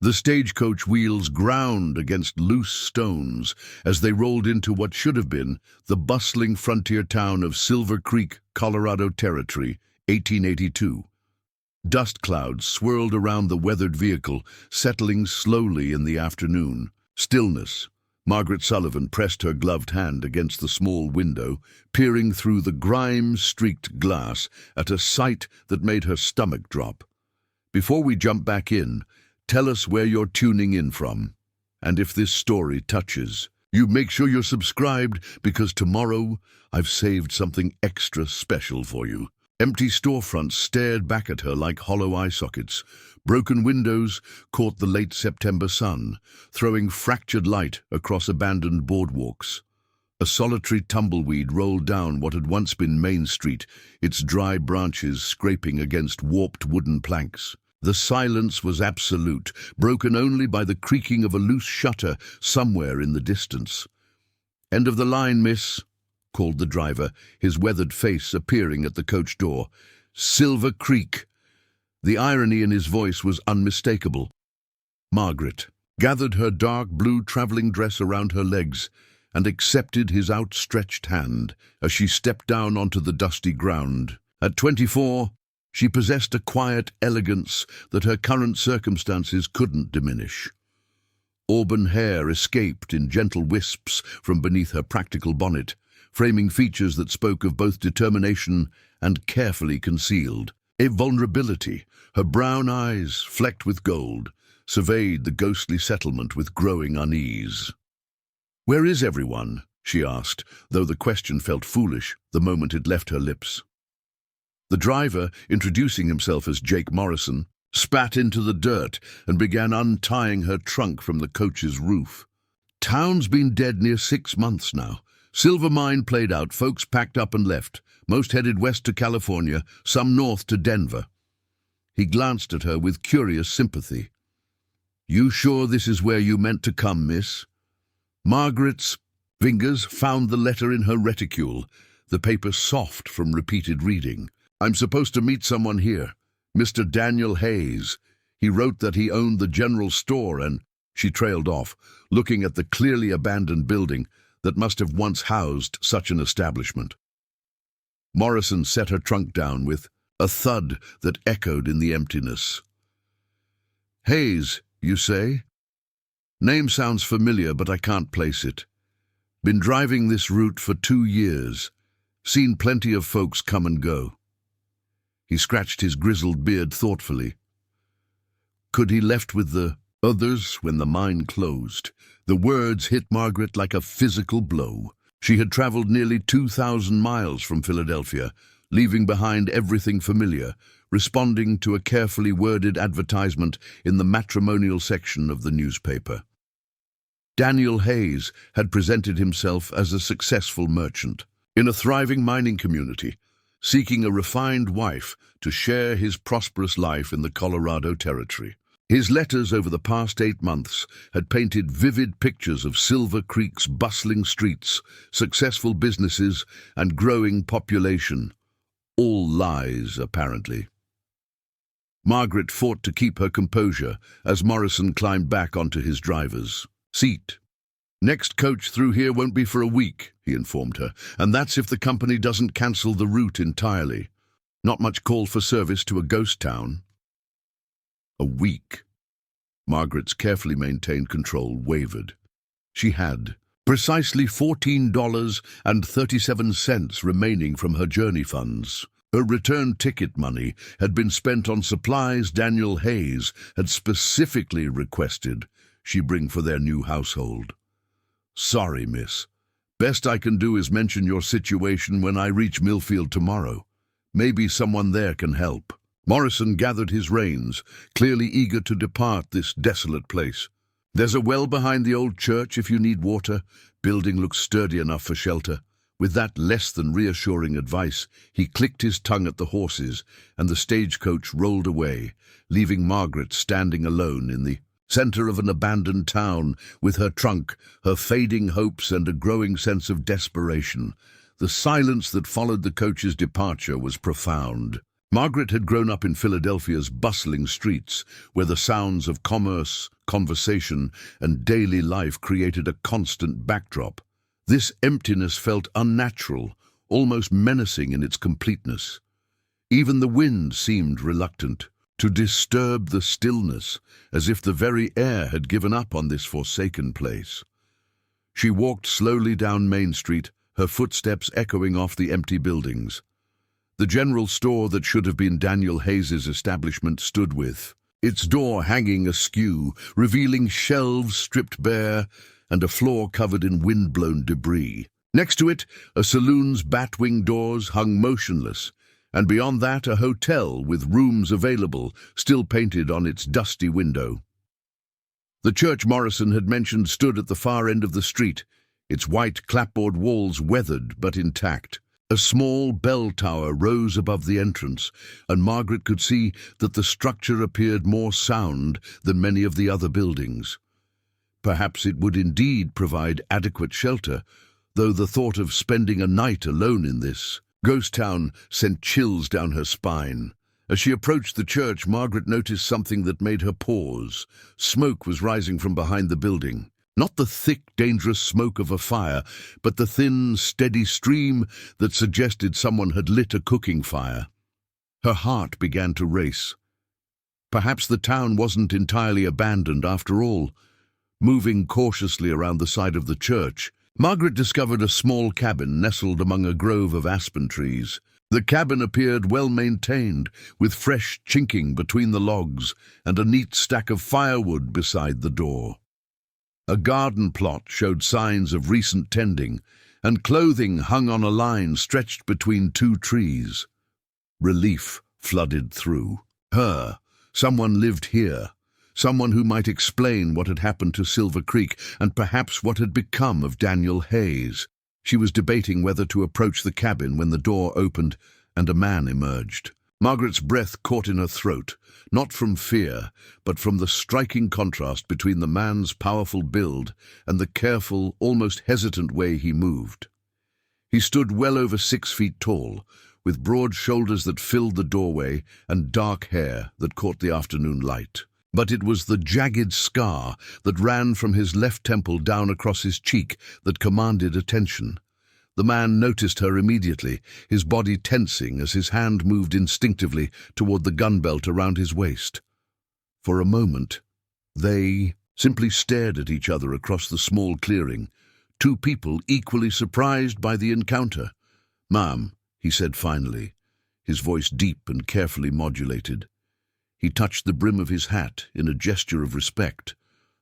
The stagecoach wheels ground against loose stones as they rolled into what should have been the bustling frontier town of Silver Creek, Colorado Territory, 1882. Dust clouds swirled around the weathered vehicle, settling slowly in the afternoon. Stillness. Margaret Sullivan pressed her gloved hand against the small window, peering through the grime-streaked glass at a sight that made her stomach drop. Before we jump back in, tell us where you're tuning in from. And if this story touches you, make sure you're subscribed, because tomorrow I've saved something extra special for you. Empty storefronts stared back at her like hollow eye sockets. Broken windows caught the late September sun, throwing fractured light across abandoned boardwalks. A solitary tumbleweed rolled down what had once been Main Street, its dry branches scraping against warped wooden planks. The silence was absolute, broken only by the creaking of a loose shutter somewhere in the distance. "End of the line, miss," called the driver, his weathered face appearing at the coach door. "Silver Creek." The irony in his voice was unmistakable. Margaret gathered her dark blue traveling dress around her legs and accepted his outstretched hand as she stepped down onto the dusty ground. At 24, she possessed a quiet elegance that her current circumstances couldn't diminish. Auburn hair escaped in gentle wisps from beneath her practical bonnet, framing features that spoke of both determination and carefully concealed a vulnerability. Her brown eyes, flecked with gold, surveyed the ghostly settlement with growing unease. "Where is everyone?" she asked, though the question felt foolish the moment it left her lips. The driver, introducing himself as Jake Morrison, spat into the dirt and began untying her trunk from the coach's roof. "Town's been dead near 6 months now. Silver mine played out, folks packed up and left. Most headed west to California, some north to Denver." He glanced at her with curious sympathy. "You sure this is where you meant to come, miss?" Margaret's fingers found the letter in her reticule, the paper soft from repeated reading. "I'm supposed to meet someone here, Mr. Daniel Hayes. He wrote that he owned the general store and—" She trailed off, looking at the clearly abandoned building that must have once housed such an establishment. Morrison set her trunk down with a thud that echoed in the emptiness. "Hayes, you say? Name sounds familiar, but I can't place it. Been driving this route for 2 years. Seen plenty of folks come and go." He scratched his grizzled beard thoughtfully. "Could he left with the others when the mine closed?" The words hit Margaret like a physical blow. She had traveled nearly 2,000 miles from Philadelphia, leaving behind everything familiar, responding to a carefully worded advertisement in the matrimonial section of the newspaper. Daniel Hayes had presented himself as a successful merchant in a thriving mining community, seeking a refined wife to share his prosperous life in the Colorado Territory. His letters over the past 8 months had painted vivid pictures of Silver Creek's bustling streets, successful businesses, and growing population. All lies, apparently. Margaret fought to keep her composure as Morrison climbed back onto his driver's seat. "Next coach through here won't be for a week," he informed her, "and that's if the company doesn't cancel the route entirely. Not much call for service to a ghost town." A week. Margaret's carefully maintained control wavered. She had precisely $14.37 remaining from her journey funds. Her return ticket money had been spent on supplies Daniel Hayes had specifically requested she bring for their new household. "Sorry, miss. Best I can do is mention your situation when I reach Millfield tomorrow. Maybe someone there can help." Morrison gathered his reins, clearly eager to depart this desolate place. "There's a well behind the old church if you need water. Building looks sturdy enough for shelter." With that less than reassuring advice, he clicked his tongue at the horses, and the stagecoach rolled away, leaving Margaret standing alone in the center of an abandoned town, with her trunk, her fading hopes, and a growing sense of desperation. The silence that followed the coach's departure was profound. Margaret had grown up in Philadelphia's bustling streets, where the sounds of commerce, conversation, and daily life created a constant backdrop. This emptiness felt unnatural, almost menacing in its completeness. Even the wind seemed reluctant to disturb the stillness, as if the very air had given up on this forsaken place. She walked slowly down Main Street, her footsteps echoing off the empty buildings. The general store that should have been Daniel Hayes's establishment stood with its door hanging askew, revealing shelves stripped bare and a floor covered in wind-blown debris. Next to it, a saloon's bat-wing doors hung motionless, and beyond that a hotel with rooms available, still painted on its dusty window. The church Morrison had mentioned stood at the far end of the street, its white clapboard walls weathered but intact. A small bell tower rose above the entrance, and Margaret could see that the structure appeared more sound than many of the other buildings. Perhaps it would indeed provide adequate shelter, though the thought of spending a night alone in this ghost town sent chills down her spine. As she approached the church, Margaret noticed something that made her pause. Smoke was rising from behind the building. Not the thick, dangerous smoke of a fire, but the thin, steady stream that suggested someone had lit a cooking fire. Her heart began to race. Perhaps the town wasn't entirely abandoned after all. Moving cautiously around the side of the church, Margaret discovered a small cabin nestled among a grove of aspen trees. The cabin appeared well-maintained, with fresh chinking between the logs and a neat stack of firewood beside the door. A garden plot showed signs of recent tending, and clothing hung on a line stretched between two trees. Relief flooded through her. Someone lived here. Someone who might explain what had happened to Silver Creek and perhaps what had become of Daniel Hayes. She was debating whether to approach the cabin when the door opened and a man emerged. Margaret's breath caught in her throat, not from fear, but from the striking contrast between the man's powerful build and the careful, almost hesitant way he moved. He stood well over 6 feet tall, with broad shoulders that filled the doorway and dark hair that caught the afternoon light. But it was the jagged scar that ran from his left temple down across his cheek that commanded attention. The man noticed her immediately, his body tensing as his hand moved instinctively toward the gun belt around his waist. For a moment, they simply stared at each other across the small clearing, two people equally surprised by the encounter. "Ma'am," he said finally, his voice deep and carefully modulated. He touched the brim of his hat in a gesture of respect,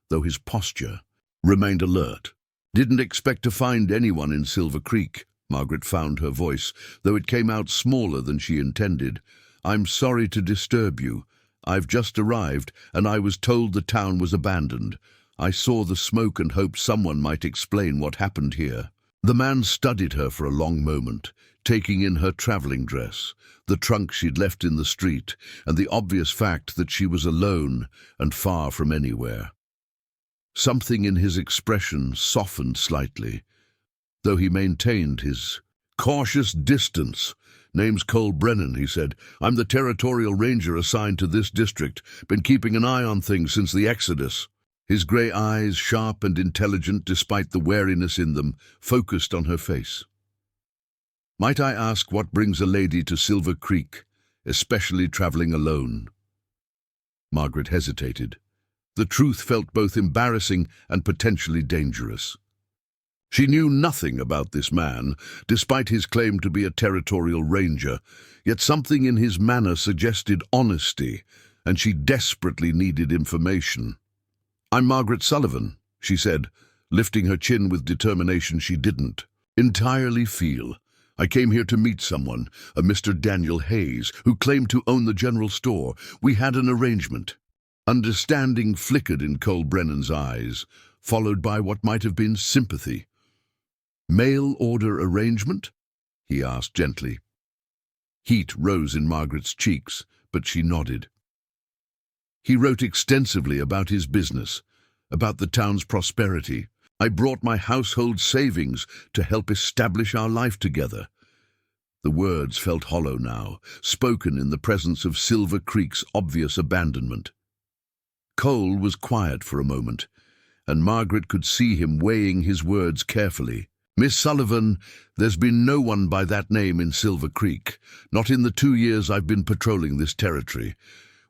though his posture remained alert. "Didn't expect to find anyone in Silver Creek," Margaret found her voice, though it came out smaller than she intended. "I'm sorry to disturb you. I've just arrived, and I was told the town was abandoned. I saw the smoke and hoped someone might explain what happened here." The man studied her for a long moment, taking in her traveling dress, the trunk she'd left in the street, and the obvious fact that she was alone and far from anywhere. Something in his expression softened slightly, though he maintained his cautious distance. "Name's Cole Brennan," he said. "I'm the territorial ranger assigned to this district. Been keeping an eye on things since the Exodus." His grey eyes, sharp and intelligent despite the wariness in them, focused on her face. "Might I ask what brings a lady to Silver Creek, especially traveling alone?" Margaret hesitated. The truth felt both embarrassing and potentially dangerous. She knew nothing about this man, despite his claim to be a territorial ranger, yet something in his manner suggested honesty, and she desperately needed information. "I'm Margaret Sullivan," she said, lifting her chin with determination she didn't entirely feel. "I came here to meet someone, a Mr. Daniel Hayes, who claimed to own the general store. We had an arrangement." Understanding flickered in Cole Brennan's eyes, followed by what might have been sympathy. "Mail order arrangement?" he asked gently. Heat rose in Margaret's cheeks, but she nodded. "He wrote extensively about his business, about the town's prosperity. I brought my household savings to help establish our life together." The words felt hollow now, spoken in the presence of Silver Creek's obvious abandonment. Cole was quiet for a moment, and Margaret could see him weighing his words carefully. "Miss Sullivan, there's been no one by that name in Silver Creek, not in the 2 years I've been patrolling this territory.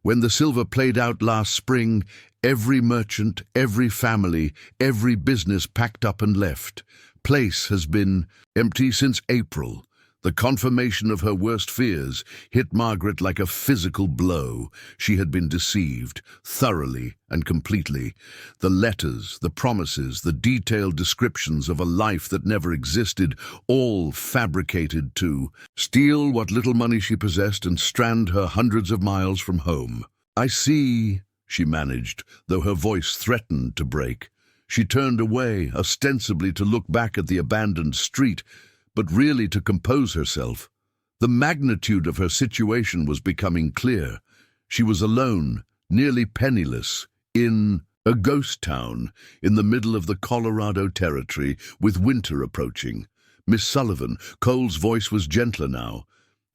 When the silver played out last spring, every merchant, every family, every business packed up and left. Place has been empty since April." The confirmation of her worst fears hit Margaret like a physical blow. She had been deceived, thoroughly and completely. The letters, the promises, the detailed descriptions of a life that never existed, all fabricated to steal what little money she possessed and strand her hundreds of miles from home. "I see," she managed, though her voice threatened to break. She turned away, ostensibly to look back at the abandoned street, but really to compose herself. The magnitude of her situation was becoming clear. She was alone, nearly penniless, in a ghost town in the middle of the Colorado Territory, with winter approaching. "Miss Sullivan," Cole's voice was gentler now,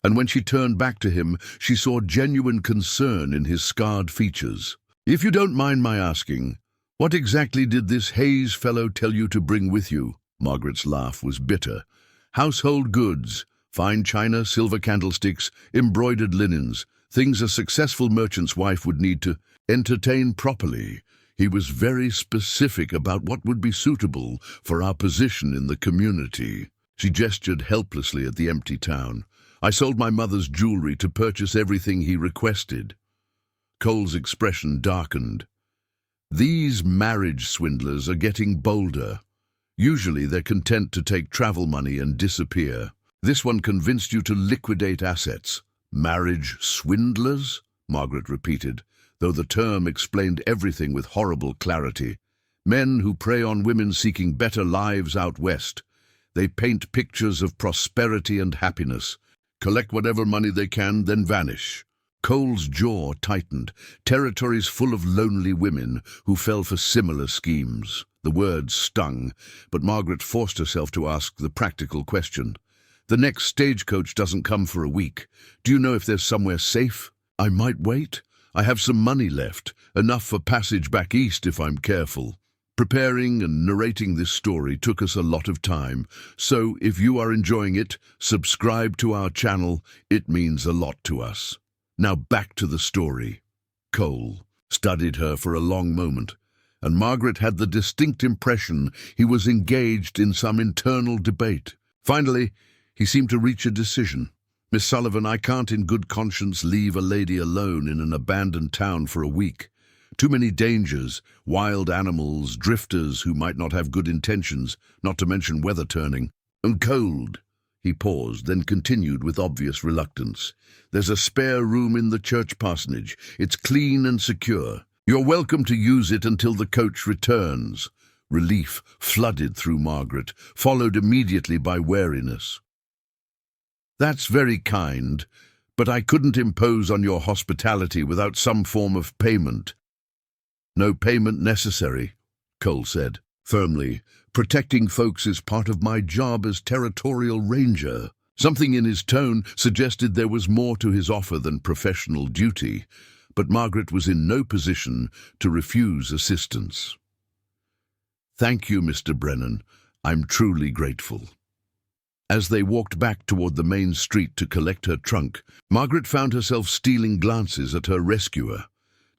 and when she turned back to him, she saw genuine concern in his scarred features. "If you don't mind my asking, what exactly did this Hayes fellow tell you to bring with you?" Margaret's laugh was bitter. "Household goods, fine china, silver candlesticks, embroidered linens, things a successful merchant's wife would need to entertain properly. He was very specific about what would be suitable for our position in the community." She gestured helplessly at the empty town. "I sold my mother's jewelry to purchase everything he requested." Cole's expression darkened. "These marriage swindlers are getting bolder. Usually they're content to take travel money and disappear. This one convinced you to liquidate assets." "Marriage swindlers?" Margaret repeated, though the term explained everything with horrible clarity. "Men who prey on women seeking better lives out west. They paint pictures of prosperity and happiness, collect whatever money they can, then vanish." Cole's jaw tightened. Territories full of lonely women who fell for similar schemes. The words stung, but Margaret forced herself to ask the practical question. "The next stagecoach doesn't come for a week. Do you know if there's somewhere safe? I might wait. I have some money left, enough for passage back east if I'm careful." Preparing and narrating this story took us a lot of time, so if you are enjoying it, subscribe to our channel. It means a lot to us. Now back to the story. Cole studied her for a long moment, and Margaret had the distinct impression he was engaged in some internal debate. Finally, he seemed to reach a decision. "Miss Sullivan, I can't in good conscience leave a lady alone in an abandoned town for a week. Too many dangers, wild animals, drifters who might not have good intentions, not to mention weather turning. And cold." He paused, then continued with obvious reluctance. "There's a spare room in the church parsonage. It's clean and secure. You're welcome to use it until the coach returns." Relief flooded through Margaret, followed immediately by wariness. "That's very kind, but I couldn't impose on your hospitality without some form of payment." "No payment necessary," Cole said firmly. "Protecting folks is part of my job as territorial ranger." Something in his tone suggested there was more to his offer than professional duty, but Margaret was in no position to refuse assistance. "Thank you, Mr. Brennan. I'm truly grateful." As they walked back toward the main street to collect her trunk, Margaret found herself stealing glances at her rescuer.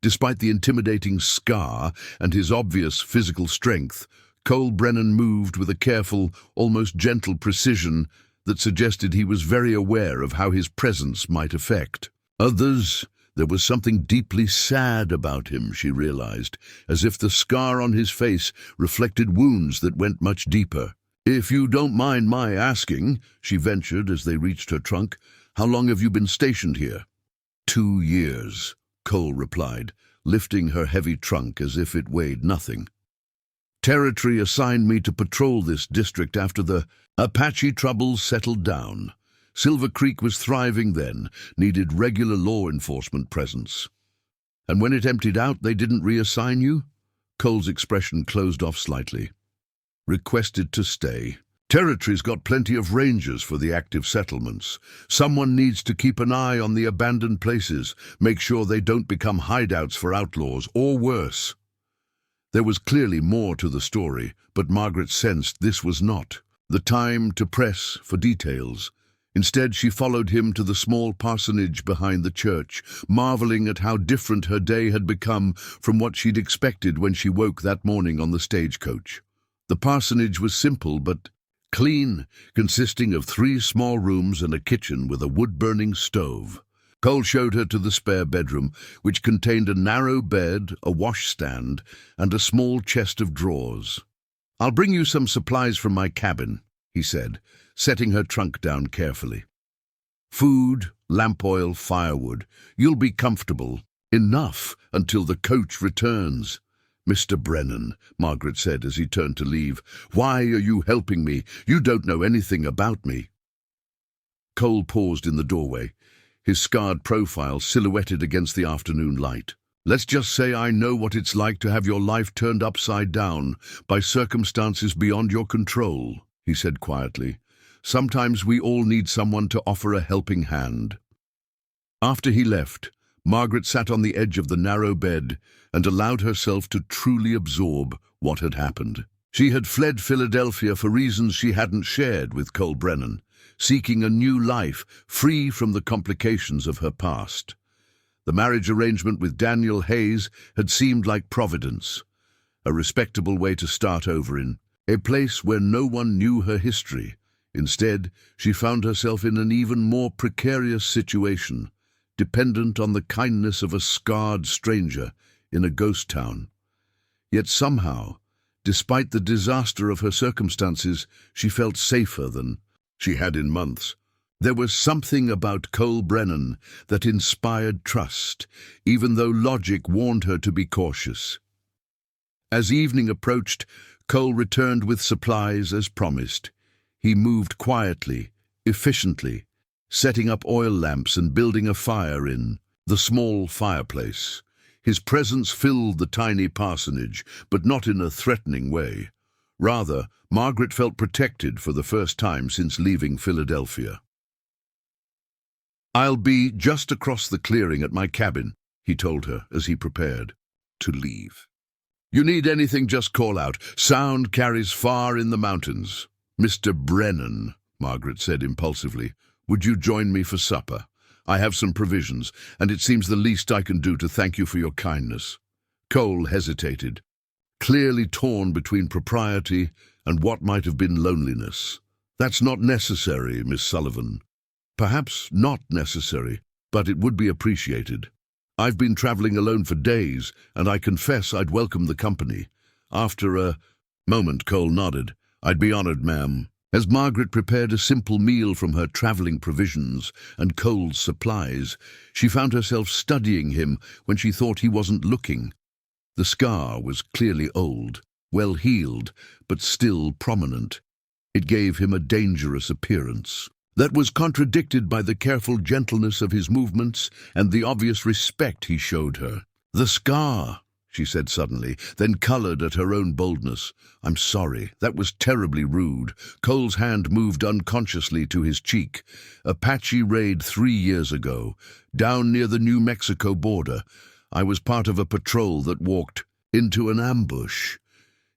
Despite the intimidating scar and his obvious physical strength, Cole Brennan moved with a careful, almost gentle precision that suggested he was very aware of how his presence might affect others. There was something deeply sad about him, she realized, as if the scar on his face reflected wounds that went much deeper. "If you don't mind my asking," she ventured as they reached her trunk, "how long have you been stationed here?" 2 years, Cole replied, lifting her heavy trunk as if it weighed nothing. "Territory assigned me to patrol this district after the Apache troubles settled down. Silver Creek was thriving then, needed regular law enforcement presence." "And when it emptied out, they didn't reassign you?" Cole's expression closed off slightly. "Requested to stay. Territory's got plenty of rangers for the active settlements. Someone needs to keep an eye on the abandoned places, make sure they don't become hideouts for outlaws, or worse. There was clearly more to the story, but Margaret sensed this was not the time to press for details. Instead, she followed him to the small parsonage behind the church, marveling at how different her day had become from what she'd expected when she woke that morning on the stagecoach. The parsonage was simple but clean, consisting of 3 small rooms and a kitchen with a wood-burning stove. Cole showed her to the spare bedroom, which contained a narrow bed, a washstand, and a small chest of drawers. "I'll bring you some supplies from my cabin," he said, setting her trunk down carefully. "Food, lamp oil, firewood. You'll be comfortable. Enough until the coach returns." "Mr. Brennan," Margaret said as he turned to leave, "why are you helping me? You don't know anything about me." Cole paused in the doorway, his scarred profile silhouetted against the afternoon light. "Let's just say I know what it's like to have your life turned upside down by circumstances beyond your control," he said quietly. "Sometimes we all need someone to offer a helping hand." After he left, Margaret sat on the edge of the narrow bed and allowed herself to truly absorb what had happened. She had fled Philadelphia for reasons she hadn't shared with Cole Brennan, seeking a new life free from the complications of her past. The marriage arrangement with Daniel Hayes had seemed like providence, a respectable way to start over in, a place where no one knew her history. Instead, she found herself in an even more precarious situation, dependent on the kindness of a scarred stranger in a ghost town. Yet somehow, despite the disaster of her circumstances, she felt safer than she had in months. There was something about Cole Brennan that inspired trust, even though logic warned her to be cautious. As evening approached, Cole returned with supplies as promised. He moved quietly, efficiently, setting up oil lamps and building a fire in the small fireplace. His presence filled the tiny parsonage, but not in a threatening way. Rather, Margaret felt protected for the first time since leaving Philadelphia. "I'll be just across the clearing at my cabin," he told her as he prepared to leave. "You need anything, just call out. Sound carries far in the mountains." "Mr. Brennan," Margaret said impulsively, "would you join me for supper? I have some provisions, and it seems the least I can do to thank you for your kindness." Cole hesitated, clearly torn between propriety and what might have been loneliness. "That's not necessary, Miss Sullivan." "Perhaps not necessary, but it would be appreciated. I've been traveling alone for days, and I confess I'd welcome the company." After a moment, Cole nodded. "I'd be honored, ma'am." As Margaret prepared a simple meal from her traveling provisions and Cole's supplies, she found herself studying him when she thought he wasn't looking. The scar was clearly old, well healed, but still prominent. It gave him a dangerous appearance that was contradicted by the careful gentleness of his movements and the obvious respect he showed her. "The scar," she said suddenly, then colored at her own boldness. "I'm sorry, that was terribly rude." Cole's hand moved unconsciously to his cheek. "A patchy raid 3 years ago, down near the New Mexico border. I was part of a patrol that walked into an ambush."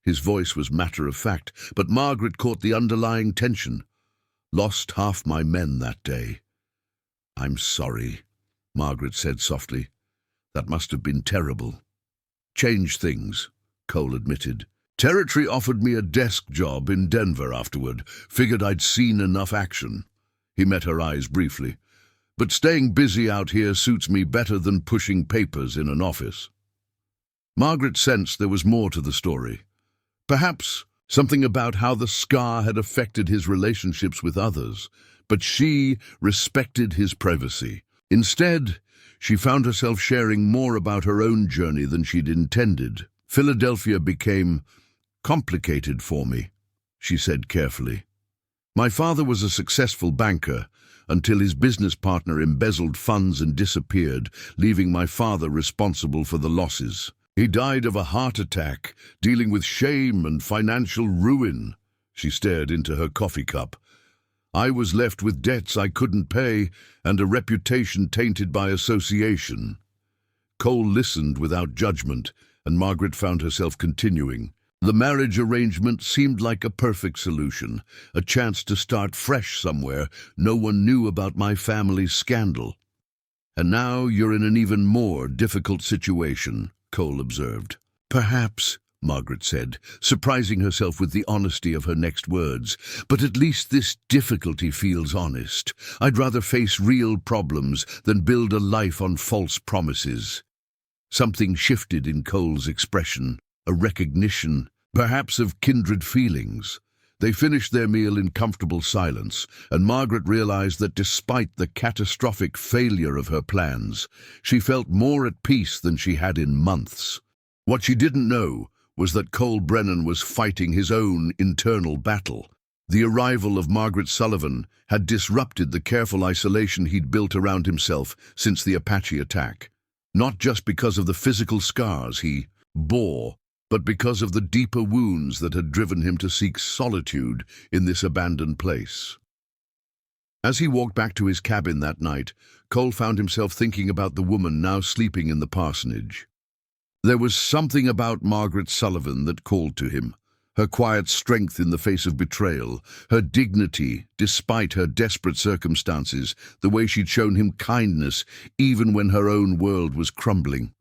His voice was matter-of-fact, but Margaret caught the underlying tension. "Lost half my men that day." "I'm sorry," Margaret said softly. "That must have been terrible." "Changed things," Cole admitted. "Territory offered me a desk job in Denver afterward. Figured I'd seen enough action." He met her eyes briefly. "But staying busy out here suits me better than pushing papers in an office." Margaret sensed there was more to the story. Perhaps something about how the scar had affected his relationships with others, but she respected his privacy. Instead, she found herself sharing more about her own journey than she'd intended. "Philadelphia became complicated for me," she said carefully. "My father was a successful banker until his business partner embezzled funds and disappeared, leaving my father responsible for the losses. He died of a heart attack, dealing with shame and financial ruin." She stared into her coffee cup. I was left with debts I couldn't pay and a reputation tainted by association. Cole listened without judgment, and Margaret found herself continuing. The marriage arrangement seemed like a perfect solution, a chance to start fresh somewhere. No one knew about my family's scandal. And now you're in an even more difficult situation, Cole observed. Perhaps, Margaret said, surprising herself with the honesty of her next words. But at least this difficulty feels honest. I'd rather face real problems than build a life on false promises. Something shifted in Cole's expression, a recognition, perhaps of kindred feelings. They finished their meal in comfortable silence, and Margaret realized that despite the catastrophic failure of her plans, she felt more at peace than she had in months. What she didn't know was that Cole Brennan was fighting his own internal battle. The arrival of Margaret Sullivan had disrupted the careful isolation he'd built around himself since the Apache attack, not just because of the physical scars he bore, but because of the deeper wounds that had driven him to seek solitude in this abandoned place. As he walked back to his cabin that night, Cole found himself thinking about the woman now sleeping in the parsonage. There was something about Margaret Sullivan that called to him. Her quiet strength in the face of betrayal, her dignity despite her desperate circumstances, the way she'd shown him kindness even when her own world was crumbling.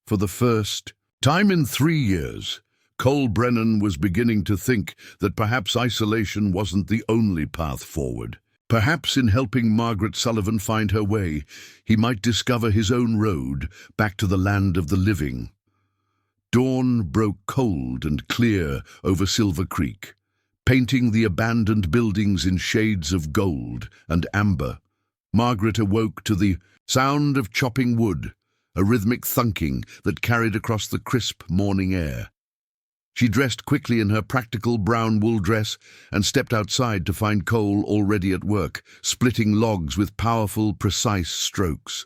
For the first time in 3 years, Cole Brennan was beginning to think that perhaps isolation wasn't the only path forward. Perhaps in helping Margaret Sullivan find her way, he might discover his own road back to the land of the living. Dawn broke cold and clear over Silver Creek, painting the abandoned buildings in shades of gold and amber. Margaret awoke to the sound of chopping wood, a rhythmic thunking that carried across the crisp morning air. She dressed quickly in her practical brown wool dress and stepped outside to find Cole already at work, splitting logs with powerful, precise strokes.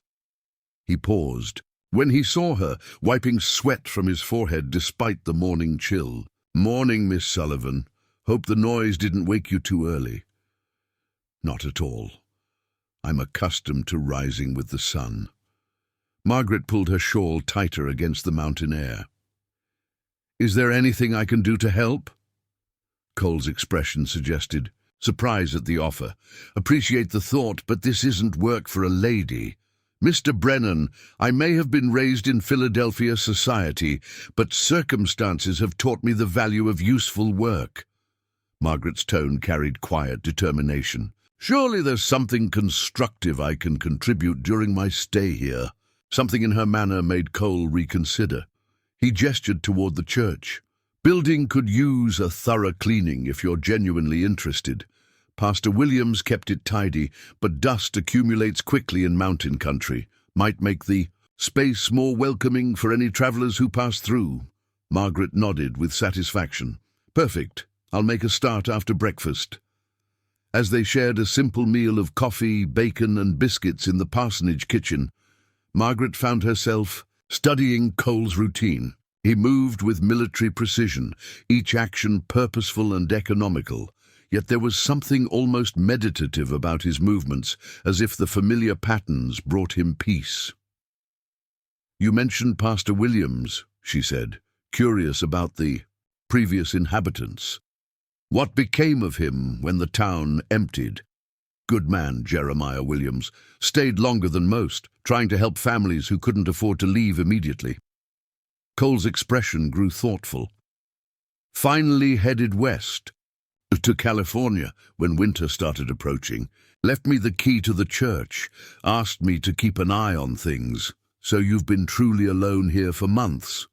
He paused when he saw her, wiping sweat from his forehead despite the morning chill. "Morning, Miss Sullivan. Hope the noise didn't wake you too early." "Not at all. I'm accustomed to rising with the sun." Margaret pulled her shawl tighter against the mountain air. "Is there anything I can do to help?" Cole's expression suggested surprise at the offer. "Appreciate the thought, but this isn't work for a lady. Mr. Brennan, I may have been raised in Philadelphia society, but circumstances have taught me the value of useful work." Margaret's tone carried quiet determination. "Surely there's something constructive I can contribute during my stay here." Something in her manner made Cole reconsider. He gestured toward the church. "Building could use a thorough cleaning if you're genuinely interested. Pastor Williams kept it tidy, but dust accumulates quickly in mountain country. Might make the space more welcoming for any travelers who pass through." Margaret nodded with satisfaction. "Perfect. I'll make a start after breakfast." As they shared a simple meal of coffee, bacon, and biscuits in the parsonage kitchen, Margaret found herself studying Cole's routine. He moved with military precision, each action purposeful and economical. Yet there was something almost meditative about his movements, as if the familiar patterns brought him peace. "You mentioned Pastor Williams," she said, curious about the previous inhabitants. "What became of him when the town emptied?" "Good man, Jeremiah Williams. Stayed longer than most, trying to help families who couldn't afford to leave immediately." Cole's expression grew thoughtful. "Finally headed west to California when winter started approaching. Left me the key to the church, asked me to keep an eye on things. So you've been truly alone here for months?"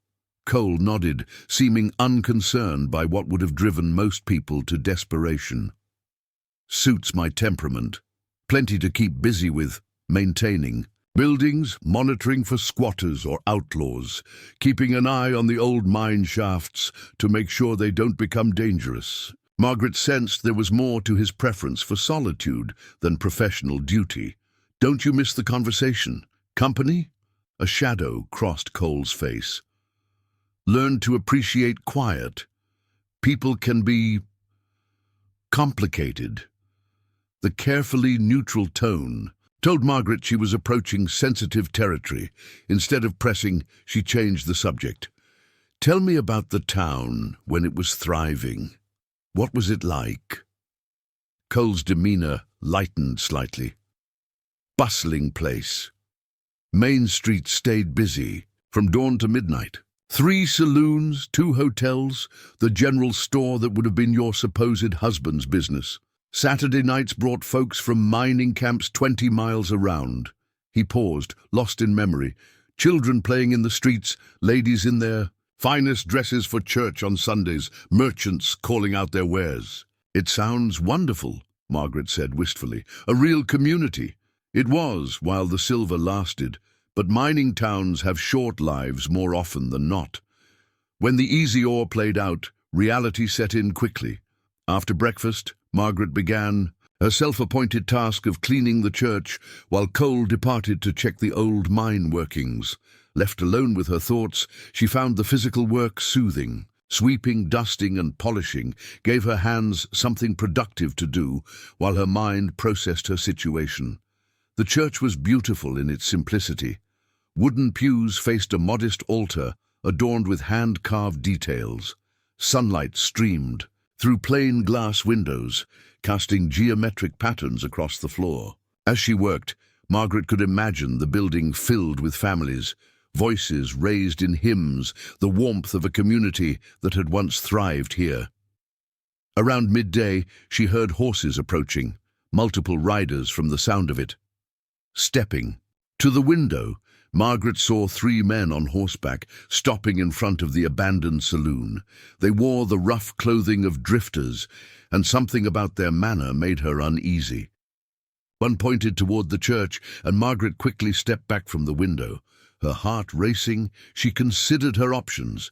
Cole nodded, seeming unconcerned by what would have driven most people to desperation. "Suits my temperament. Plenty to keep busy with, maintaining buildings, monitoring for squatters or outlaws, keeping an eye on the old mine shafts to make sure they don't become dangerous." Margaret sensed there was more to his preference for solitude than professional duty. "Don't you miss the conversation? Company?" A shadow crossed Cole's face. "Learn to appreciate quiet. People can be complicated. The carefully neutral tone told Margaret she was approaching sensitive territory. Instead of pressing, she changed the subject. Tell me about the town when it was thriving. What was it like? Cole's demeanor lightened slightly. Bustling place. Main Street stayed busy from dawn to midnight. 3 saloons, 2 hotels, the general store that would have been your supposed husband's business. Saturday nights brought folks from mining camps 20 miles around. He paused, lost in memory. Children playing in the streets, ladies in their finest dresses for church on Sundays, merchants calling out their wares. It sounds wonderful, Margaret said wistfully. A real community. It was, while the silver lasted, but mining towns have short lives more often than not. When the easy ore played out, reality set in quickly. After breakfast, Margaret began her self-appointed task of cleaning the church, while Cole departed to check the old mine workings. Left alone with her thoughts, she found the physical work soothing. Sweeping, dusting, and polishing gave her hands something productive to do, while her mind processed her situation. The church was beautiful in its simplicity. Wooden pews faced a modest altar, adorned with hand-carved details. Sunlight streamed through plain glass windows, casting geometric patterns across the floor. As she worked, Margaret could imagine the building filled with families, voices raised in hymns, the warmth of a community that had once thrived here. Around midday, she heard horses approaching, multiple riders from the sound of it. Stepping to the window, Margaret saw 3 men on horseback stopping in front of the abandoned saloon. They wore the rough clothing of drifters, and something about their manner made her uneasy. One pointed toward the church, and Margaret quickly stepped back from the window. Her heart racing, she considered her options.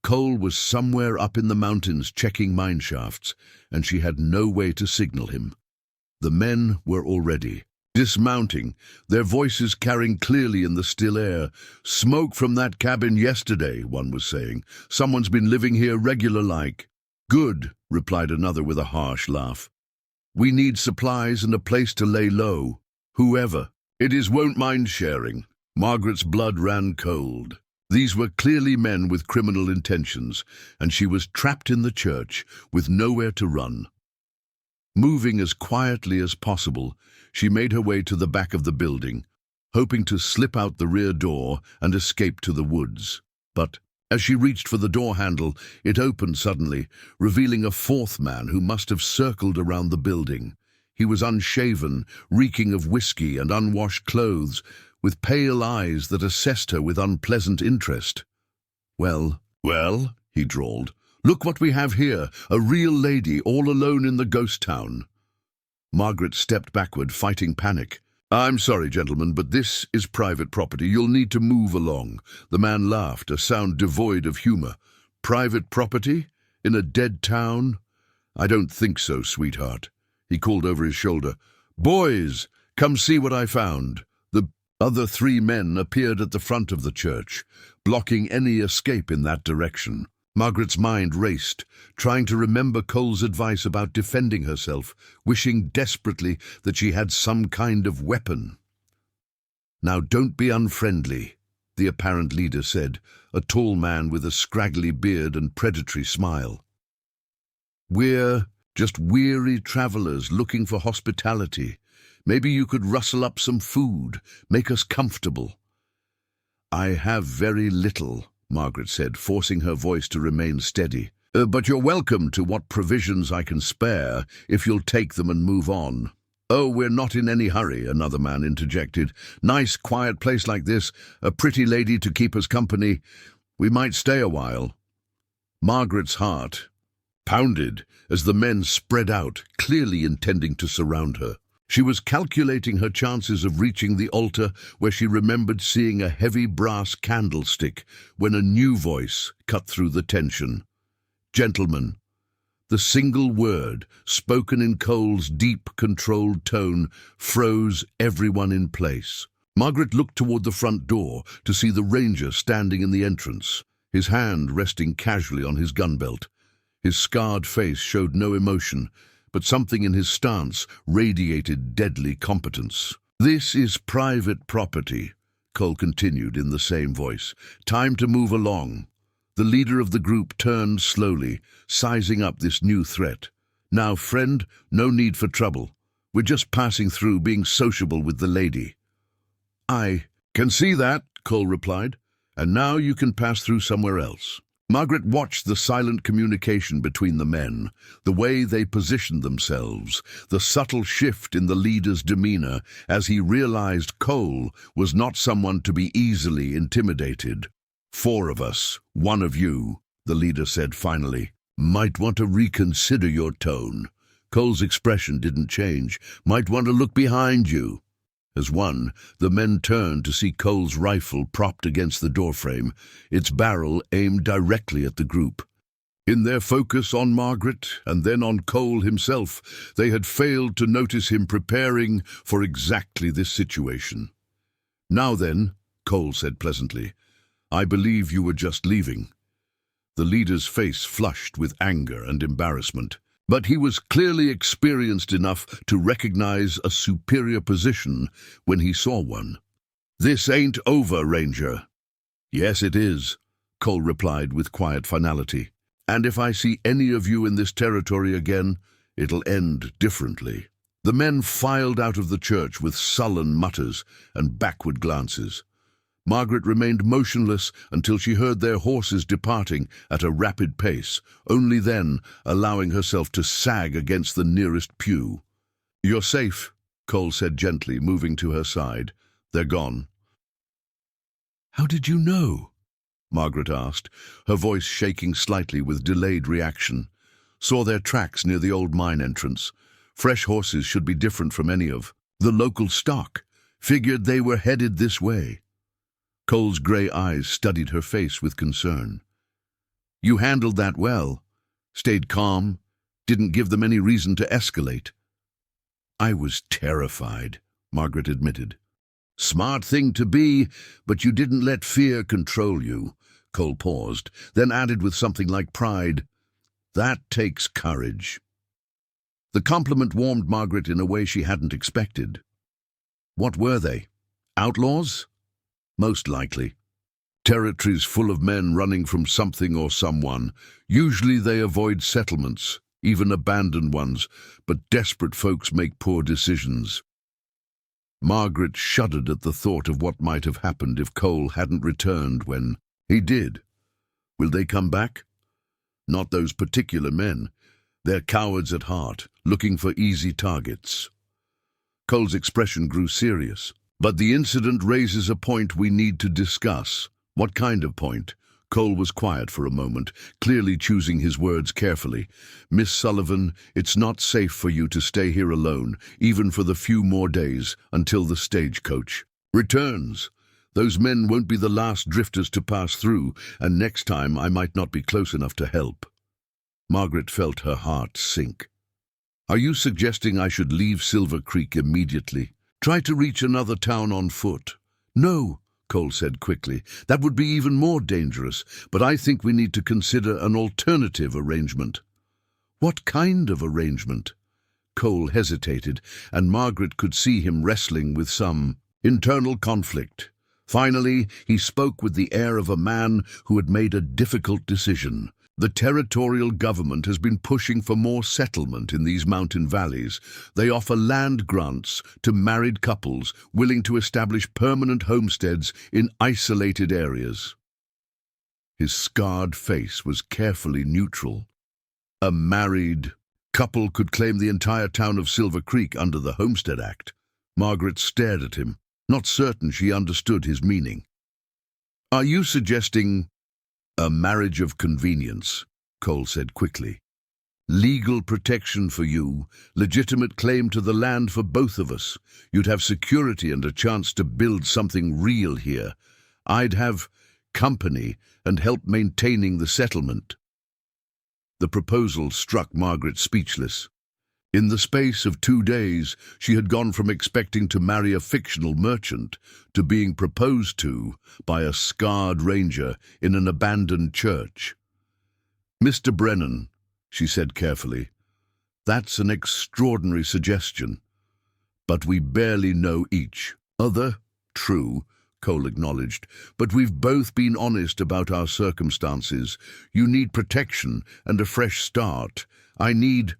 Cole was somewhere up in the mountains checking mine shafts, and she had no way to signal him. The men were already dismounting, their voices carrying clearly in the still air. "Smoke from that cabin yesterday," one was saying. "Someone's been living here regular-like." "Good," replied another with a harsh laugh. "We need supplies and a place to lay low. Whoever it is won't mind sharing." Margaret's blood ran cold. These were clearly men with criminal intentions, and she was trapped in the church with nowhere to run. Moving as quietly as possible, she made her way to the back of the building, hoping to slip out the rear door and escape to the woods. But as she reached for the door handle, it opened suddenly, revealing a 4th man who must have circled around the building. He was unshaven, reeking of whiskey and unwashed clothes, with pale eyes that assessed her with unpleasant interest. Well, he drawled. "Look what we have here, a real lady all alone in the ghost town." Margaret stepped backward, fighting panic. "I'm sorry, gentlemen, but this is private property. You'll need to move along." The man laughed, a sound devoid of humor. "Private property? In a dead town?" "I don't think so, sweetheart." He called over his shoulder. "Boys, come see what I found." The other 3 men appeared at the front of the church, blocking any escape in that direction. Margaret's mind raced, trying to remember Cole's advice about defending herself, wishing desperately that she had some kind of weapon. "Now don't be unfriendly," the apparent leader said, a tall man with a scraggly beard and predatory smile. "We're just weary travelers looking for hospitality. Maybe you could rustle up some food, make us comfortable." "I have very little," Margaret said, forcing her voice to remain steady. But you're welcome to what provisions I can spare, if you'll take them and move on." "Oh, we're not in any hurry," another man interjected. "Nice, quiet place like this, a pretty lady to keep us company. We might stay a while." Margaret's heart pounded as the men spread out, clearly intending to surround her. She was calculating her chances of reaching the altar, where she remembered seeing a heavy brass candlestick, when a new voice cut through the tension. "Gentlemen." The single word, spoken in Cole's deep, controlled tone, froze everyone in place. Margaret looked toward the front door to see the ranger standing in the entrance, his hand resting casually on his gun belt. His scarred face showed no emotion, but something in his stance radiated deadly competence. "This is private property," Cole continued in the same voice. "Time to move along." The leader of the group turned slowly, sizing up this new threat. "Now, friend, no need for trouble. We're just passing through, being sociable with the lady." "I can see that," Cole replied. "And now you can pass through somewhere else." Margaret watched the silent communication between the men, the way they positioned themselves, the subtle shift in the leader's demeanor as he realized Cole was not someone to be easily intimidated. "4 of us, 1 of you," the leader said finally. "Might want to reconsider your tone." Cole's expression didn't change. "Might want to look behind you." As one, the men turned to see Cole's rifle propped against the doorframe, its barrel aimed directly at the group. In their focus on Margaret and then on Cole himself, they had failed to notice him preparing for exactly this situation. "Now then," Cole said pleasantly, "I believe you were just leaving." The leader's face flushed with anger and embarrassment, but he was clearly experienced enough to recognize a superior position when he saw one. "This ain't over, Ranger." "Yes, it is," Cole replied with quiet finality. "And if I see any of you in this territory again, it'll end differently." The men filed out of the church with sullen mutters and backward glances. Margaret remained motionless until she heard their horses departing at a rapid pace, only then allowing herself to sag against the nearest pew. "You're safe," Cole said gently, moving to her side. "They're gone." "How did you know?" Margaret asked, her voice shaking slightly with delayed reaction. "Saw their tracks near the old mine entrance. Fresh horses should be different from any of the local stock. Figured they were headed this way." Cole's grey eyes studied her face with concern. "You handled that well. Stayed calm. Didn't give them any reason to escalate." "I was terrified," Margaret admitted. "Smart thing to be, but you didn't let fear control you." Cole paused, then added with something like pride, "That takes courage." The compliment warmed Margaret in a way she hadn't expected. "What were they? Outlaws?" "Most likely. Territories full of men running from something or someone. Usually they avoid settlements, even abandoned ones, but desperate folks make poor decisions." Margaret shuddered at the thought of what might have happened if Cole hadn't returned when he did. Will they come back? Not those particular men. They're cowards at heart, looking for easy targets. Cole's expression grew serious. "But the incident raises a point we need to discuss." "What kind of point?" Cole was quiet for a moment, clearly choosing his words carefully. "Miss Sullivan, it's not safe for you to stay here alone, even for the few more days, until the stagecoach returns. Those men won't be the last drifters to pass through, and next time I might not be close enough to help." Margaret felt her heart sink. "Are you suggesting I should leave Silver Creek immediately? Try to reach another town on foot?" "No," Cole said quickly. "That would be even more dangerous, but I think we need to consider an alternative arrangement." "What kind of arrangement?" Cole hesitated, and Margaret could see him wrestling with some internal conflict. Finally, he spoke with the air of a man who had made a difficult decision. "The territorial government has been pushing for more settlement in these mountain valleys. They offer land grants to married couples willing to establish permanent homesteads in isolated areas." His scarred face was carefully neutral. A married couple could claim the entire town of Silver Creek under the Homestead Act. Margaret stared at him, not certain she understood his meaning. "Are you suggesting a marriage of convenience?" Cole said quickly. "Legal protection for you, legitimate claim to the land for both of us. You'd have security and a chance to build something real here. I'd have company and help maintaining the settlement." The proposal struck Margaret speechless. In the space of 2 days, she had gone from expecting to marry a fictional merchant to being proposed to by a scarred ranger in an abandoned church. "Mr. Brennan," she said carefully, That's an extraordinary suggestion. But we barely know each other. True, Cole acknowledged, but we've both been honest about our circumstances. You need protection and a fresh start. I need...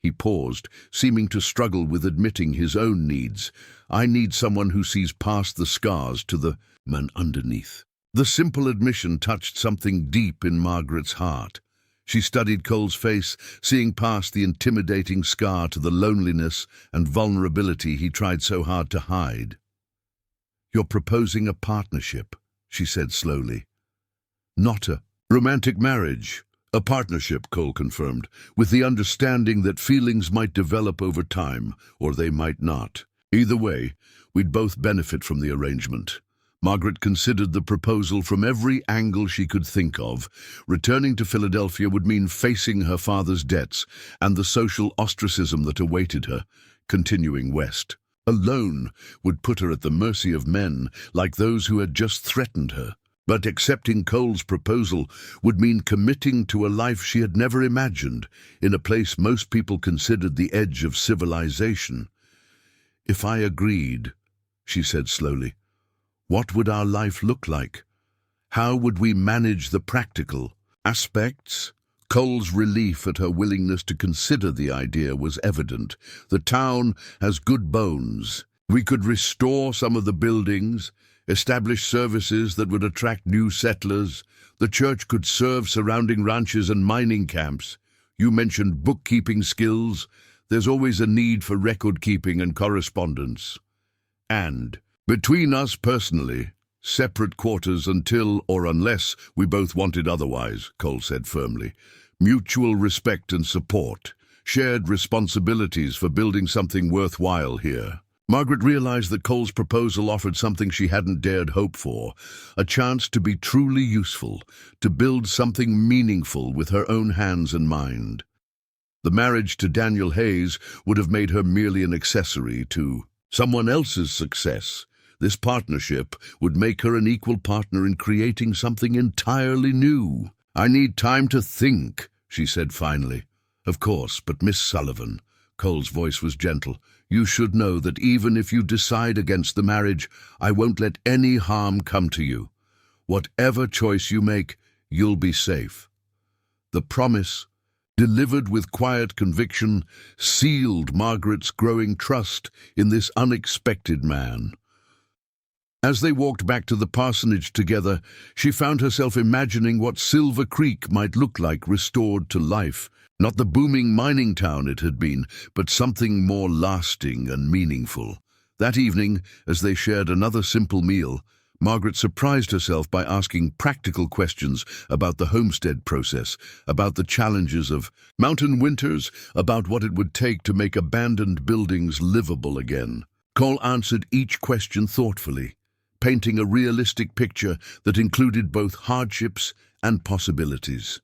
He paused, seeming to struggle with admitting his own needs. I need someone who sees past the scars to the man underneath. The simple admission touched something deep in Margaret's heart. She studied Cole's face, seeing past the intimidating scar to the loneliness and vulnerability he tried so hard to hide. "You're proposing a partnership," she said slowly. "Not a romantic marriage. A partnership," Cole confirmed, "with the understanding that feelings might develop over time, or they might not. Either way, we'd both benefit from the arrangement." Margaret considered the proposal from every angle she could think of. Returning to Philadelphia would mean facing her father's debts and the social ostracism that awaited her. Continuing west alone would put her at the mercy of men like those who had just threatened her. But accepting Cole's proposal would mean committing to a life she had never imagined, in a place most people considered the edge of civilization. "If I agreed," she said slowly, "what would our life look like? How would we manage the practical aspects?" Cole's relief at her willingness to consider the idea was evident. "The town has good bones. We could restore some of the buildings, establish services that would attract new settlers. The church could serve surrounding ranches and mining camps. You mentioned bookkeeping skills. There's always a need for record keeping and correspondence. And, between us personally, separate quarters until or unless we both wanted otherwise," Cole said firmly. "Mutual respect and support. Shared responsibilities for building something worthwhile here." Margaret realized that Cole's proposal offered something she hadn't dared hope for, a chance to be truly useful, to build something meaningful with her own hands and mind. The marriage to Daniel Hayes would have made her merely an accessory to someone else's success. This partnership would make her an equal partner in creating something entirely new. "I need time to think," she said finally. "Of course, but Miss Sullivan," Cole's voice was gentle, "you should know that even if you decide against the marriage, I won't let any harm come to you. Whatever choice you make, you'll be safe." The promise, delivered with quiet conviction, sealed Margaret's growing trust in this unexpected man. As they walked back to the parsonage together, she found herself imagining what Silver Creek might look like restored to life. Not the booming mining town it had been, but something more lasting and meaningful. That evening, as they shared another simple meal, Margaret surprised herself by asking practical questions about the homestead process, about the challenges of mountain winters, about what it would take to make abandoned buildings livable again. Cole answered each question thoughtfully, painting a realistic picture that included both hardships and possibilities.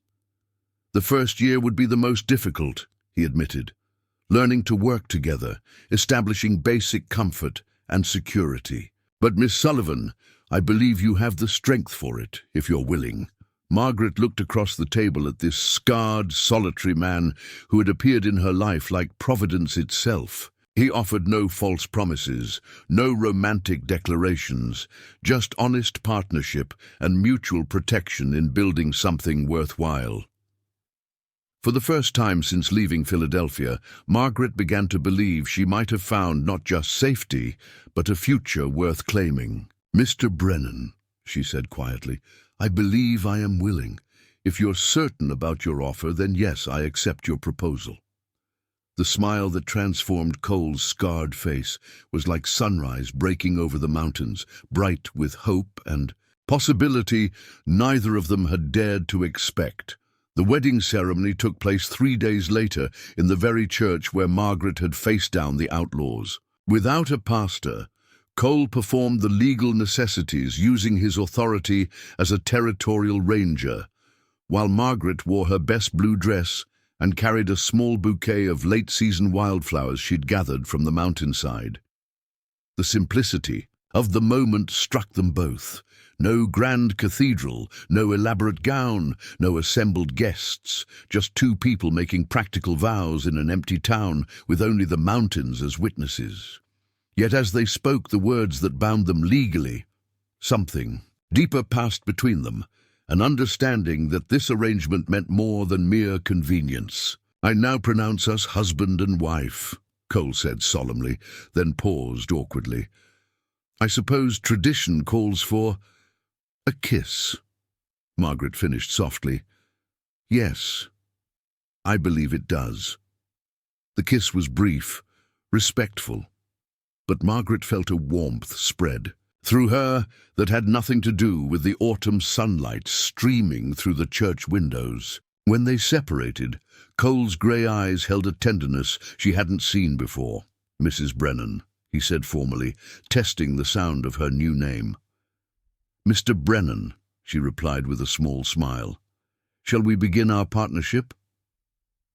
The first year would be the most difficult, he admitted, learning to work together, establishing basic comfort and security. "But Miss Sullivan, I believe you have the strength for it, if you're willing." Margaret looked across the table at this scarred, solitary man who had appeared in her life like Providence itself. He offered no false promises, no romantic declarations, just honest partnership and mutual protection in building something worthwhile. For the first time since leaving Philadelphia, Margaret began to believe she might have found not just safety, but a future worth claiming. "Mr. Brennan," she said quietly, "I believe I am willing. If you're certain about your offer, then yes, I accept your proposal." The smile that transformed Cole's scarred face was like sunrise breaking over the mountains, bright with hope and possibility neither of them had dared to expect. The wedding ceremony took place 3 days later in the very church where Margaret had faced down the outlaws. Without a pastor, Cole performed the legal necessities, using his authority as a territorial ranger, while Margaret wore her best blue dress and carried a small bouquet of late-season wildflowers she'd gathered from the mountainside. The simplicity, of the moment struck them both. No grand cathedral, no elaborate gown, no assembled guests, just two people making practical vows in an empty town with only the mountains as witnesses. Yet as they spoke the words that bound them legally, something deeper passed between them, an understanding that this arrangement meant more than mere convenience. "I now pronounce us husband and wife," Cole said solemnly, then paused awkwardly. "I suppose tradition calls for a kiss." Margaret finished softly. "Yes, I believe it does." The kiss was brief, respectful, but Margaret felt a warmth spread through her that had nothing to do with the autumn sunlight streaming through the church windows. When they separated, Cole's grey eyes held a tenderness she hadn't seen before. "Mrs. Brennan," he said formally, testing the sound of her new name. "Mr. Brennan," she replied with a small smile. "Shall we begin our partnership?"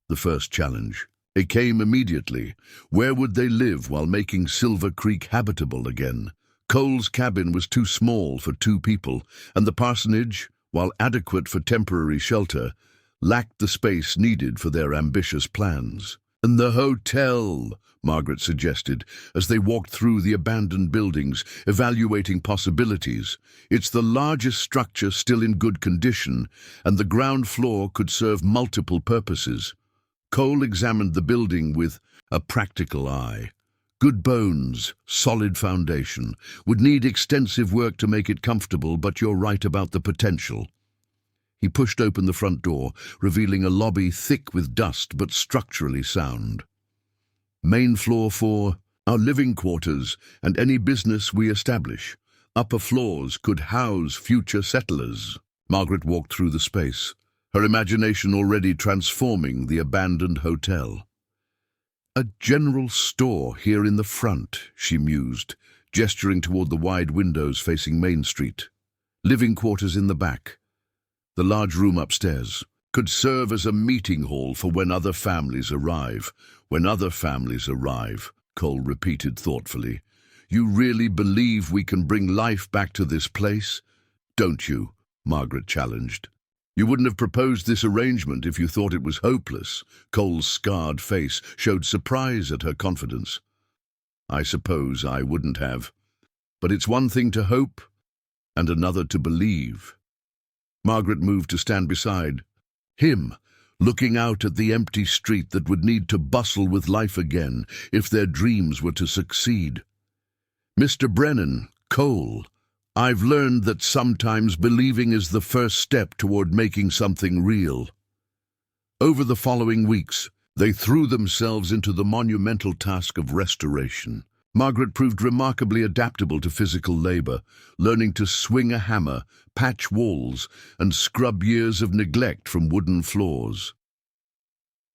The first challenge. It came immediately. Where would they live while making Silver Creek habitable again? Cole's cabin was too small for two people, and the parsonage, while adequate for temporary shelter, lacked the space needed for their ambitious plans. "And the hotel," Margaret suggested, as they walked through the abandoned buildings, evaluating possibilities. "It's the largest structure still in good condition, and the ground floor could serve multiple purposes." Cole examined the building with a practical eye. Good bones, solid foundation. Would need extensive work to make it comfortable, but you're right about the potential. He pushed open the front door, revealing a lobby thick with dust but structurally sound. "Main floor for our living quarters and any business we establish. Upper floors could house future settlers." Margaret walked through the space, her imagination already transforming the abandoned hotel. "A general store here in the front," she mused, gesturing toward the wide windows facing Main Street. "Living quarters in the back. The large room upstairs could serve as a meeting hall for when other families arrive." "When other families arrive," Cole repeated thoughtfully. "You really believe we can bring life back to this place?" "Don't you?" Margaret challenged. "You wouldn't have proposed this arrangement if you thought it was hopeless." Cole's scarred face showed surprise at her confidence. "I suppose I wouldn't have. But it's one thing to hope, and another to believe." Margaret moved to stand beside him, looking out at the empty street that would need to bustle with life again if their dreams were to succeed. "Mr. Brennan, Cole, I've learned that sometimes believing is the first step toward making something real." Over the following weeks, they threw themselves into the monumental task of restoration. Margaret proved remarkably adaptable to physical labor, learning to swing a hammer, patch walls, and scrub years of neglect from wooden floors.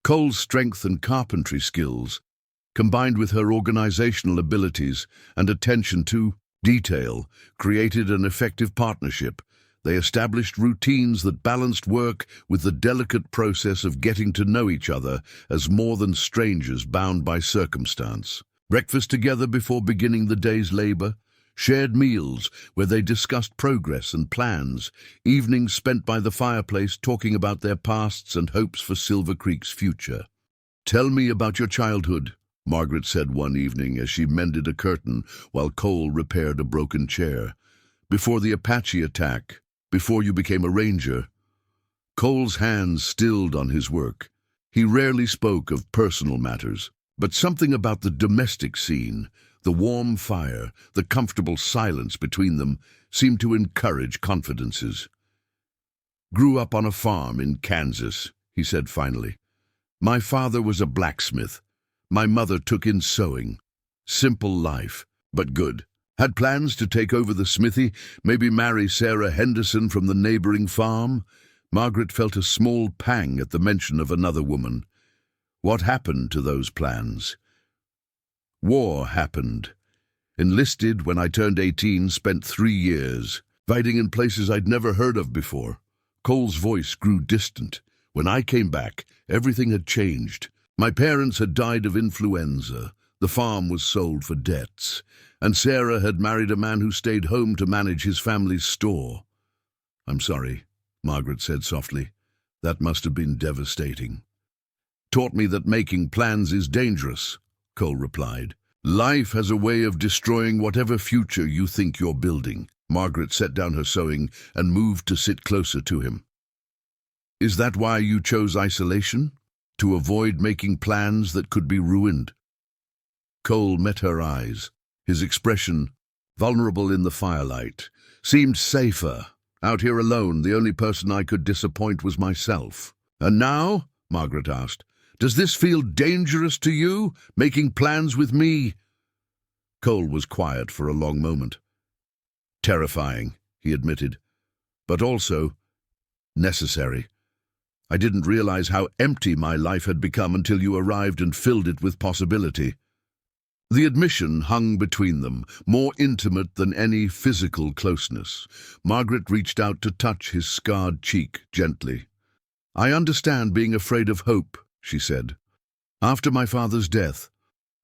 Cole's strength and carpentry skills, combined with her organizational abilities and attention to detail, created an effective partnership. They established routines that balanced work with the delicate process of getting to know each other as more than strangers bound by circumstance. Breakfast together before beginning the day's labor, shared meals where they discussed progress and plans, evenings spent by the fireplace talking about their pasts and hopes for Silver Creek's future. "Tell me about your childhood," Margaret said one evening as she mended a curtain while Cole repaired a broken chair. "Before the Apache attack, before you became a ranger." Cole's hands stilled on his work. He rarely spoke of personal matters, but something about the domestic scene, the warm fire, the comfortable silence between them, seemed to encourage confidences. "Grew up on a farm in Kansas," he said finally. "My father was a blacksmith. My mother took in sewing. Simple life, but good. Had plans to take over the smithy, maybe marry Sarah Henderson from the neighboring farm." Margaret felt a small pang at the mention of another woman. What happened to those plans? "War happened. Enlisted when I turned 18, spent 3 years, fighting in places I'd never heard of before." Cole's voice grew distant. "When I came back, everything had changed. My parents had died of influenza. The farm was sold for debts, and Sarah had married a man who stayed home to manage his family's store. "I'm sorry," Margaret said softly. "That must have been devastating." "Taught me that making plans is dangerous," Cole replied. "Life has a way of destroying whatever future you think you're building." Margaret set down her sewing and moved to sit closer to him. "Is that why you chose isolation? To avoid making plans that could be ruined?" Cole met her eyes. His expression, vulnerable in the firelight, seemed safer. "Out here alone, the only person I could disappoint was myself." "And now," Margaret asked, "does this feel dangerous to you, making plans with me?" Cole was quiet for a long moment. "Terrifying," he admitted, "but also necessary. I didn't realize how empty my life had become until you arrived and filled it with possibility." The admission hung between them, more intimate than any physical closeness. Margaret reached out to touch his scarred cheek gently. "I understand being afraid of hope," she said. "After my father's death,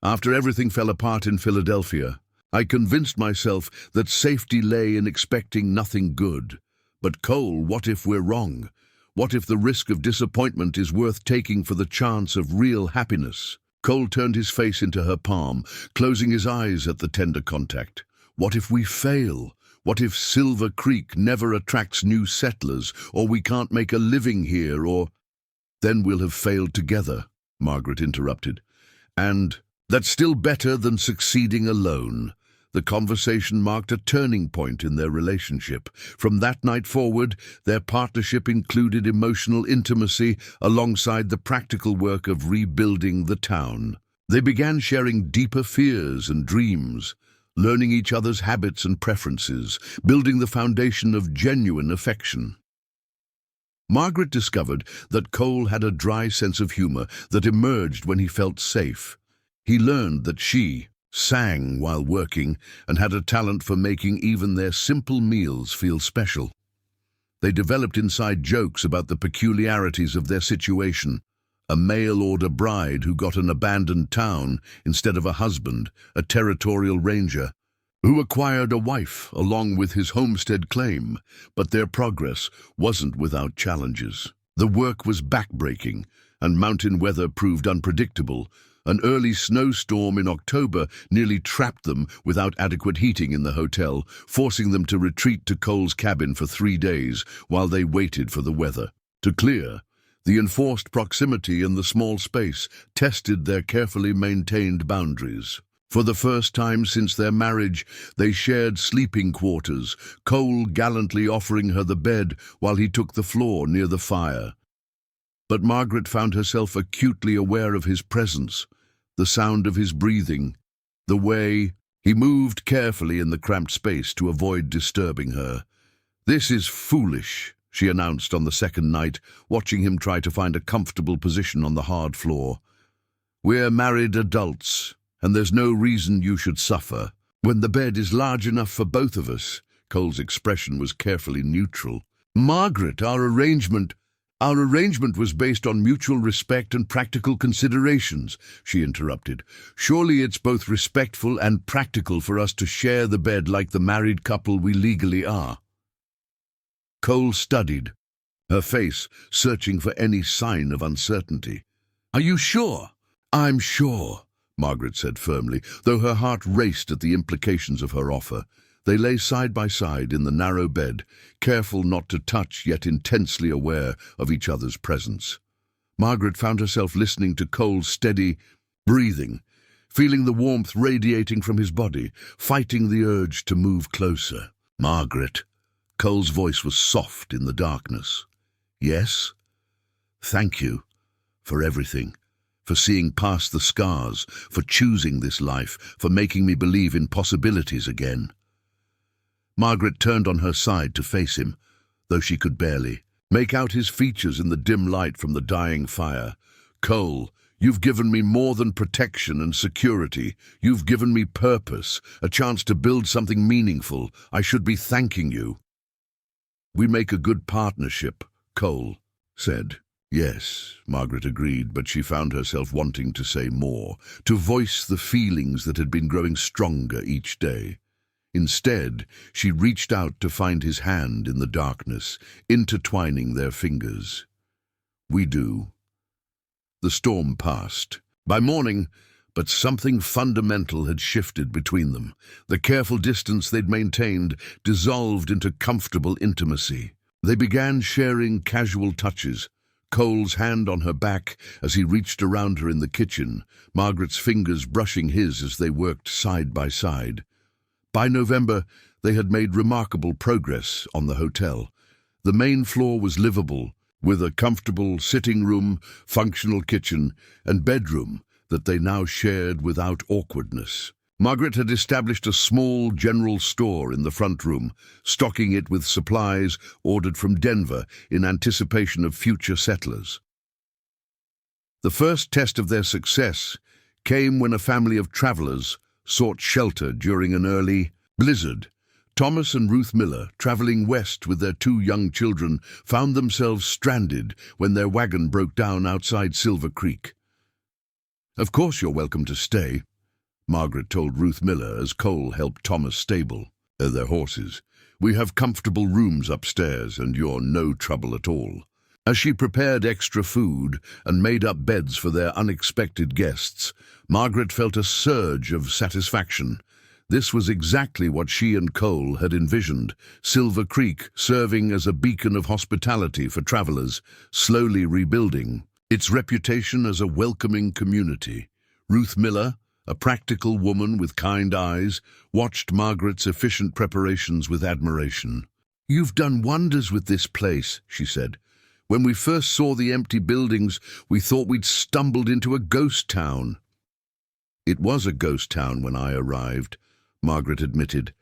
after everything fell apart in Philadelphia, I convinced myself that safety lay in expecting nothing good. But Cole, what if we're wrong? What if the risk of disappointment is worth taking for the chance of real happiness?" Cole turned his face into her palm, closing his eyes at the tender contact. "What if we fail? What if Silver Creek never attracts new settlers, or we can't make a living here, or—" "Then we'll have failed together," Margaret interrupted. "And that's still better than succeeding alone." The conversation marked a turning point in their relationship. From that night forward, their partnership included emotional intimacy alongside the practical work of rebuilding the town. They began sharing deeper fears and dreams, learning each other's habits and preferences, building the foundation of genuine affection. Margaret discovered that Cole had a dry sense of humor that emerged when he felt safe. He learned that she sang while working and had a talent for making even their simple meals feel special. They developed inside jokes about the peculiarities of their situation. A mail-order bride who got an abandoned town instead of a husband, a territorial ranger, who acquired a wife along with his homestead claim, but their progress wasn't without challenges. The work was backbreaking, and mountain weather proved unpredictable. An early snowstorm in October nearly trapped them without adequate heating in the hotel, forcing them to retreat to Cole's cabin for 3 days while they waited for the weather to clear. The enforced proximity in the small space tested their carefully maintained boundaries. For the first time since their marriage, they shared sleeping quarters, Cole gallantly offering her the bed while he took the floor near the fire. But Margaret found herself acutely aware of his presence, the sound of his breathing, the way he moved carefully in the cramped space to avoid disturbing her. "This is foolish," she announced on the second night, watching him try to find a comfortable position on the hard floor. "We're married adults, and there's no reason you should suffer. When the bed is large enough for both of us." Cole's expression was carefully neutral. "Margaret, our arrangement was based on mutual respect and practical considerations," she interrupted. "Surely it's both respectful and practical for us to share the bed like the married couple we legally are." Cole studied, her face searching for any sign of uncertainty. "Are you sure?" "I'm sure," Margaret said firmly, though her heart raced at the implications of her offer. They lay side by side in the narrow bed, careful not to touch yet intensely aware of each other's presence. Margaret found herself listening to Cole's steady breathing, feeling the warmth radiating from his body, fighting the urge to move closer. "Margaret," Cole's voice was soft in the darkness. "Yes? Thank you for everything. For seeing past the scars, for choosing this life, for making me believe in possibilities again." Margaret turned on her side to face him, though she could barely make out his features in the dim light from the dying fire. "Cole, you've given me more than protection and security. You've given me purpose, a chance to build something meaningful. I should be thanking you." "We make a good partnership," Cole said. Yes, Margaret agreed, but she found herself wanting to say more, to voice the feelings that had been growing stronger each day. Instead, she reached out to find his hand in the darkness, intertwining their fingers. "We do." The storm passed. By morning, but something fundamental had shifted between them. The careful distance they'd maintained dissolved into comfortable intimacy. They began sharing casual touches, Cole's hand on her back as he reached around her in the kitchen, Margaret's fingers brushing his as they worked side by side. By November, they had made remarkable progress on the hotel. The main floor was livable, with a comfortable sitting room, functional kitchen, and bedroom that they now shared without awkwardness. Margaret had established a small general store in the front room, stocking it with supplies ordered from Denver in anticipation of future settlers. The first test of their success came when a family of travelers sought shelter during an early blizzard. Thomas and Ruth Miller, traveling west with their 2 young children, found themselves stranded when their wagon broke down outside Silver Creek. "Of course you're welcome to stay," Margaret told Ruth Miller as Cole helped Thomas stable their horses. "We have comfortable rooms upstairs, and you're no trouble at all." As she prepared extra food and made up beds for their unexpected guests, Margaret felt a surge of satisfaction. This was exactly what she and Cole had envisioned, Silver Creek serving as a beacon of hospitality for travelers, slowly rebuilding its reputation as a welcoming community. Ruth Miller, a practical woman with kind eyes, watched Margaret's efficient preparations with admiration. "You've done wonders with this place," she said. "When we first saw the empty buildings, we thought we'd stumbled into a ghost town." "It was a ghost town when I arrived," Margaret admitted,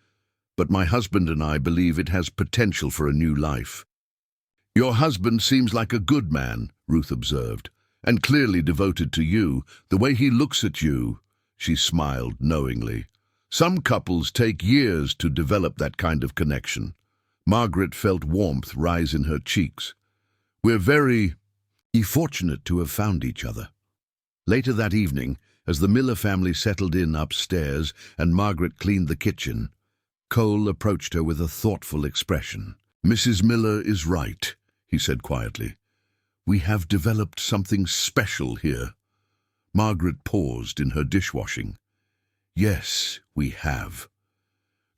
"but my husband and I believe it has potential for a new life." "Your husband seems like a good man," Ruth observed, "and clearly devoted to you. The way he looks at you," she smiled knowingly. "Some couples take years to develop that kind of connection." Margaret felt warmth rise in her cheeks. "We're very fortunate to have found each other." Later that evening, as the Miller family settled in upstairs and Margaret cleaned the kitchen, Cole approached her with a thoughtful expression. "Mrs. Miller is right," he said quietly. "We have developed something special here." Margaret paused in her dishwashing. "Yes, we have."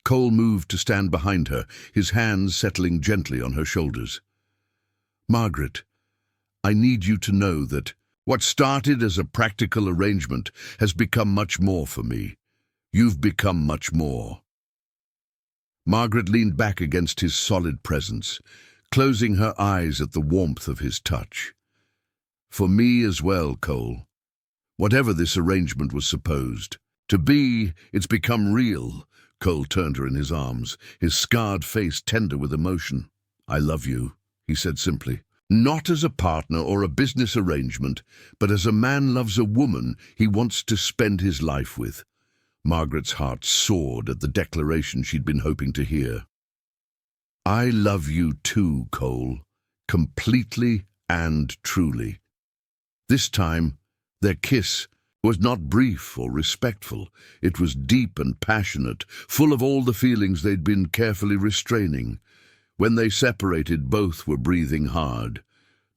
Cole moved to stand behind her, his hands settling gently on her shoulders. "Margaret, I need you to know that what started as a practical arrangement has become much more for me. You've become much more." Margaret leaned back against his solid presence, closing her eyes at the warmth of his touch. "For me as well, Cole. Whatever this arrangement was supposed to be, it's become real." Cole turned her in his arms, his scarred face tender with emotion. "I love you," he said simply. "Not as a partner or a business arrangement, but as a man loves a woman he wants to spend his life with." Margaret's heart soared at the declaration she'd been hoping to hear. "I love you too, Cole, completely and truly." This time, their kiss was not brief or respectful. It was deep and passionate, full of all the feelings they'd been carefully restraining. When they separated, both were breathing hard.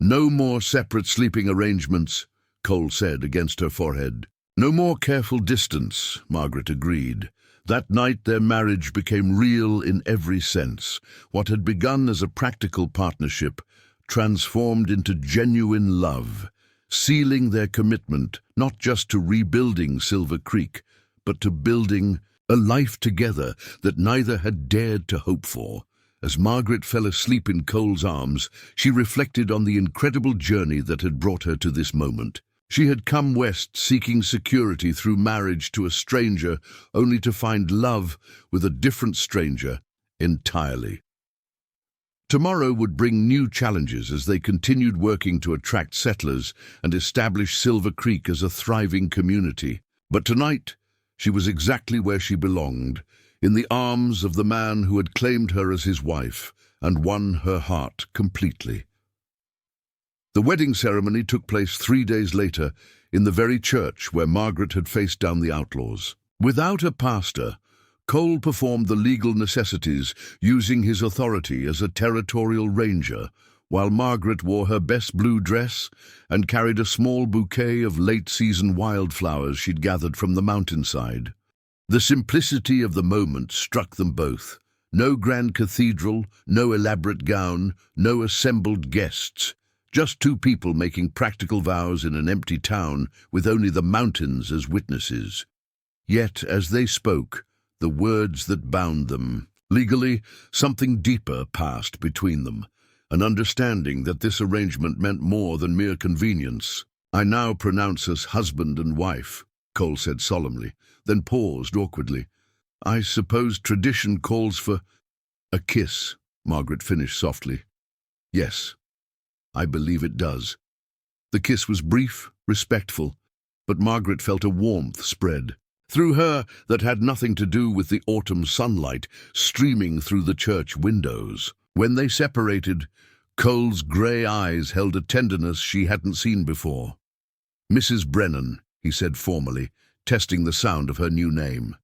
"No more separate sleeping arrangements," Cole said against her forehead. "No more careful distance," Margaret agreed. That night their marriage became real in every sense. What had begun as a practical partnership transformed into genuine love, sealing their commitment not just to rebuilding Silver Creek, but to building a life together that neither had dared to hope for. As Margaret fell asleep in Cole's arms, she reflected on the incredible journey that had brought her to this moment. She had come west seeking security through marriage to a stranger, only to find love with a different stranger entirely. Tomorrow would bring new challenges as they continued working to attract settlers and establish Silver Creek as a thriving community. But tonight, she was exactly where she belonged, in the arms of the man who had claimed her as his wife and won her heart completely. The wedding ceremony took place 3 days later in the very church where Margaret had faced down the outlaws. Without a pastor, Cole performed the legal necessities, using his authority as a territorial ranger, while Margaret wore her best blue dress and carried a small bouquet of late-season wildflowers she'd gathered from the mountainside. The simplicity of the moment struck them both. No grand cathedral, no elaborate gown, no assembled guests. Just two people making practical vows in an empty town with only the mountains as witnesses. Yet, as they spoke, the words that bound them, legally, something deeper passed between them, an understanding that this arrangement meant more than mere convenience. "I now pronounce us husband and wife," Cole said solemnly, then paused awkwardly. "I suppose tradition calls for a kiss," Margaret finished softly. "Yes, I believe it does." The kiss was brief, respectful, but Margaret felt a warmth spread through her that had nothing to do with the autumn sunlight streaming through the church windows. When they separated, Cole's grey eyes held a tenderness she hadn't seen before. "Mrs. Brennan," he said formally, testing the sound of her new name.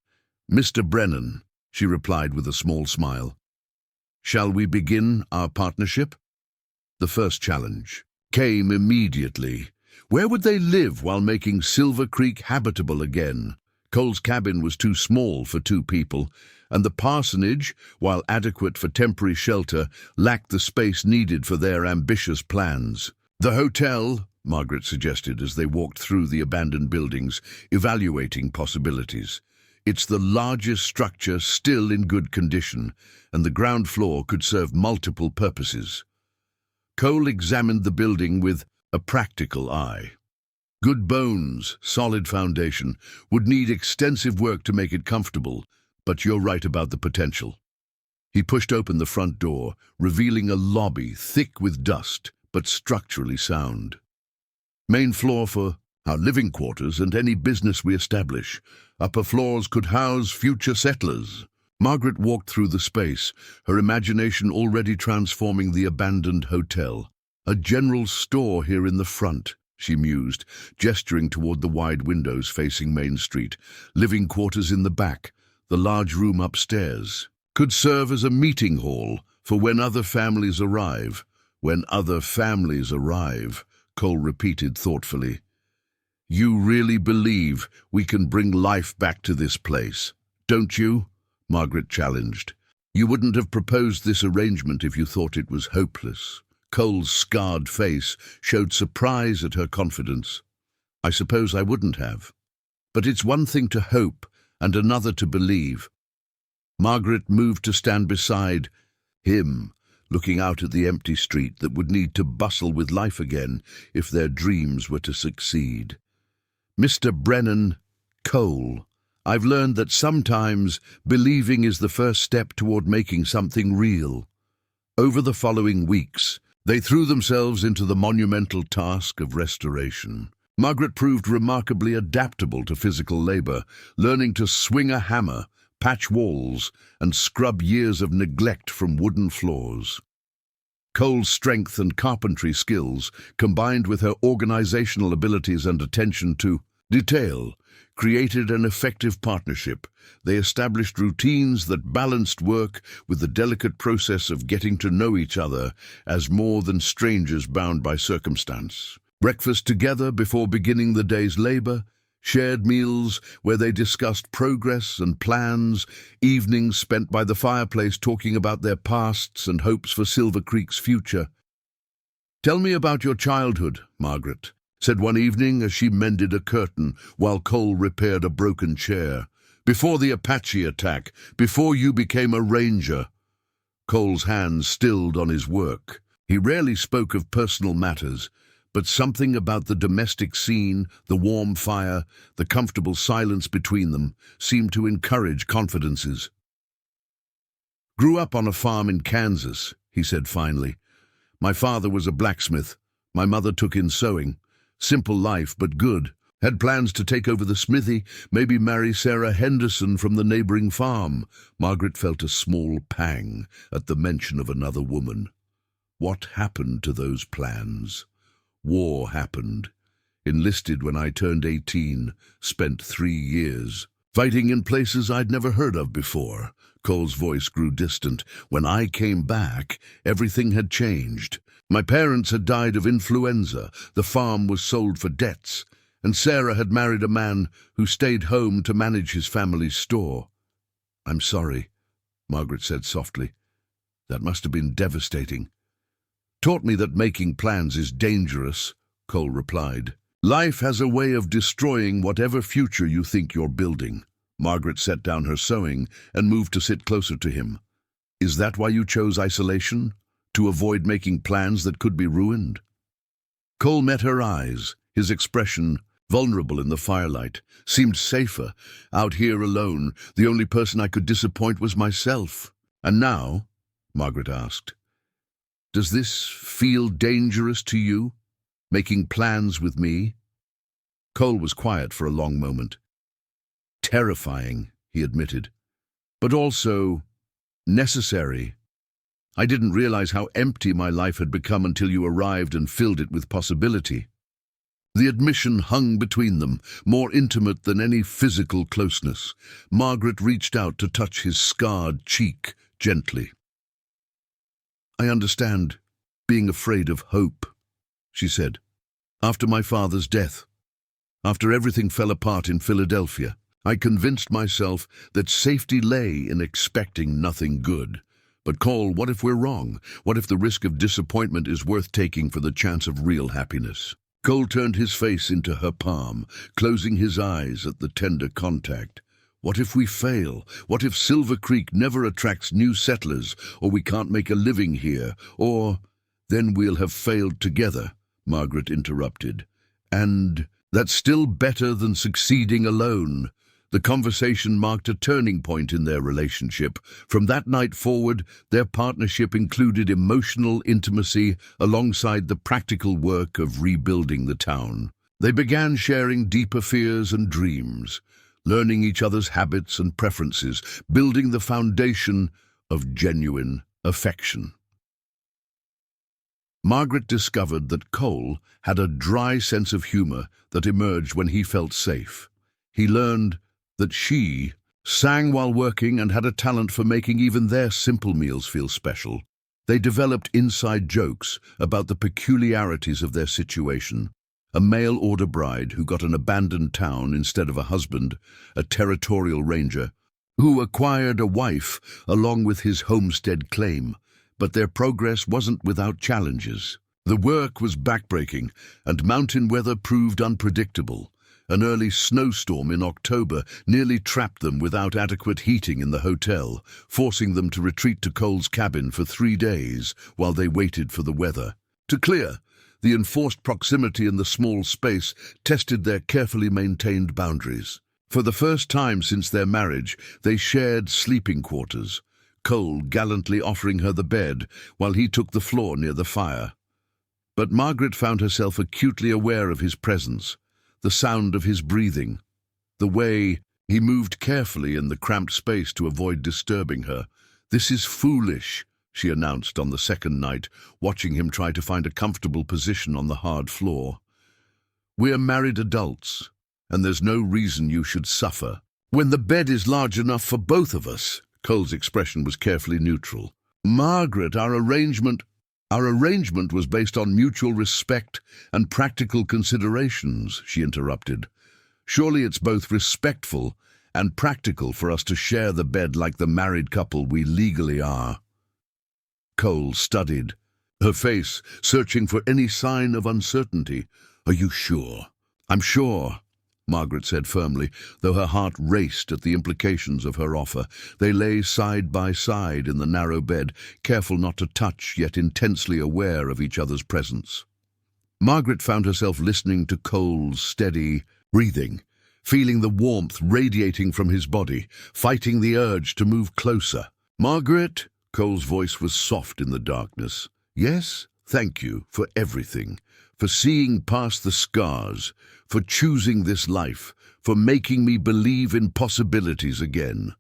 "Mr. Brennan," she replied with a small smile. "Shall we begin our partnership?" The first challenge came immediately. Where would they live while making Silver Creek habitable again? Cole's cabin was too small for two people, and the parsonage, while adequate for temporary shelter, lacked the space needed for their ambitious plans. "The hotel," Margaret suggested as they walked through the abandoned buildings, evaluating possibilities. "It's the largest structure still in good condition, and the ground floor could serve multiple purposes." Cole examined the building with a practical eye. Good bones, solid foundation, would need extensive work to make it comfortable, but you're right about the potential. He pushed open the front door, revealing a lobby thick with dust, but structurally sound. "Main floor for our living quarters and any business we establish. Upper floors could house future settlers." Margaret walked through the space, her imagination already transforming the abandoned hotel. "A general store here in the front," she mused, gesturing toward the wide windows facing Main Street. "Living quarters in the back, the large room upstairs. Could serve as a meeting hall for when other families arrive." "When other families arrive," Cole repeated thoughtfully. "You really believe we can bring life back to this place, don't you?" Margaret challenged. "You wouldn't have proposed this arrangement if you thought it was hopeless." Cole's scarred face showed surprise at her confidence. "I suppose I wouldn't have. But it's one thing to hope and another to believe." Margaret moved to stand beside him, looking out at the empty street that would need to bustle with life again if their dreams were to succeed. "Mr. Brennan, Cole, I've learned that sometimes believing is the first step toward making something real." Over the following weeks, they threw themselves into the monumental task of restoration. Margaret proved remarkably adaptable to physical labor, learning to swing a hammer, patch walls, and scrub years of neglect from wooden floors. Cole's strength and carpentry skills, combined with her organizational abilities and attention to detail, created an effective partnership. They established routines that balanced work with the delicate process of getting to know each other as more than strangers bound by circumstance. Breakfast together before beginning the day's labor, shared meals where they discussed progress and plans, evenings spent by the fireplace talking about their pasts and hopes for Silver Creek's future. "Tell me about your childhood, Margaret," said one evening as she mended a curtain while Cole repaired a broken chair. "Before the Apache attack, before you became a ranger." Cole's hands stilled on his work. He rarely spoke of personal matters, but something about the domestic scene, the warm fire, the comfortable silence between them, seemed to encourage confidences. "Grew up on a farm in Kansas," he said finally. "My father was a blacksmith. My mother took in sewing. Simple life, but good. Had plans to take over the smithy, maybe marry Sarah Henderson from the neighboring farm." Margaret felt a small pang at the mention of another woman. What happened to those plans? War happened. Enlisted when I turned 18, spent 3 years. Fighting in places I'd never heard of before. Cole's voice grew distant. When I came back, everything had changed. My parents had died of influenza, the farm was sold for debts, and Sarah had married a man who stayed home to manage his family's store. "I'm sorry," Margaret said softly. "That must have been devastating." "Taught me that making plans is dangerous," Cole replied. "Life has a way of destroying whatever future you think you're building." Margaret set down her sewing and moved to sit closer to him. "Is that why you chose isolation? To avoid making plans that could be ruined?" Cole met her eyes, his expression, vulnerable in the firelight, seemed safer. "Out here alone, the only person I could disappoint was myself." "And now," Margaret asked, "does this feel dangerous to you? Making plans with me?" Cole was quiet for a long moment. "Terrifying," he admitted, "but also necessary. I didn't realize how empty my life had become until you arrived and filled it with possibility." The admission hung between them, more intimate than any physical closeness. Margaret reached out to touch his scarred cheek gently. "I understand being afraid of hope," she said. "After my father's death, after everything fell apart in Philadelphia, I convinced myself that safety lay in expecting nothing good. But Cole, what if we're wrong? What if the risk of disappointment is worth taking for the chance of real happiness?" Cole turned his face into her palm, closing his eyes at the tender contact. "What if we fail? What if Silver Creek never attracts new settlers, or we can't make a living here, or—" "Then we'll have failed together," Margaret interrupted. "And that's still better than succeeding alone." The conversation marked a turning point in their relationship. From that night forward, their partnership included emotional intimacy alongside the practical work of rebuilding the town. They began sharing deeper fears and dreams, learning each other's habits and preferences, building the foundation of genuine affection. Margaret discovered that Cole had a dry sense of humor that emerged when he felt safe. He learned that she sang while working and had a talent for making even their simple meals feel special. They developed inside jokes about the peculiarities of their situation. A mail-order bride who got an abandoned town instead of a husband, a territorial ranger, who acquired a wife along with his homestead claim. But their progress wasn't without challenges. The work was backbreaking, and mountain weather proved unpredictable. An early snowstorm in October nearly trapped them without adequate heating in the hotel, forcing them to retreat to Cole's cabin for 3 days while they waited for the weather to clear. The enforced proximity in the small space tested their carefully maintained boundaries. For the first time since their marriage, they shared sleeping quarters, Cole gallantly offering her the bed while he took the floor near the fire. But Margaret found herself acutely aware of his presence, the sound of his breathing, the way he moved carefully in the cramped space to avoid disturbing her. "This is foolish," she announced on the second night, watching him try to find a comfortable position on the hard floor. "We're married adults, and there's no reason you should suffer. When the bed is large enough for both of us." Cole's expression was carefully neutral. "Margaret, our arrangement was based on mutual respect and practical considerations," she interrupted. "Surely it's both respectful and practical for us to share the bed like the married couple we legally are." Cole studied, her face searching for any sign of uncertainty. "Are you sure?" "I'm sure," Margaret said firmly, though her heart raced at the implications of her offer. They lay side by side in the narrow bed, careful not to touch, yet intensely aware of each other's presence. Margaret found herself listening to Cole's steady breathing, feeling the warmth radiating from his body, fighting the urge to move closer. "Margaret," Cole's voice was soft in the darkness. "Yes, thank you for everything, for seeing past the scars, for choosing this life, for making me believe in possibilities again."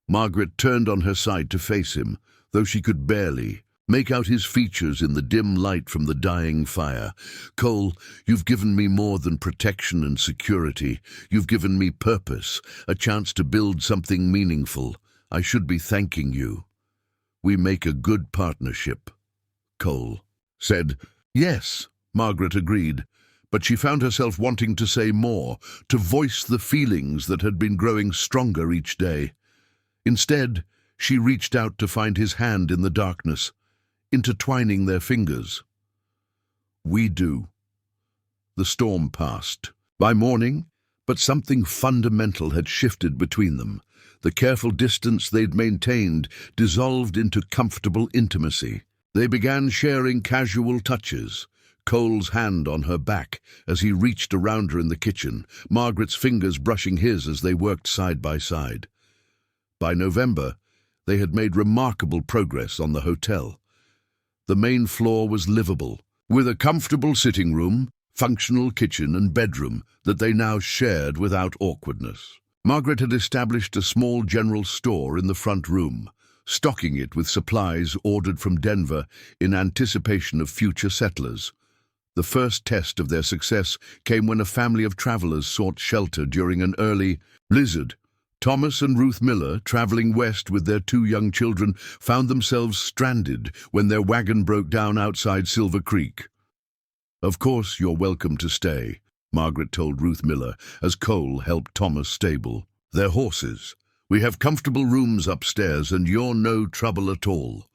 Margaret turned on her side to face him, though she could barely. make out his features in the dim light from the dying fire. "Cole, you've given me more than protection and security. You've given me purpose, a chance to build something meaningful. I should be thanking you. We make a good partnership," Cole said. "Yes," Margaret agreed, but she found herself wanting to say more, to voice the feelings that had been growing stronger each day. Instead, she reached out to find his hand in the darkness, intertwining their fingers. "We do." The storm passed. By morning, but something fundamental had shifted between them. The careful distance they'd maintained dissolved into comfortable intimacy. They began sharing casual touches, Cole's hand on her back as he reached around her in the kitchen, Margaret's fingers brushing his as they worked side by side. By November, they had made remarkable progress on the hotel. The main floor was livable, with a comfortable sitting room, functional kitchen and bedroom that they now shared without awkwardness. Margaret had established a small general store in the front room, stocking it with supplies ordered from Denver in anticipation of future settlers. The first test of their success came when a family of travelers sought shelter during an early blizzard. Thomas and Ruth Miller, traveling west with their 2 young children, found themselves stranded when their wagon broke down outside Silver Creek. "Of course you're welcome to stay," Margaret told Ruth Miller as Cole helped Thomas stable their horses. "We have comfortable rooms upstairs and you're no trouble at all."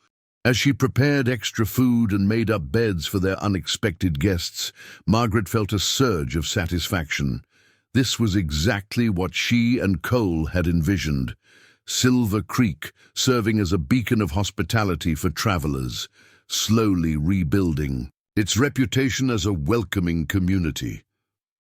As she prepared extra food and made up beds for their unexpected guests, Margaret felt a surge of satisfaction. This was exactly what she and Cole had envisioned. Silver Creek serving as a beacon of hospitality for travelers, slowly rebuilding its reputation as a welcoming community.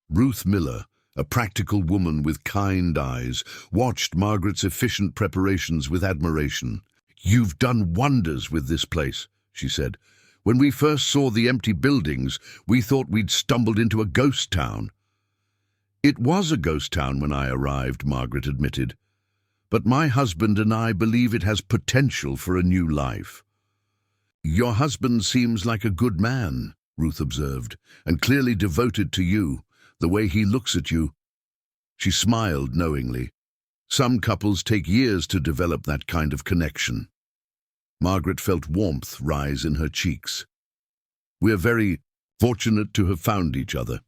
Ruth Miller, a practical woman with kind eyes, watched Margaret's efficient preparations with admiration. "You've done wonders with this place," she said. "When we first saw the empty buildings, we thought we'd stumbled into a ghost town." "It was a ghost town when I arrived," Margaret admitted. "But my husband and I believe it has potential for a new life." "Your husband seems like a good man," Ruth observed, "and clearly devoted to you, the way he looks at you." She smiled knowingly. Some couples take years to develop that kind of connection. Margaret felt warmth rise in her cheeks. "We're very fortunate to have found each other."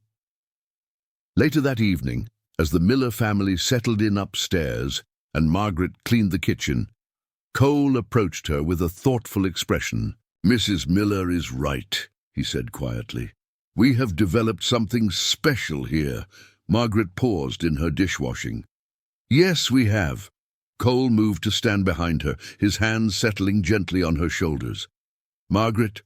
Later that evening, as the Miller family settled in upstairs and Margaret cleaned the kitchen, Cole approached her with a thoughtful expression. "Mrs. Miller is right," he said quietly. "We have developed something special here." Margaret paused in her dishwashing. "Yes, we have." Cole moved to stand behind her, his hands settling gently on her shoulders. "Margaret,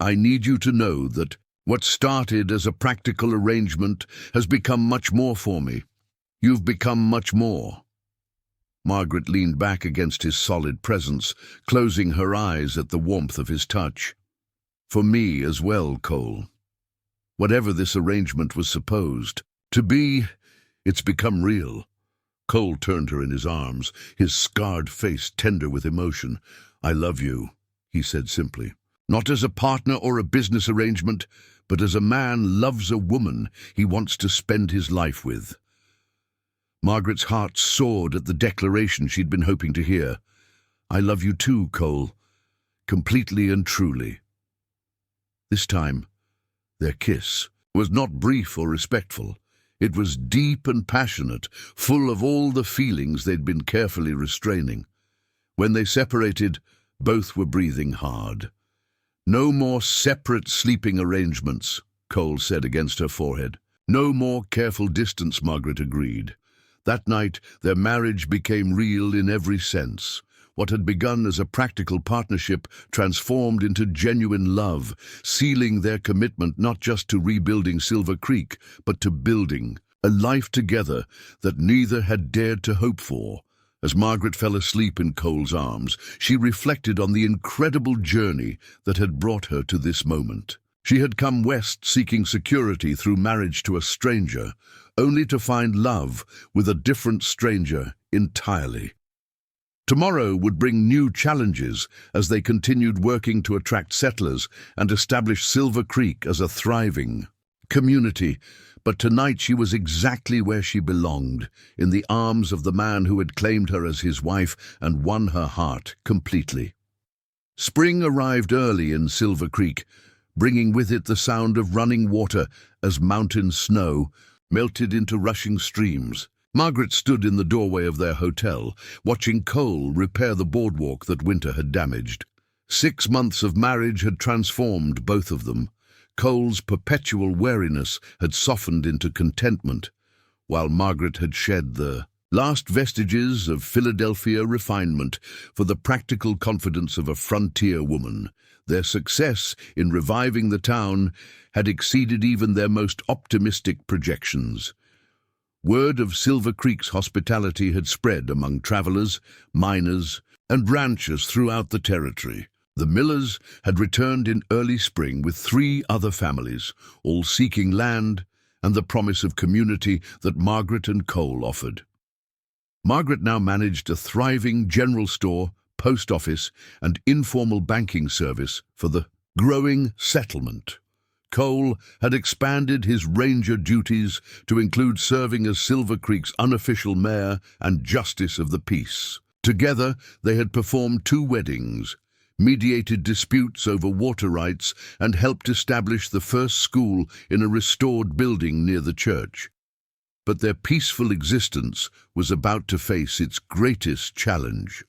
I need you to know that what started as a practical arrangement has become much more for me. You've become much more." Margaret leaned back against his solid presence, closing her eyes at the warmth of his touch. "For me as well, Cole. Whatever this arrangement was supposed to be, it's become real." Cole turned her in his arms, his scarred face tender with emotion. "I love you," he said simply. "Not as a partner or a business arrangement, but as a man loves a woman he wants to spend his life with." Margaret's heart soared at the declaration she'd been hoping to hear. "I love you too, Cole, completely and truly." This time, their kiss was not brief or respectful. It was deep and passionate, full of all the feelings they'd been carefully restraining. When they separated, both were breathing hard. "No more separate sleeping arrangements," Cole said against her forehead. "No more careful distance," Margaret agreed. That night, their marriage became real in every sense. What had begun as a practical partnership transformed into genuine love, sealing their commitment not just to rebuilding Silver Creek, but to building a life together that neither had dared to hope for. As Margaret fell asleep in Cole's arms, she reflected on the incredible journey that had brought her to this moment. She had come west seeking security through marriage to a stranger, only to find love with a different stranger entirely. Tomorrow would bring new challenges as they continued working to attract settlers and establish Silver Creek as a thriving community. But tonight she was exactly where she belonged, in the arms of the man who had claimed her as his wife and won her heart completely. Spring arrived early in Silver Creek, bringing with it the sound of running water as mountain snow melted into rushing streams. Margaret stood in the doorway of their hotel, watching Cole repair the boardwalk that winter had damaged. 6 months of marriage had transformed both of them. Cole's perpetual wariness had softened into contentment, while Margaret had shed the last vestiges of Philadelphia refinement for the practical confidence of a frontier woman. Their success in reviving the town had exceeded even their most optimistic projections. Word of Silver Creek's hospitality had spread among travelers, miners, and ranchers throughout the territory. The Millers had returned in early spring with 3 other families, all seeking land and the promise of community that Margaret and Cole offered. Margaret now managed a thriving general store, post office, and informal banking service for the growing settlement. Cole had expanded his ranger duties to include serving as Silver Creek's unofficial mayor and justice of the peace. Together, they had performed 2 weddings, mediated disputes over water rights, and helped establish the first school in a restored building near the church. But their peaceful existence was about to face its greatest challenge.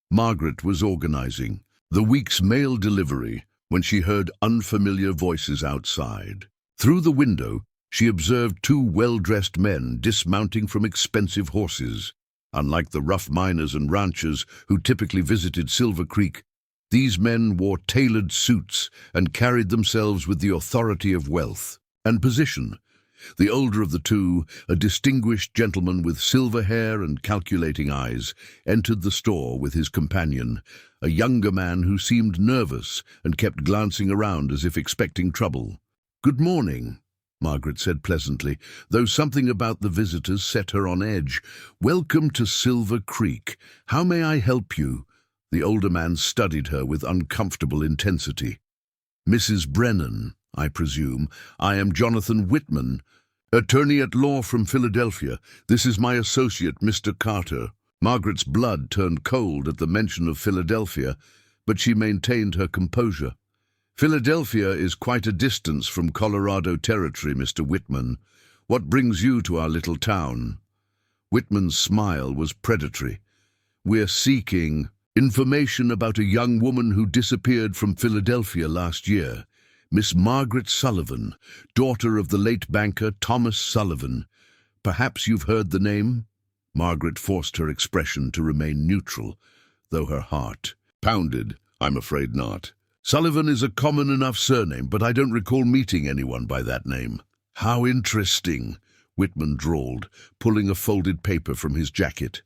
Margaret was organizing the week's mail delivery when she heard unfamiliar voices outside. Through the window, she observed 2 well-dressed men dismounting from expensive horses. Unlike the rough miners and ranchers who typically visited Silver Creek, these men wore tailored suits and carried themselves with the authority of wealth and position. The older of the 2, a distinguished gentleman with silver hair and calculating eyes, entered the store with his companion, a younger man who seemed nervous and kept glancing around as if expecting trouble. "Good morning," Margaret said pleasantly, though something about the visitors set her on edge. "Welcome to Silver Creek. How may I help you?" The older man studied her with uncomfortable intensity. "Mrs. Brennan, I presume. I am Jonathan Whitman, attorney at law from Philadelphia. This is my associate, Mr. Carter." Margaret's blood turned cold at the mention of Philadelphia, but she maintained her composure. "Philadelphia is quite a distance from Colorado territory, Mr. Whitman. What brings you to our little town?" Whitman's smile was predatory. "We're seeking information about a young woman who disappeared from Philadelphia last year. Miss Margaret Sullivan, daughter of the late banker Thomas Sullivan. Perhaps you've heard the name?" Margaret forced her expression to remain neutral, though her heart pounded. "I'm afraid not. Sullivan is a common enough surname, but I don't recall meeting anyone by that name." "How interesting," Whitman drawled, pulling a folded paper from his jacket.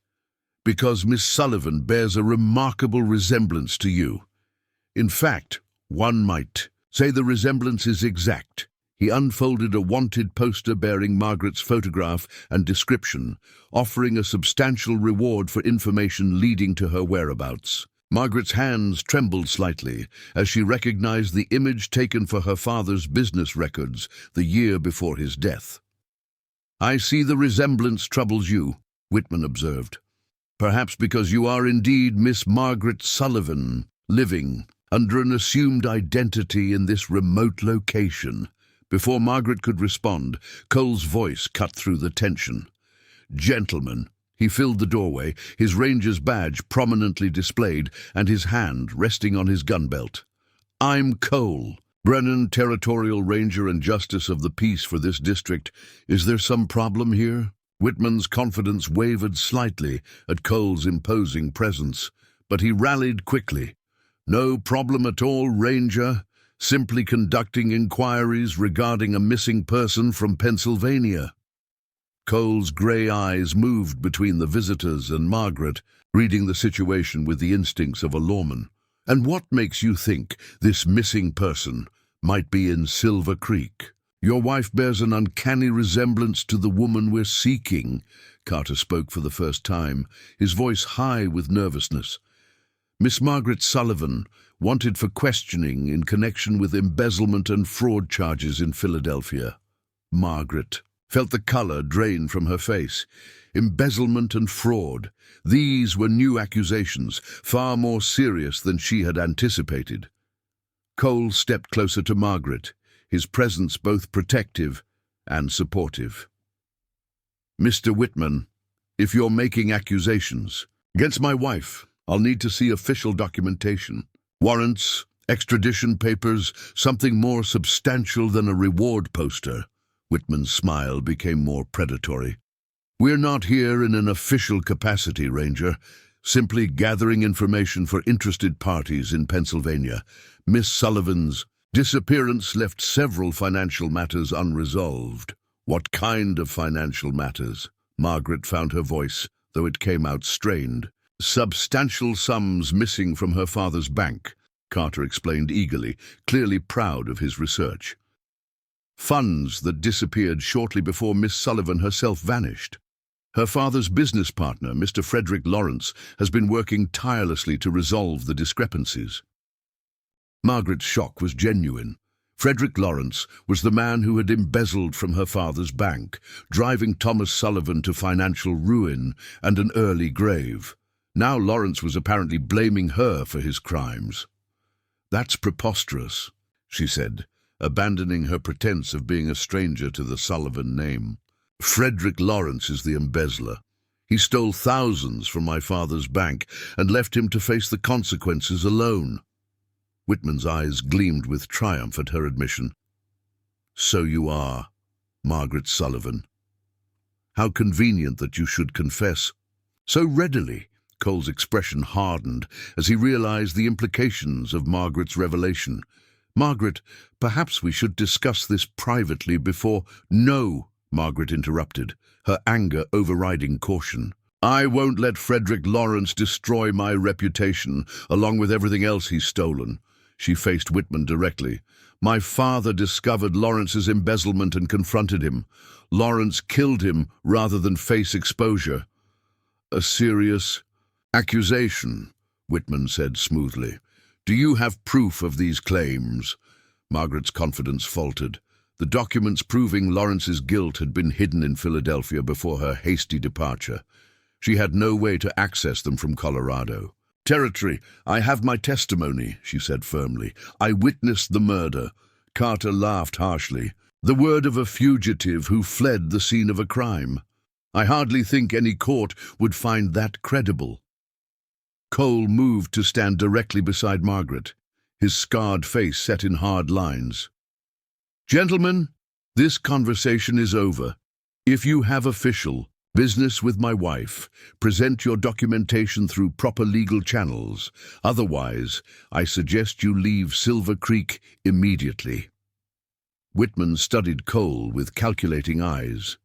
"Because Miss Sullivan bears a remarkable resemblance to you. In fact, one might say the resemblance is exact." He unfolded a wanted poster bearing Margaret's photograph and description, offering a substantial reward for information leading to her whereabouts. Margaret's hands trembled slightly as she recognized the image taken for her father's business records the year before his death. "I see the resemblance troubles you," Whitman observed. "Perhaps because you are indeed Miss Margaret Sullivan, living under an assumed identity in this remote location." Before Margaret could respond, Cole's voice cut through the tension. "Gentlemen," he filled the doorway, his ranger's badge prominently displayed and his hand resting on his gun belt. "I'm Cole, Brennan, Territorial Ranger and Justice of the Peace for this district. Is there some problem here?" Whitman's confidence wavered slightly at Cole's imposing presence, but he rallied quickly. "No problem at all, Ranger. Simply conducting inquiries regarding a missing person from Pennsylvania." Cole's grey eyes moved between the visitors and Margaret, reading the situation with the instincts of a lawman. "And what makes you think this missing person might be in Silver Creek?" Your wife bears an uncanny resemblance to the woman we're seeking, Carter spoke for the first time, his voice high with nervousness. Miss Margaret Sullivan, wanted for questioning in connection with embezzlement and fraud charges in Philadelphia. Margaret felt the color drain from her face. Embezzlement and fraud. These were new accusations, far more serious than she had anticipated. Cole stepped closer to Margaret, his presence both protective and supportive. Mr. Whitman, if you're making accusations against my wife, I'll need to see official documentation. Warrants, extradition papers, something more substantial than a reward poster. Whitman's smile became more predatory. We're not here in an official capacity, Ranger, simply gathering information for interested parties in Pennsylvania. Miss Sullivan's disappearance left several financial matters unresolved. What kind of financial matters? Margaret found her voice, though it came out strained. Substantial sums missing from her father's bank, Carter explained eagerly, clearly proud of his research. Funds that disappeared shortly before Miss Sullivan herself vanished. Her father's business partner, Mr. Frederick Lawrence, has been working tirelessly to resolve the discrepancies. Margaret's shock was genuine. Frederick Lawrence was the man who had embezzled from her father's bank, driving Thomas Sullivan to financial ruin and an early grave. Now Lawrence was apparently blaming her for his crimes. That's preposterous, she said, abandoning her pretense of being a stranger to the Sullivan name. Frederick Lawrence is the embezzler. He stole thousands from my father's bank and left him to face the consequences alone. Whitman's eyes gleamed with triumph at her admission. So you are Margaret Sullivan. How convenient that you should confess so readily. Cole's expression hardened as he realized the implications of Margaret's revelation. Margaret, perhaps we should discuss this privately before— No, Margaret interrupted, her anger overriding caution. I won't let Frederick Lawrence destroy my reputation, along with everything else he's stolen. She faced Whitman directly. My father discovered Lawrence's embezzlement and confronted him. Lawrence killed him rather than face exposure. A serious accusation, Whitman said smoothly. Do you have proof of these claims? Margaret's confidence faltered. The documents proving Lawrence's guilt had been hidden in Philadelphia before her hasty departure. She had no way to access them from Colorado. Territory, I have my testimony, she said firmly. I witnessed the murder. Carter laughed harshly. The word of a fugitive who fled the scene of a crime. I hardly think any court would find that credible. Cole moved to stand directly beside Margaret, his scarred face set in hard lines. Gentlemen, this conversation is over. If you have official business with my wife, present your documentation through proper legal channels. Otherwise, I suggest you leave Silver Creek immediately. Whitman studied Cole with calculating eyes.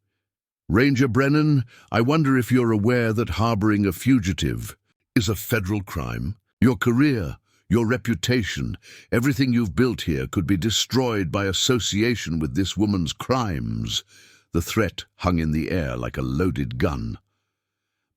Ranger Brennan, I wonder if you're aware that harboring a fugitive is a federal crime. Your career, your reputation, everything you've built here could be destroyed by association with this woman's crimes. The threat hung in the air like a loaded gun.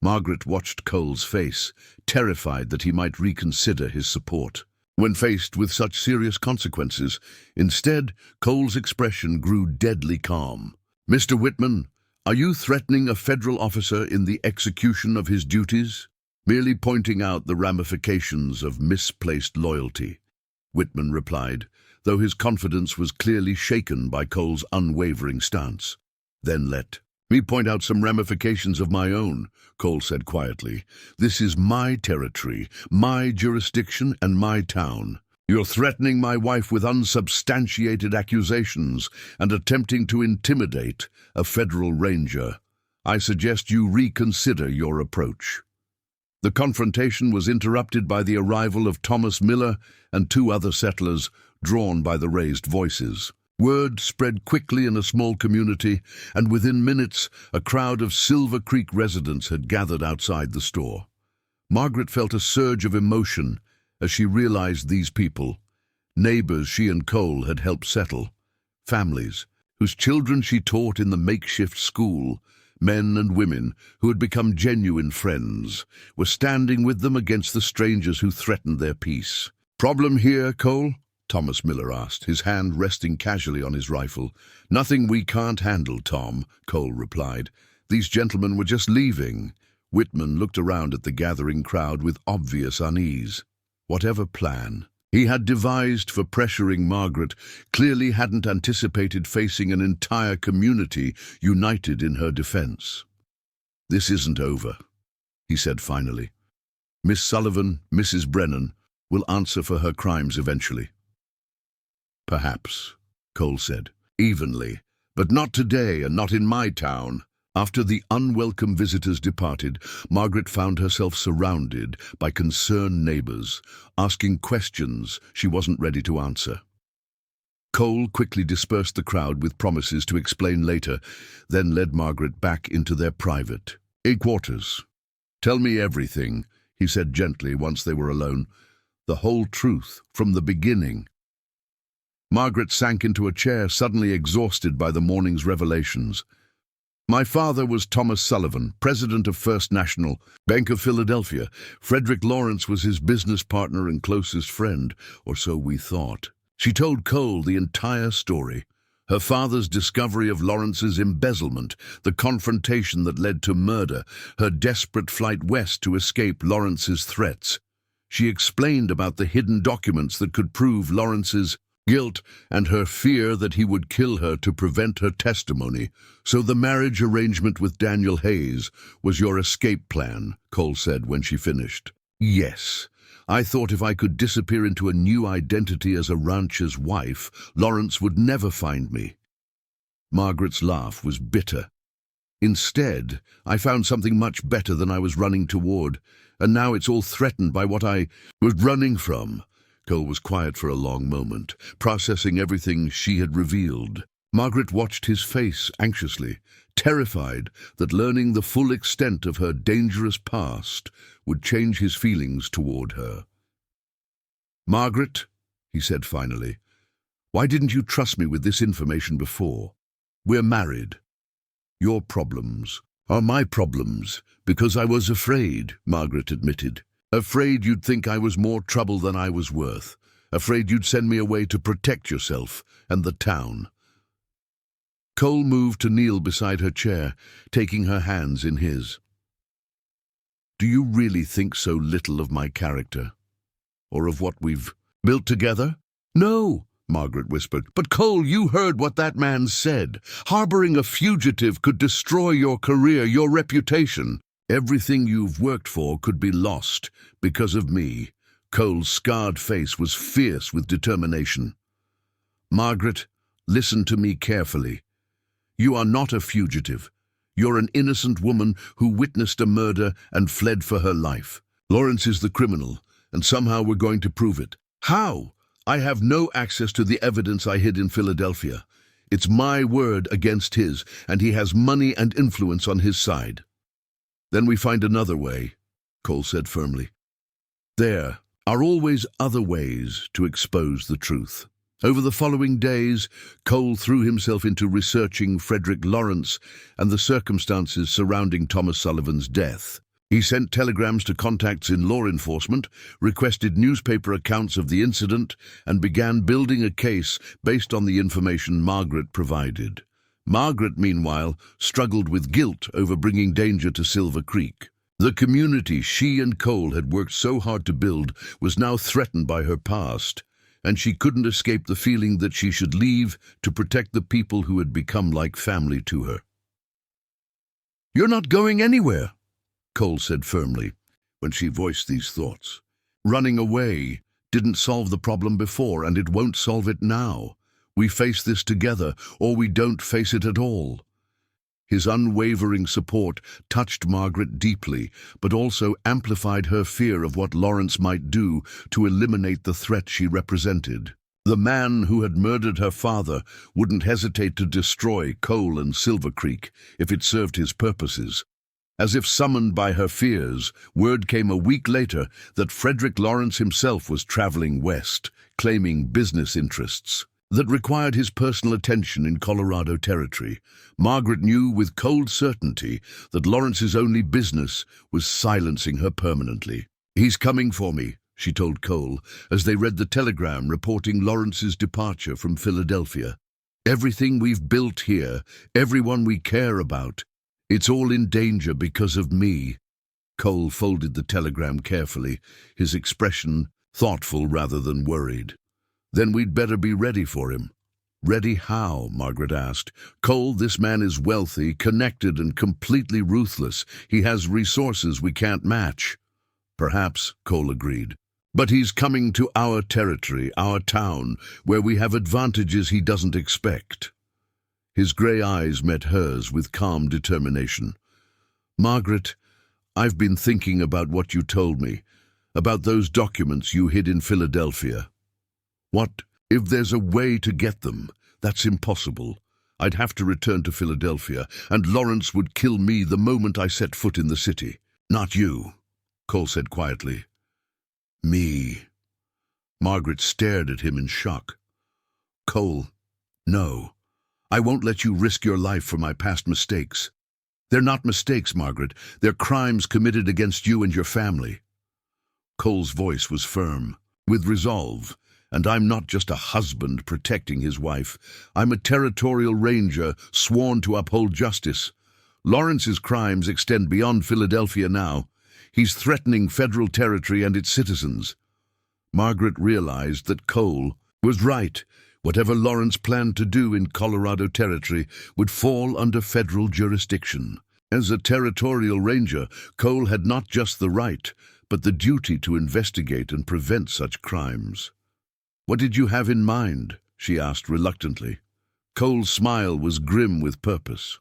Margaret watched Cole's face, terrified that he might reconsider his support. When faced with such serious consequences, instead, Cole's expression grew deadly calm. Mr. Whitman, are you threatening a federal officer in the execution of his duties? Merely pointing out the ramifications of misplaced loyalty, Whitman replied, though his confidence was clearly shaken by Cole's unwavering stance. Then let me point out some ramifications of my own, Cole said quietly. This is my territory, my jurisdiction, and my town. You're threatening my wife with unsubstantiated accusations and attempting to intimidate a federal ranger. I suggest you reconsider your approach. The confrontation was interrupted by the arrival of Thomas Miller and two other settlers, drawn by the raised voices. Word spread quickly in a small community, and within minutes, a crowd of Silver Creek residents had gathered outside the store. Margaret felt a surge of emotion as she realized these people, neighbors she and Cole had helped settle, families whose children she taught in the makeshift school, men and women who had become genuine friends, were standing with them against the strangers who threatened their peace. "Problem here, Cole?" Thomas Miller asked, his hand resting casually on his rifle. "Nothing we can't handle, Tom," Cole replied. "These gentlemen were just leaving." Whitman looked around at the gathering crowd with obvious unease. Whatever plan he had devised for pressuring Margaret clearly hadn't anticipated facing an entire community united in her defense. "This isn't over," he said finally. "Miss Sullivan, Mrs. Brennan, will answer for her crimes eventually." "Perhaps," Cole said, "evenly, but not today and not in my town." After the unwelcome visitors departed, Margaret found herself surrounded by concerned neighbors, asking questions she wasn't ready to answer. Cole quickly dispersed the crowd with promises to explain later, then led Margaret back into their private quarters. "Tell me everything," he said gently once they were alone. "The whole truth, from the beginning." Margaret sank into a chair, suddenly exhausted by the morning's revelations. "My father was Thomas Sullivan, president of First National Bank of Philadelphia. Frederick Lawrence was his business partner and closest friend, or so we thought." She told Cole the entire story. Her father's discovery of Lawrence's embezzlement, the confrontation that led to murder, her desperate flight west to escape Lawrence's threats. She explained about the hidden documents that could prove Lawrence's guilt and her fear that he would kill her to prevent her testimony. "So the marriage arrangement with Daniel Hayes was your escape plan," Cole said when she finished. "Yes. I thought if I could disappear into a new identity as a rancher's wife, Lawrence would never find me." Margaret's laugh was bitter. "Instead, I found something much better than I was running toward, and now it's all threatened by what I was running from." Cole was quiet for a long moment, processing everything she had revealed. Margaret watched his face anxiously, terrified that learning the full extent of her dangerous past would change his feelings toward her. "Margaret," he said finally, "why didn't you trust me with this information before? We're married. Your problems are my problems because I was afraid," Margaret admitted. "Afraid you'd think I was more trouble than I was worth. Afraid you'd send me away to protect yourself and the town." Cole moved to kneel beside her chair, taking her hands in his. "Do you really think so little of my character? Or of what we've built together?" "No," Margaret whispered. "But Cole, you heard what that man said. Harboring a fugitive could destroy your career, your reputation. Everything you've worked for could be lost because of me." Cole's scarred face was fierce with determination. "Margaret, listen to me carefully. You are not a fugitive. You're an innocent woman who witnessed a murder and fled for her life. Lawrence is the criminal, and somehow we're going to prove it. How? I have no access to the evidence I hid in Philadelphia. It's my word against his, and he has money and influence on his side." "Then we find another way," Cole said firmly. "There are always other ways to expose the truth." Over the following days, Cole threw himself into researching Frederick Lawrence and the circumstances surrounding Thomas Sullivan's death. He sent telegrams to contacts in law enforcement, requested newspaper accounts of the incident, and began building a case based on the information Margaret provided. Margaret, meanwhile, struggled with guilt over bringing danger to Silver Creek. The community she and Cole had worked so hard to build was now threatened by her past, and she couldn't escape the feeling that she should leave to protect the people who had become like family to her. "You're not going anywhere," Cole said firmly when she voiced these thoughts. "Running away didn't solve the problem before, and it won't solve it now. We face this together, or we don't face it at all." His unwavering support touched Margaret deeply, but also amplified her fear of what Lawrence might do to eliminate the threat she represented. The man who had murdered her father wouldn't hesitate to destroy Cole and Silver Creek if it served his purposes. As if summoned by her fears, word came a week later that Frederick Lawrence himself was traveling west, claiming business interests. that required his personal attention in Colorado territory. Margaret knew with cold certainty that Lawrence's only business was silencing her permanently. "He's coming for me," she told Cole, as they read the telegram reporting Lawrence's departure from Philadelphia. "Everything we've built here, everyone we care about, it's all in danger because of me." Cole folded the telegram carefully, his expression thoughtful rather than worried. "Then we'd better be ready for him." "Ready how?" Margaret asked. "Cole, this man is wealthy, connected, and completely ruthless. He has resources we can't match." "Perhaps," Cole agreed. "But he's coming to our territory, our town, where we have advantages he doesn't expect." His grey eyes met hers with calm determination. "Margaret, I've been thinking about what you told me, about those documents you hid in Philadelphia. What if there's a way to get them? That's impossible. I'd have to return to Philadelphia, and Lawrence would kill me the moment I set foot in the city." "Not you," Cole said quietly. "Me." Margaret stared at him in shock. "Cole, no. I won't let you risk your life for my past mistakes. They're not mistakes, Margaret. They're crimes committed against you and your family." Cole's voice was firm, with resolve. "And I'm not just a husband protecting his wife. I'm a territorial ranger sworn to uphold justice. Lawrence's crimes extend beyond Philadelphia now. He's threatening federal territory and its citizens." Margaret realized that Cole was right. Whatever Lawrence planned to do in Colorado territory would fall under federal jurisdiction. As a territorial ranger, Cole had not just the right, but the duty to investigate and prevent such crimes. "What did you have in mind?" she asked reluctantly. Cole's smile was grim with purpose.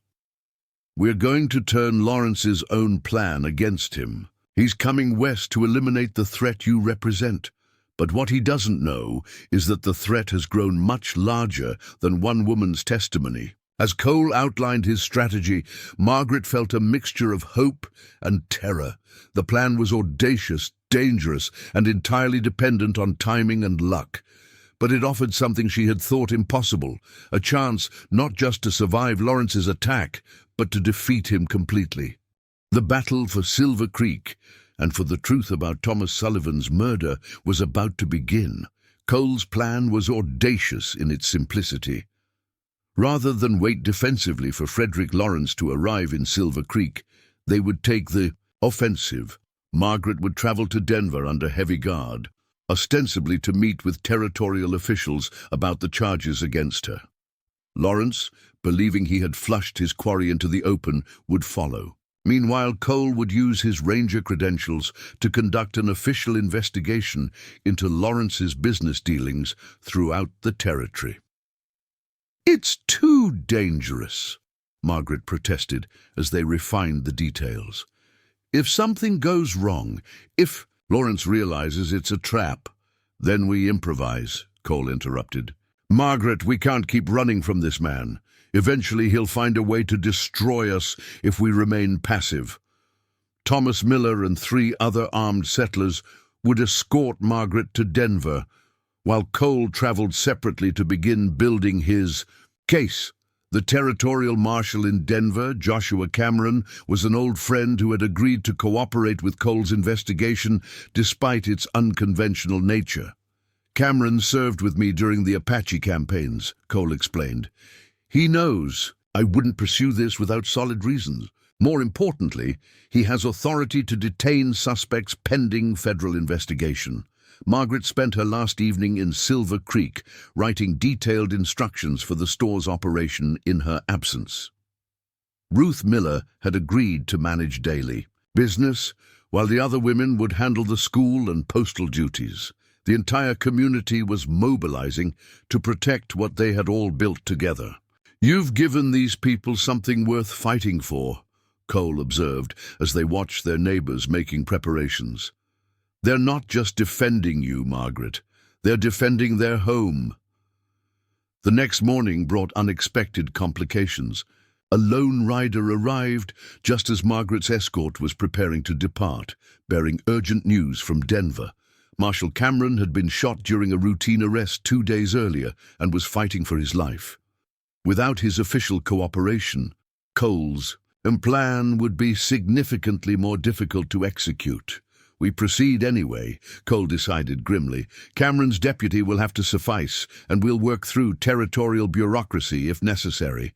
"We're going to turn Lawrence's own plan against him. He's coming west to eliminate the threat you represent. But what he doesn't know is that the threat has grown much larger than one woman's testimony." As Cole outlined his strategy, Margaret felt a mixture of hope and terror. The plan was audacious, dangerous, and entirely dependent on timing and luck. But it offered something she had thought impossible, a chance not just to survive Lawrence's attack, but to defeat him completely. The battle for Silver Creek and for the truth about Thomas Sullivan's murder was about to begin. Cole's plan was audacious in its simplicity. Rather than wait defensively for Frederick Lawrence to arrive in Silver Creek, they would take the offensive. Margaret would travel to Denver under heavy guard, ostensibly to meet with territorial officials about the charges against her. Lawrence, believing he had flushed his quarry into the open, would follow. Meanwhile, Cole would use his ranger credentials to conduct an official investigation into Lawrence's business dealings throughout the territory. "It's too dangerous," Margaret protested as they refined the details. "If something goes wrong, if Lawrence realizes it's a trap, then we improvise," Cole interrupted. "Margaret, we can't keep running from this man. Eventually he'll find a way to destroy us if we remain passive." Thomas Miller and 3 other armed settlers would escort Margaret to Denver, while Cole traveled separately to begin building his case. The territorial marshal in Denver, Joshua Cameron, was an old friend who had agreed to cooperate with Cole's investigation despite its unconventional nature. "Cameron served with me during the Apache campaigns," Cole explained. "He knows I wouldn't pursue this without solid reasons. More importantly, he has authority to detain suspects pending federal investigation." Margaret spent her last evening in Silver Creek, writing detailed instructions for the store's operation in her absence. Ruth Miller had agreed to manage daily business, while the other women would handle the school and postal duties. The entire community was mobilizing to protect what they had all built together. "You've given these people something worth fighting for," Cole observed as they watched their neighbors making preparations. "They're not just defending you, Margaret. They're defending their home." The next morning brought unexpected complications. A lone rider arrived just as Margaret's escort was preparing to depart, bearing urgent news from Denver. Marshal Cameron had been shot during a routine arrest 2 days earlier and was fighting for his life. Without his official cooperation, Cole's plan would be significantly more difficult to execute. We proceed anyway, Cole decided grimly. Cameron's deputy will have to suffice, and we'll work through territorial bureaucracy if necessary.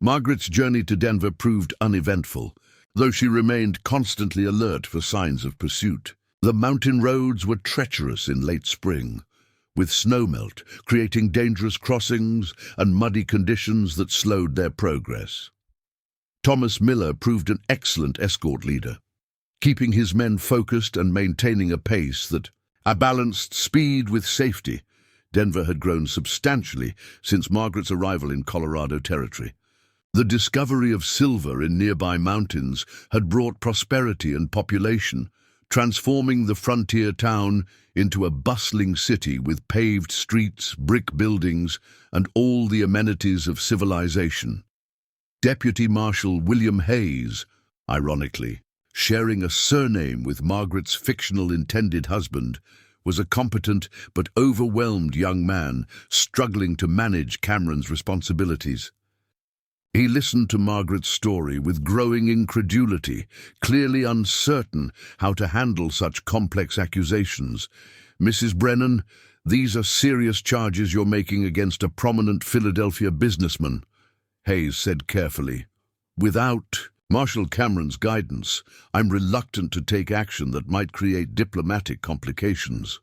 Margaret's journey to Denver proved uneventful, though she remained constantly alert for signs of pursuit. The mountain roads were treacherous in late spring, with snowmelt creating dangerous crossings and muddy conditions that slowed their progress. Thomas Miller proved an excellent escort leader, keeping his men focused and maintaining a pace that balanced speed with safety. Denver had grown substantially since Margaret's arrival in Colorado Territory. The discovery of silver in nearby mountains had brought prosperity and population, transforming the frontier town into a bustling city with paved streets, brick buildings, and all the amenities of civilization. Deputy Marshal William Hayes, ironically, sharing a surname with Margaret's fictional intended husband, was a competent but overwhelmed young man struggling to manage Cameron's responsibilities. He listened to Margaret's story with growing incredulity, clearly uncertain how to handle such complex accusations. "Mrs. Brennan, these are serious charges you're making against a prominent Philadelphia businessman," Hayes said carefully. "Without Marshal Cameron's guidance, I'm reluctant to take action that might create diplomatic complications."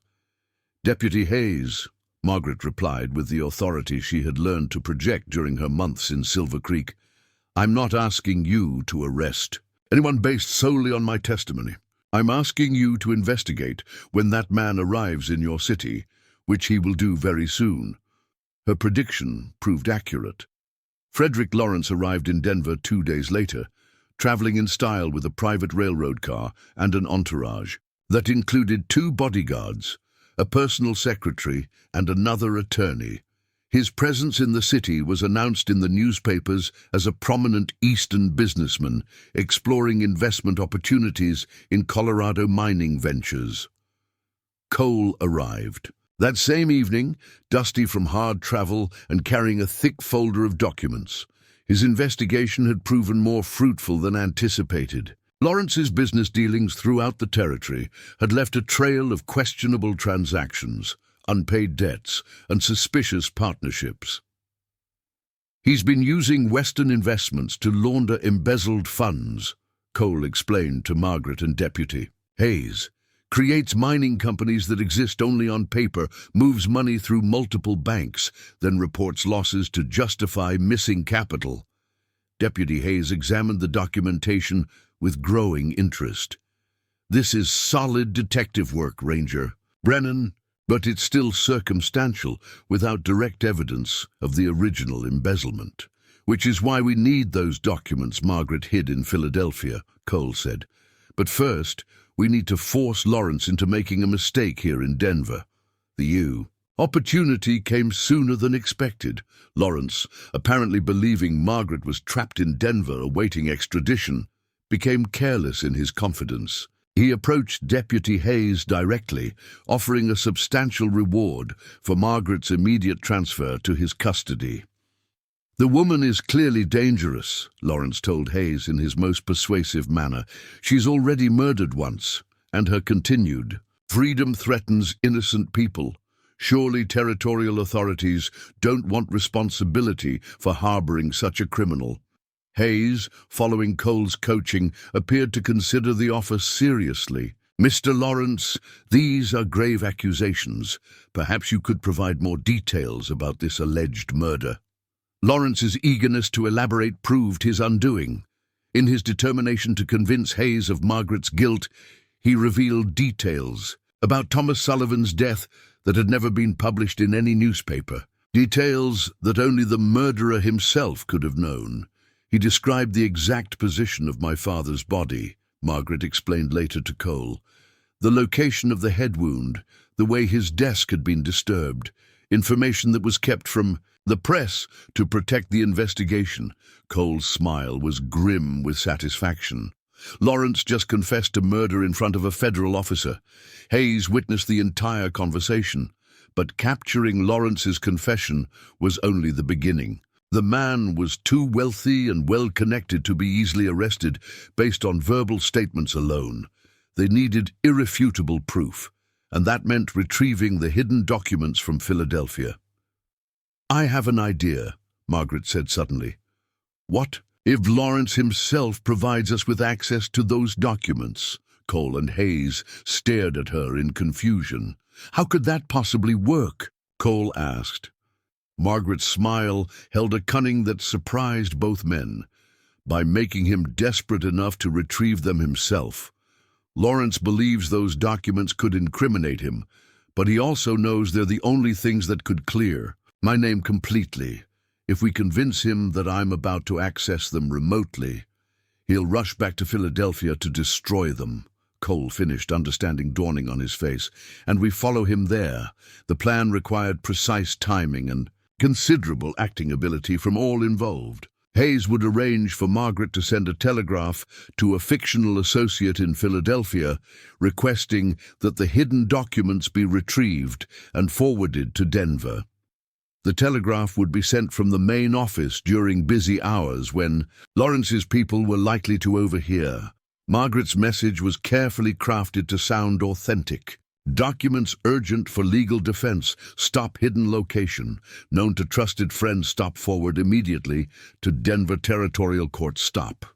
"Deputy Hayes," Margaret replied with the authority she had learned to project during her months in Silver Creek, "I'm not asking you to arrest anyone based solely on my testimony. I'm asking you to investigate when that man arrives in your city, which he will do very soon." Her prediction proved accurate. Frederick Lawrence arrived in Denver 2 days later, traveling in style with a private railroad car and an entourage that included 2 bodyguards, a personal secretary, and another attorney. His presence in the city was announced in the newspapers as a prominent Eastern businessman exploring investment opportunities in Colorado mining ventures. Cole arrived that same evening, dusty from hard travel and carrying a thick folder of documents. His investigation had proven more fruitful than anticipated. Lawrence's business dealings throughout the territory had left a trail of questionable transactions, unpaid debts, and suspicious partnerships. "He's been using Western investments to launder embezzled funds," Cole explained to Margaret and Deputy Hayes. "Creates mining companies that exist only on paper, moves money through multiple banks, then reports losses to justify missing capital." Deputy Hayes examined the documentation with growing interest. "This is solid detective work, Ranger Brennan, but it's still circumstantial, without direct evidence of the original embezzlement. Which is why we need those documents Margaret hid in Philadelphia," Cole said. "But first, we need to force Lawrence into making a mistake here in Denver." The opportunity came sooner than expected. Lawrence, apparently believing Margaret was trapped in Denver awaiting extradition, became careless in his confidence. He approached Deputy Hayes directly, offering a substantial reward for Margaret's immediate transfer to his custody. "The woman is clearly dangerous," Lawrence told Hayes in his most persuasive manner. "She's already murdered once, and her continued freedom threatens innocent people. Surely territorial authorities don't want responsibility for harboring such a criminal." Hayes, following Cole's coaching, appeared to consider the offer seriously. "Mr. Lawrence, these are grave accusations. Perhaps you could provide more details about this alleged murder." Lawrence's eagerness to elaborate proved his undoing. In his determination to convince Hayes of Margaret's guilt, he revealed details about Thomas Sullivan's death that had never been published in any newspaper, details that only the murderer himself could have known. "He described the exact position of my father's body," Margaret explained later to Cole. "The location of the head wound, the way his desk had been disturbed, information that was kept from the press to protect the investigation." Cole's smile was grim with satisfaction. Lawrence just confessed to murder in front of a federal officer. Hayes witnessed the entire conversation, but capturing Lawrence's confession was only the beginning. The man was too wealthy and well-connected to be easily arrested based on verbal statements alone. They needed irrefutable proof, and that meant retrieving the hidden documents from Philadelphia. "I have an idea," Margaret said suddenly. "What if Lawrence himself provides us with access to those documents?" Cole and Hayes stared at her in confusion. "How could that possibly work?" Cole asked. Margaret's smile held a cunning that surprised both men. By making him desperate enough to retrieve them himself. Lawrence believes those documents could incriminate him, but he also knows they're the only things that could clear my name completely. If we convince him that I'm about to access them remotely, he'll rush back to Philadelphia to destroy them." Cole finished, understanding dawning on his face. "And we follow him there." The plan required precise timing and considerable acting ability from all involved. Hayes would arrange for Margaret to send a telegraph to a fictional associate in Philadelphia, requesting that the hidden documents be retrieved and forwarded to Denver. The telegraph would be sent from the main office during busy hours when Lawrence's people were likely to overhear. Margaret's message was carefully crafted to sound authentic. "Documents urgent for legal defense. Stop hidden location. Known to trusted friends. Stop forward immediately to Denver Territorial Court. Stop."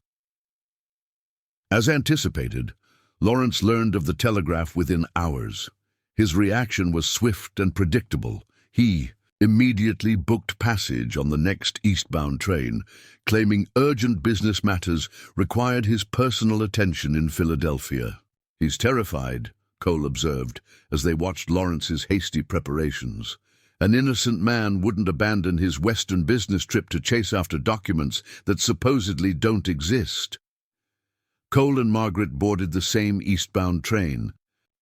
As anticipated, Lawrence learned of the telegraph within hours. His reaction was swift and predictable. He immediately booked passage on the next eastbound train, claiming urgent business matters required his personal attention in Philadelphia. "He's terrified," Cole observed, as they watched Lawrence's hasty preparations. "An innocent man wouldn't abandon his Western business trip to chase after documents that supposedly don't exist." Cole and Margaret boarded the same eastbound train,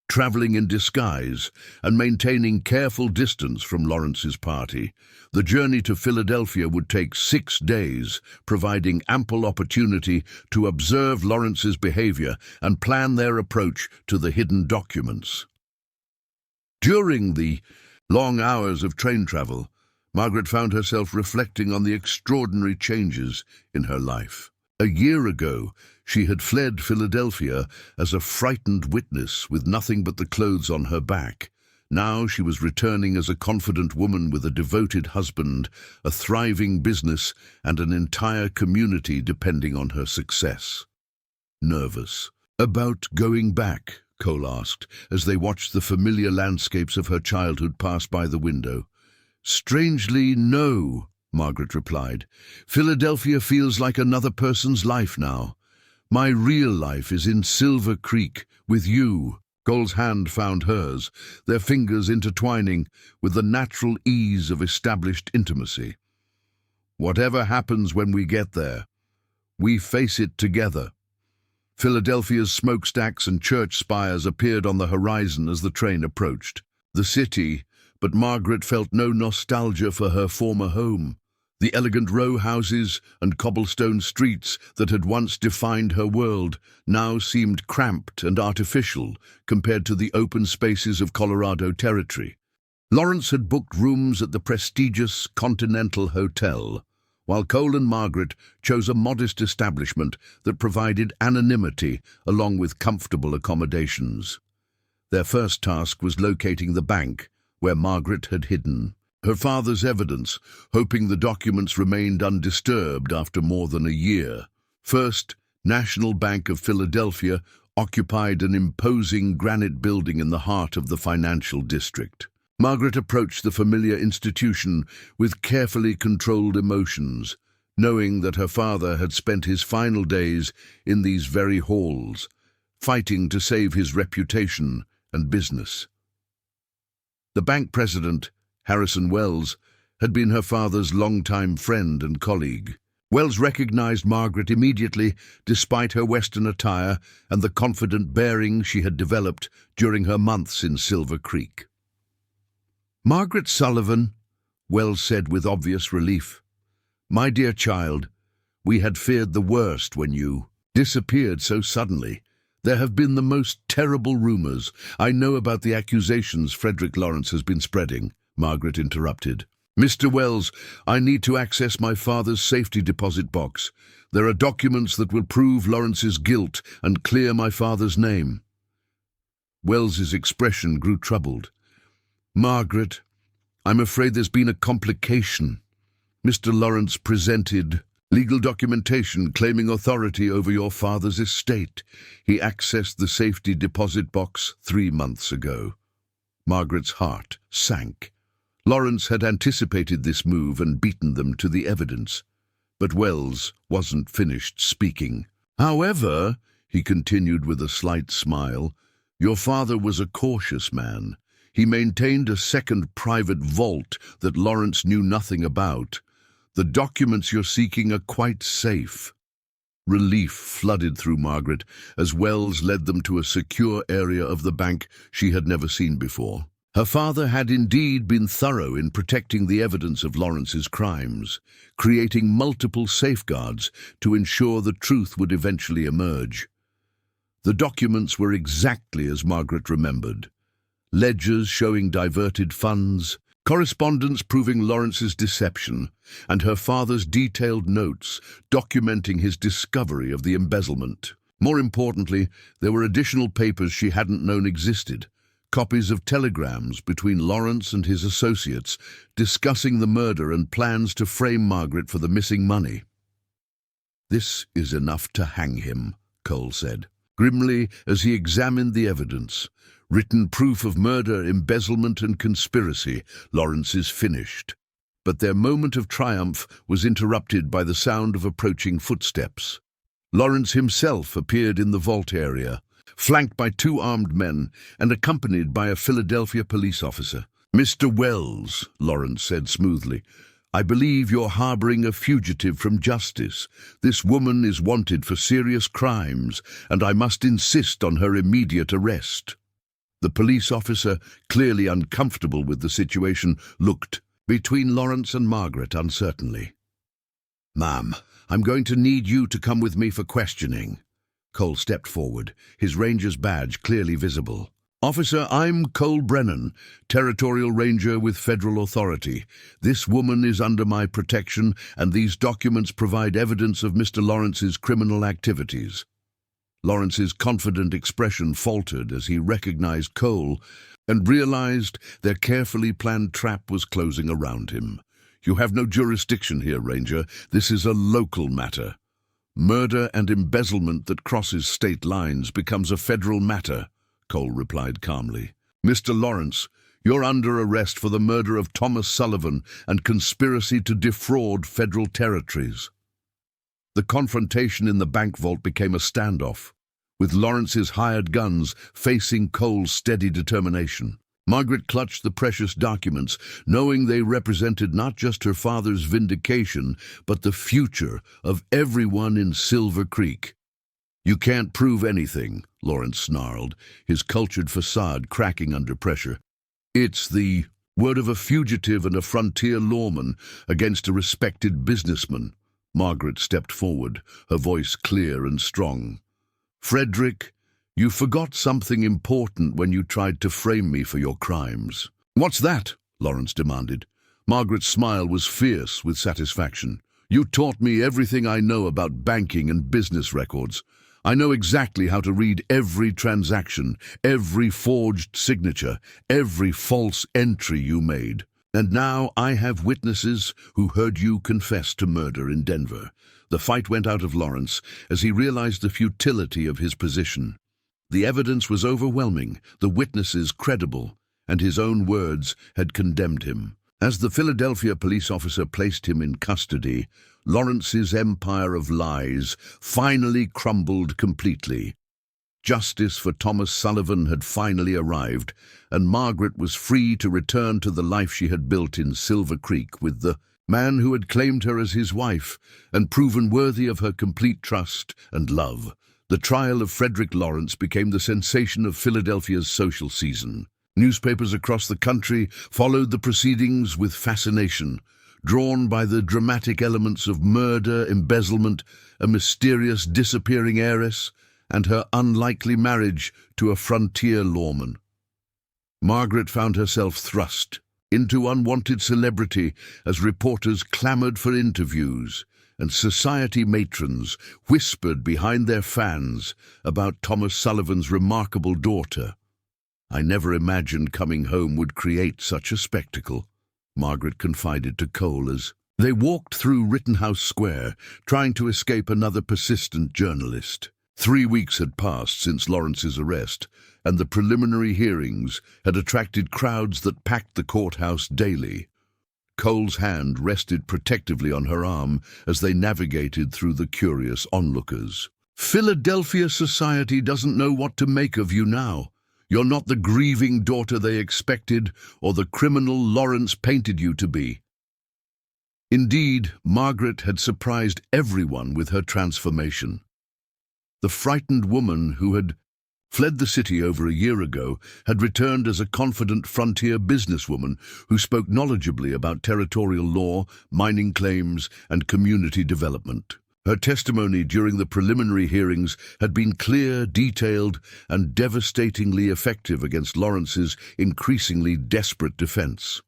traveling in disguise and maintaining careful distance from Lawrence's party. The journey to Philadelphia would take 6 days, providing ample opportunity to observe Lawrence's behavior and plan their approach to the hidden documents. During the long hours of train travel, Margaret found herself reflecting on the extraordinary changes in her life. A year ago, she had fled Philadelphia as a frightened witness with nothing but the clothes on her back. Now she was returning as a confident woman with a devoted husband, a thriving business, and an entire community depending on her success. "Nervous about going back?" Cole asked, as they watched the familiar landscapes of her childhood pass by the window. "Strangely, no," Margaret replied. "Philadelphia feels like another person's life now. My real life is in Silver Creek, with you." Cole's hand found hers, their fingers intertwining with the natural ease of established intimacy. "Whatever happens when we get there, we face it together." Philadelphia's smokestacks and church spires appeared on the horizon as the train approached. The city, but Margaret felt no nostalgia for her former home. The elegant row houses and cobblestone streets that had once defined her world now seemed cramped and artificial compared to the open spaces of Colorado Territory. Lawrence had booked rooms at the prestigious Continental Hotel, while Cole and Margaret chose a modest establishment that provided anonymity along with comfortable accommodations. Their first task was locating the bank where Margaret had hidden her father's evidence, hoping the documents remained undisturbed after more than a year. First National Bank of Philadelphia occupied an imposing granite building in the heart of the financial district. Margaret approached the familiar institution with carefully controlled emotions, knowing that her father had spent his final days in these very halls, fighting to save his reputation and business. The bank president, Harrison Wells, had been her father's longtime friend and colleague. Wells recognized Margaret immediately, despite her Western attire and the confident bearing she had developed during her months in Silver Creek. "Margaret Sullivan," Wells said with obvious relief. "My dear child, we had feared the worst when you disappeared so suddenly. There have been the most terrible rumors. I know about the accusations Frederick Lawrence has been spreading," Margaret interrupted. "Mr. Wells, I need to access my father's safety deposit box. There are documents that will prove Lawrence's guilt and clear my father's name." Wells's expression grew troubled. "Margaret, I'm afraid there's been a complication. Mr. Lawrence presented legal documentation claiming authority over your father's estate. He accessed the safety deposit box 3 months ago." Margaret's heart sank. Lawrence had anticipated this move and beaten them to the evidence. But Wells wasn't finished speaking. "However," he continued with a slight smile, "your father was a cautious man. He maintained a second private vault that Lawrence knew nothing about. The documents you're seeking are quite safe." Relief flooded through Margaret as Wells led them to a secure area of the bank she had never seen before. Her father had indeed been thorough in protecting the evidence of Lawrence's crimes, creating multiple safeguards to ensure the truth would eventually emerge. The documents were exactly as Margaret remembered. Ledgers showing diverted funds, correspondence proving Lawrence's deception, and her father's detailed notes documenting his discovery of the embezzlement. More importantly, there were additional papers she hadn't known existed, copies of telegrams between Lawrence and his associates discussing the murder and plans to frame Margaret for the missing money. "This is enough to hang him," Cole said, grimly as he examined the evidence. "Written proof of murder, embezzlement, and conspiracy. Lawrence is finished." But their moment of triumph was interrupted by the sound of approaching footsteps. Lawrence himself appeared in the vault area, flanked by 2 armed men and accompanied by a Philadelphia police officer. "Mr. Wells," Lawrence said smoothly, "I believe you're harboring a fugitive from justice. This woman is wanted for serious crimes, and I must insist on her immediate arrest." The police officer, clearly uncomfortable with the situation, looked between Lawrence and Margaret uncertainly. "Ma'am, I'm going to need you to come with me for questioning." Cole stepped forward, his ranger's badge clearly visible. "Officer, I'm Cole Brennan, Territorial Ranger with Federal Authority. This woman is under my protection, and these documents provide evidence of Mr. Lawrence's criminal activities." Lawrence's confident expression faltered as he recognized Cole and realized their carefully planned trap was closing around him. "You have no jurisdiction here, Ranger. This is a local matter. Murder and embezzlement that crosses state lines becomes a federal matter," Cole replied calmly. "Mr. Lawrence, you're under arrest for the murder of Thomas Sullivan and conspiracy to defraud federal territories." The confrontation in the bank vault became a standoff, with Lawrence's hired guns facing Cole's steady determination. Margaret clutched the precious documents, knowing they represented not just her father's vindication, but the future of everyone in Silver Creek. "You can't prove anything," Lawrence snarled, his cultured facade cracking under pressure. "It's the word of a fugitive and a frontier lawman against a respected businessman." Margaret stepped forward, her voice clear and strong. "Frederick, you forgot something important when you tried to frame me for your crimes." "What's that?" Lawrence demanded. Margaret's smile was fierce with satisfaction. "You taught me everything I know about banking and business records. I know exactly how to read every transaction, every forged signature, every false entry you made. And now I have witnesses who heard you confess to murder in Denver." The fight went out of Lawrence as he realized the futility of his position. The evidence was overwhelming, the witnesses credible, and his own words had condemned him. As the Philadelphia police officer placed him in custody, Lawrence's empire of lies finally crumbled completely. Justice for Thomas Sullivan had finally arrived, and Margaret was free to return to the life she had built in Silver Creek with the man who had claimed her as his wife and proven worthy of her complete trust and love. The trial of Frederick Lawrence became the sensation of Philadelphia's social season. Newspapers across the country followed the proceedings with fascination. drawn by the dramatic elements of murder, embezzlement, a mysterious disappearing heiress, and her unlikely marriage to a frontier lawman. Margaret found herself thrust into unwanted celebrity as reporters clamored for interviews, and society matrons whispered behind their fans about Thomas Sullivan's remarkable daughter. "I never imagined coming home would create such a spectacle," Margaret confided to Cole as they walked through Rittenhouse Square, trying to escape another persistent journalist. 3 weeks had passed since Lawrence's arrest, and the preliminary hearings had attracted crowds that packed the courthouse daily. Cole's hand rested protectively on her arm as they navigated through the curious onlookers. "Philadelphia society doesn't know what to make of you now. You're not the grieving daughter they expected or the criminal Lawrence painted you to be." Indeed, Margaret had surprised everyone with her transformation. The frightened woman who had fled the city over a year ago had returned as a confident frontier businesswoman who spoke knowledgeably about territorial law, mining claims, and community development. Her testimony during the preliminary hearings had been clear, detailed, and devastatingly effective against Lawrence's increasingly desperate defense.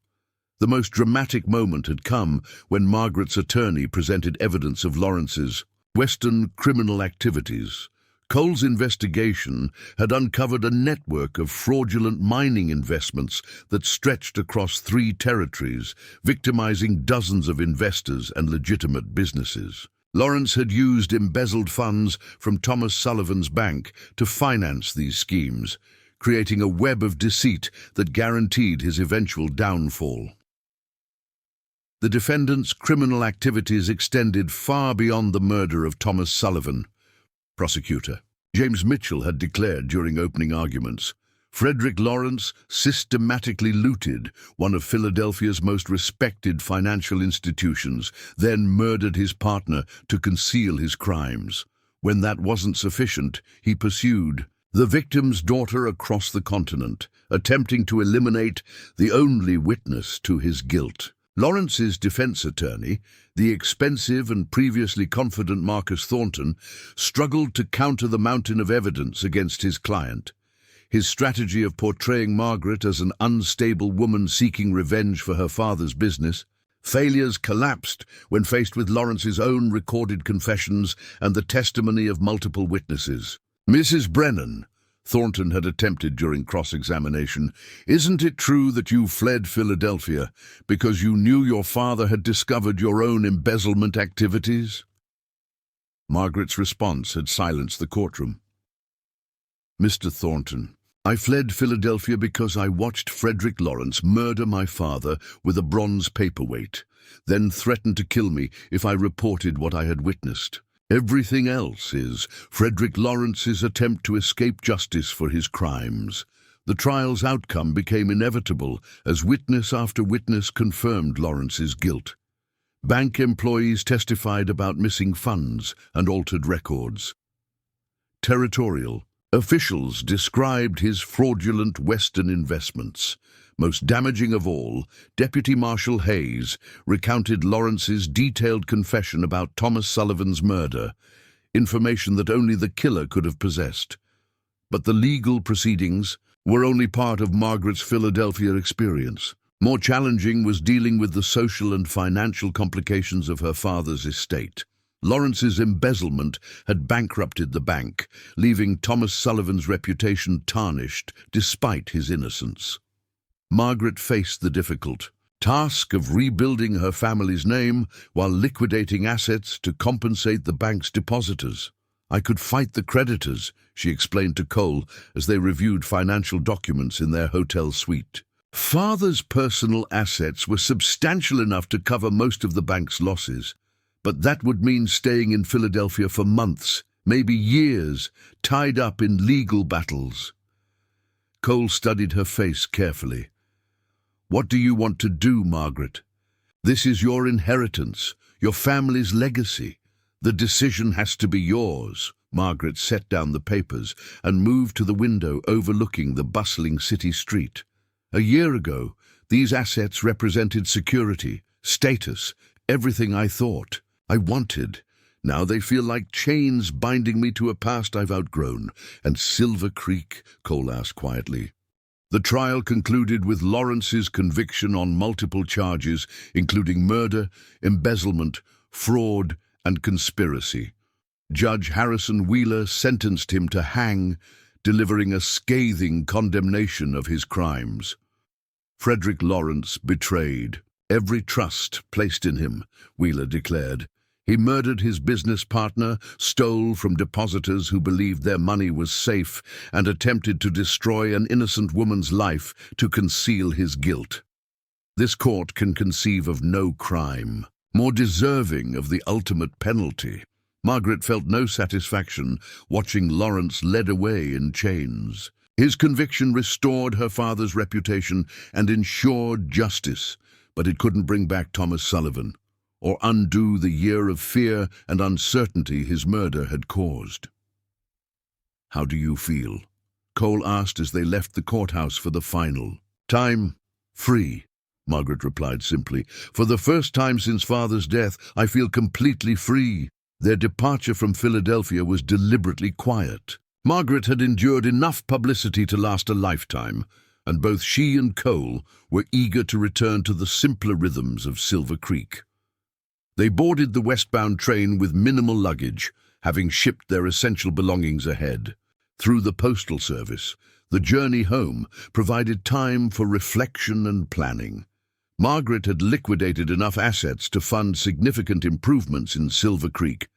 The most dramatic moment had come when Margaret's attorney presented evidence of Lawrence's Western criminal activities. Cole's investigation had uncovered a network of fraudulent mining investments that stretched across 3 territories, victimizing dozens of investors and legitimate businesses. Lawrence had used embezzled funds from Thomas Sullivan's bank to finance these schemes, creating a web of deceit that guaranteed his eventual downfall. The defendant's criminal activities extended far beyond the murder of Thomas Sullivan. Prosecutor James Mitchell had declared during opening arguments, Frederick Lawrence systematically looted one of Philadelphia's most respected financial institutions, then murdered his partner to conceal his crimes. When that wasn't sufficient, he pursued the victim's daughter across the continent, attempting to eliminate the only witness to his guilt. Lawrence's defense attorney, the expensive and previously confident Marcus Thornton, struggled to counter the mountain of evidence against his client. His strategy of portraying Margaret as an unstable woman seeking revenge for her father's business. Failures collapsed when faced with Lawrence's own recorded confessions and the testimony of multiple witnesses. "Mrs. Brennan," Thornton had attempted during cross-examination, "isn't it true that you fled Philadelphia because you knew your father had discovered your own embezzlement activities?" Margaret's response had silenced the courtroom. "Mr. Thornton, I fled Philadelphia because I watched Frederick Lawrence murder my father with a bronze paperweight, then threatened to kill me if I reported what I had witnessed. Everything else is Frederick Lawrence's attempt to escape justice for his crimes." The trial's outcome became inevitable as witness after witness confirmed Lawrence's guilt. Bank employees testified about missing funds and altered records. Territorial officials described his fraudulent Western investments. Most damaging of all, Deputy Marshal Hayes recounted Lawrence's detailed confession about Thomas Sullivan's murder, information that only the killer could have possessed. But the legal proceedings were only part of Margaret's Philadelphia experience. More challenging was dealing with the social and financial complications of her father's estate. Lawrence's embezzlement had bankrupted the bank, leaving Thomas Sullivan's reputation tarnished despite his innocence. Margaret faced the difficult task of rebuilding her family's name while liquidating assets to compensate the bank's depositors. "I could fight the creditors," she explained to Cole as they reviewed financial documents in their hotel suite. Father's personal assets were substantial enough to cover most of the bank's losses, but that would mean staying in Philadelphia for months, maybe years, tied up in legal battles. Cole studied her face carefully. "What do you want to do, Margaret? This is your inheritance, your family's legacy. The decision has to be yours." Margaret set down the papers and moved to the window overlooking the bustling city street. A year ago, these assets represented security, status, everything I thought I wanted. Now they feel like chains binding me to a past I've outgrown. And Silver Creek, Cole asked quietly. The trial concluded with Lawrence's conviction on multiple charges, including murder, embezzlement, fraud, and conspiracy. Judge Harrison Wheeler sentenced him to hang, delivering a scathing condemnation of his crimes. Frederick Lawrence betrayed every trust placed in him, Wheeler declared. He murdered his business partner, stole from depositors who believed their money was safe, and attempted to destroy an innocent woman's life to conceal his guilt. This court can conceive of no crime more deserving of the ultimate penalty. Margaret felt no satisfaction watching Lawrence led away in chains. His conviction restored her father's reputation and ensured justice, but it couldn't bring back Thomas Sullivan, or undo the year of fear and uncertainty his murder had caused. "How do you feel?" Cole asked as they left the courthouse for the final time. "Free," Margaret replied simply. "For the first time since Father's death, I feel completely free." Their departure from Philadelphia was deliberately quiet. Margaret had endured enough publicity to last a lifetime, and both she and Cole were eager to return to the simpler rhythms of Silver Creek. They boarded the westbound train with minimal luggage, having shipped their essential belongings ahead. Through the postal service, the journey home provided time for reflection and planning. Margaret had liquidated enough assets to fund significant improvements in Silver Creek.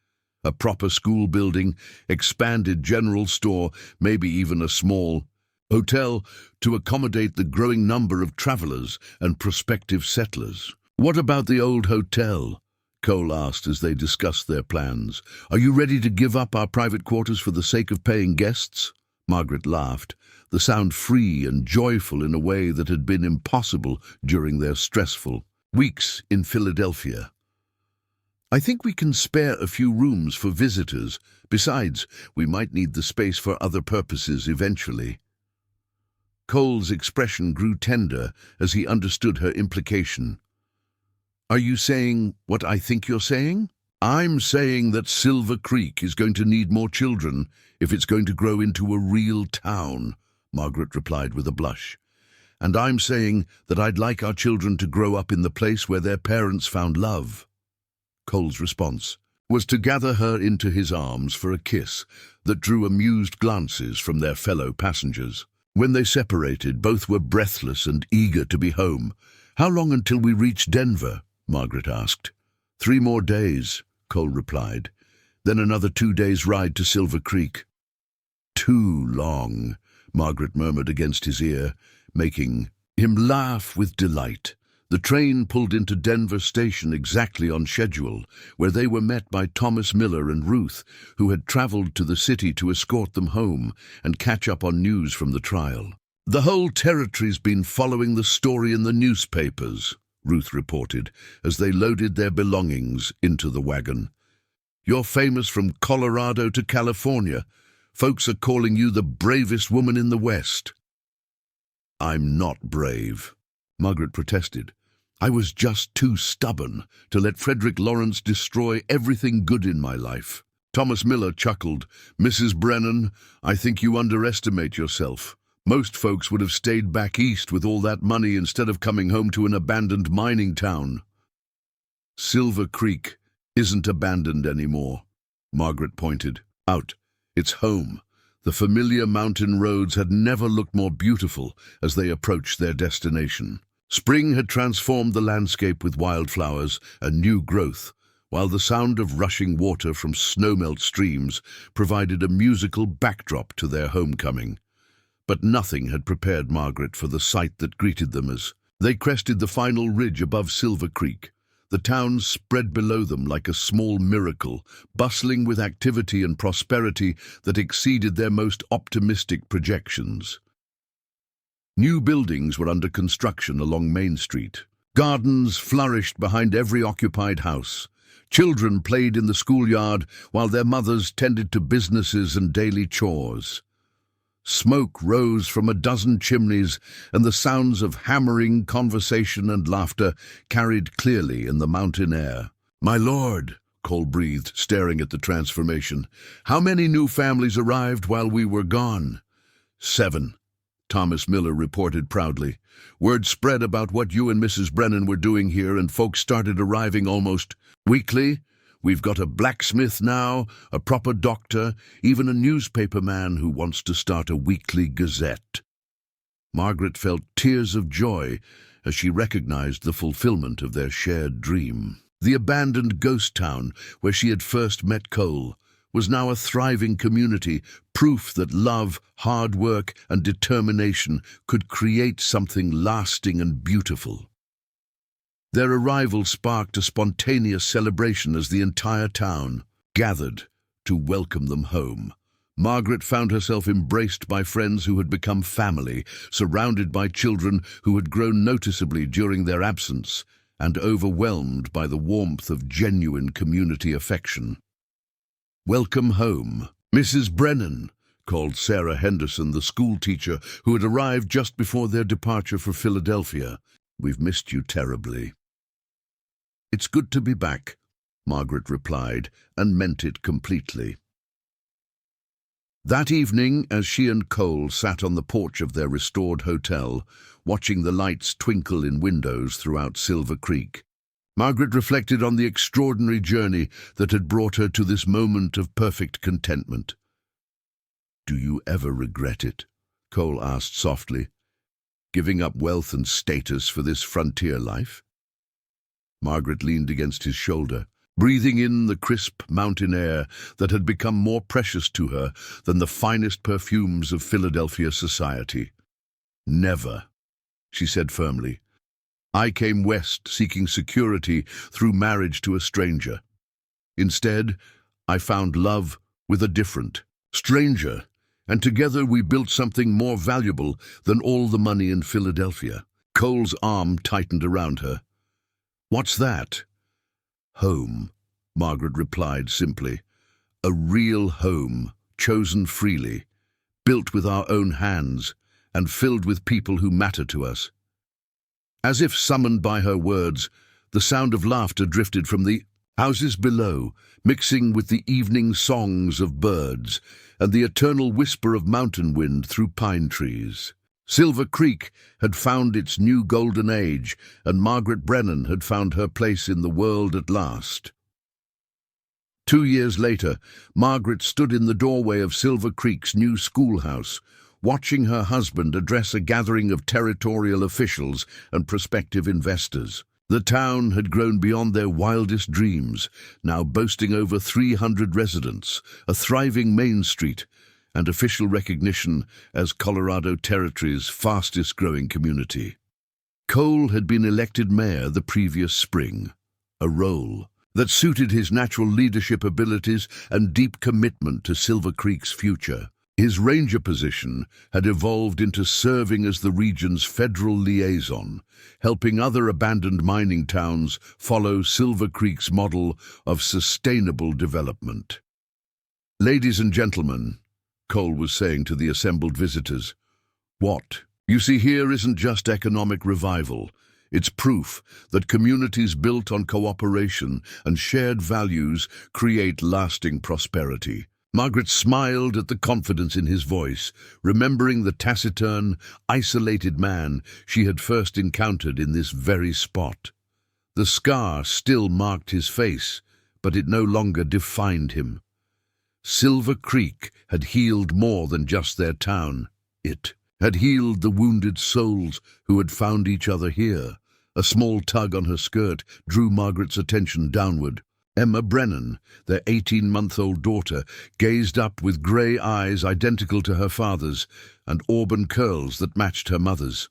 A proper school building, expanded general store, maybe even a small hotel to accommodate the growing number of travelers and prospective settlers. "What about the old hotel?" Cole asked as they discussed their plans. "Are you ready to give up our private quarters for the sake of paying guests?" Margaret laughed, the sound free and joyful in a way that had been impossible during their stressful weeks in Philadelphia. "I think we can spare a few rooms for visitors. Besides, we might need the space for other purposes eventually." Cole's expression grew tender as he understood her implication. "Are you saying what I think you're saying?" "I'm saying that Silver Creek is going to need more children if it's going to grow into a real town," Margaret replied with a blush. "And I'm saying that I'd like our children to grow up in the place where their parents found love." Cole's response was to gather her into his arms for a kiss that drew amused glances from their fellow passengers. When they separated, both were breathless and eager to be home. "How long until we reach Denver?" Margaret asked. 3 more days, Cole replied. "Then another 2 days' ride to Silver Creek." "Too long," Margaret murmured against his ear, making him laugh with delight. The train pulled into Denver Station exactly on schedule, where they were met by Thomas Miller and Ruth, who had traveled to the city to escort them home and catch up on news from the trial. "The whole territory's been following the story in the newspapers," Ruth reported, as they loaded their belongings into the wagon. "You're famous from Colorado to California. Folks are calling you the bravest woman in the West." "I'm not brave," Margaret protested. "I was just too stubborn to let Frederick Lawrence destroy everything good in my life." Thomas Miller chuckled. "Mrs. Brennan, I think you underestimate yourself. Most folks would have stayed back east with all that money instead of coming home to an abandoned mining town." "Silver Creek isn't abandoned anymore," Margaret pointed out. "It's home." The familiar mountain roads had never looked more beautiful as they approached their destination. Spring had transformed the landscape with wildflowers and new growth, while the sound of rushing water from snowmelt streams provided a musical backdrop to their homecoming. But nothing had prepared Margaret for the sight that greeted them as they crested the final ridge above Silver Creek. The town spread below them like a small miracle, bustling with activity and prosperity that exceeded their most optimistic projections. New buildings were under construction along Main Street. Gardens flourished behind every occupied house. Children played in the schoolyard while their mothers tended to businesses and daily chores. Smoke rose from a dozen chimneys, and the sounds of hammering conversation and laughter carried clearly in the mountain air. "My lord," Cole breathed, staring at the transformation, "how many new families arrived while we were gone?" "7," Thomas Miller reported proudly. "Word spread about what you and Mrs. Brennan were doing here, and folks started arriving almost weekly. We've got a blacksmith now, a proper doctor, even a newspaper man who wants to start a weekly gazette." Margaret felt tears of joy as she recognized the fulfillment of their shared dream. The abandoned ghost town where she had first met Cole was now a thriving community, proof that love, hard work, and determination could create something lasting and beautiful. Their arrival sparked a spontaneous celebration as the entire town gathered to welcome them home. Margaret found herself embraced by friends who had become family, surrounded by children who had grown noticeably during their absence, and overwhelmed by the warmth of genuine community affection. "Welcome home, Mrs. Brennan," called Sarah Henderson, the school teacher who had arrived just before their departure for Philadelphia. "We've missed you terribly." "It's good to be back," Margaret replied, and meant it completely. That evening, as she and Cole sat on the porch of their restored hotel, watching the lights twinkle in windows throughout Silver Creek, Margaret reflected on the extraordinary journey that had brought her to this moment of perfect contentment. "Do you ever regret it?" Cole asked softly. "Giving up wealth and status for this frontier life?" Margaret leaned against his shoulder, breathing in the crisp mountain air that had become more precious to her than the finest perfumes of Philadelphia society. "Never," she said firmly. "I came west seeking security through marriage to a stranger. Instead, I found love with a different stranger, and together we built something more valuable than all the money in Philadelphia." Cole's arm tightened around her. "What's that?" "Home," Margaret replied simply. "A real home, chosen freely, built with our own hands, and filled with people who matter to us." As if summoned by her words, the sound of laughter drifted from the houses below, mixing with the evening songs of birds and the eternal whisper of mountain wind through pine trees. Silver Creek had found its new golden age, and Margaret Brennan had found her place in the world at last. 2 years later, Margaret stood in the doorway of Silver Creek's new schoolhouse, watching her husband address a gathering of territorial officials and prospective investors. The town had grown beyond their wildest dreams, now boasting over 300 residents, a thriving Main Street, and official recognition as Colorado Territory's fastest-growing community. Cole had been elected mayor the previous spring, a role that suited his natural leadership abilities and deep commitment to Silver Creek's future. His ranger position had evolved into serving as the region's federal liaison, helping other abandoned mining towns follow Silver Creek's model of sustainable development. "Ladies and gentlemen," Cole was saying to the assembled visitors, "what you see here isn't just economic revival. It's proof that communities built on cooperation and shared values create lasting prosperity." Margaret smiled at the confidence in his voice, remembering the taciturn, isolated man she had first encountered in this very spot. The scar still marked his face, but it no longer defined him. Silver Creek had healed more than just their town. It had healed the wounded souls who had found each other here. A small tug on her skirt drew Margaret's attention downward. Emma Brennan, their 18-month-old daughter, gazed up with grey eyes identical to her father's and auburn curls that matched her mother's.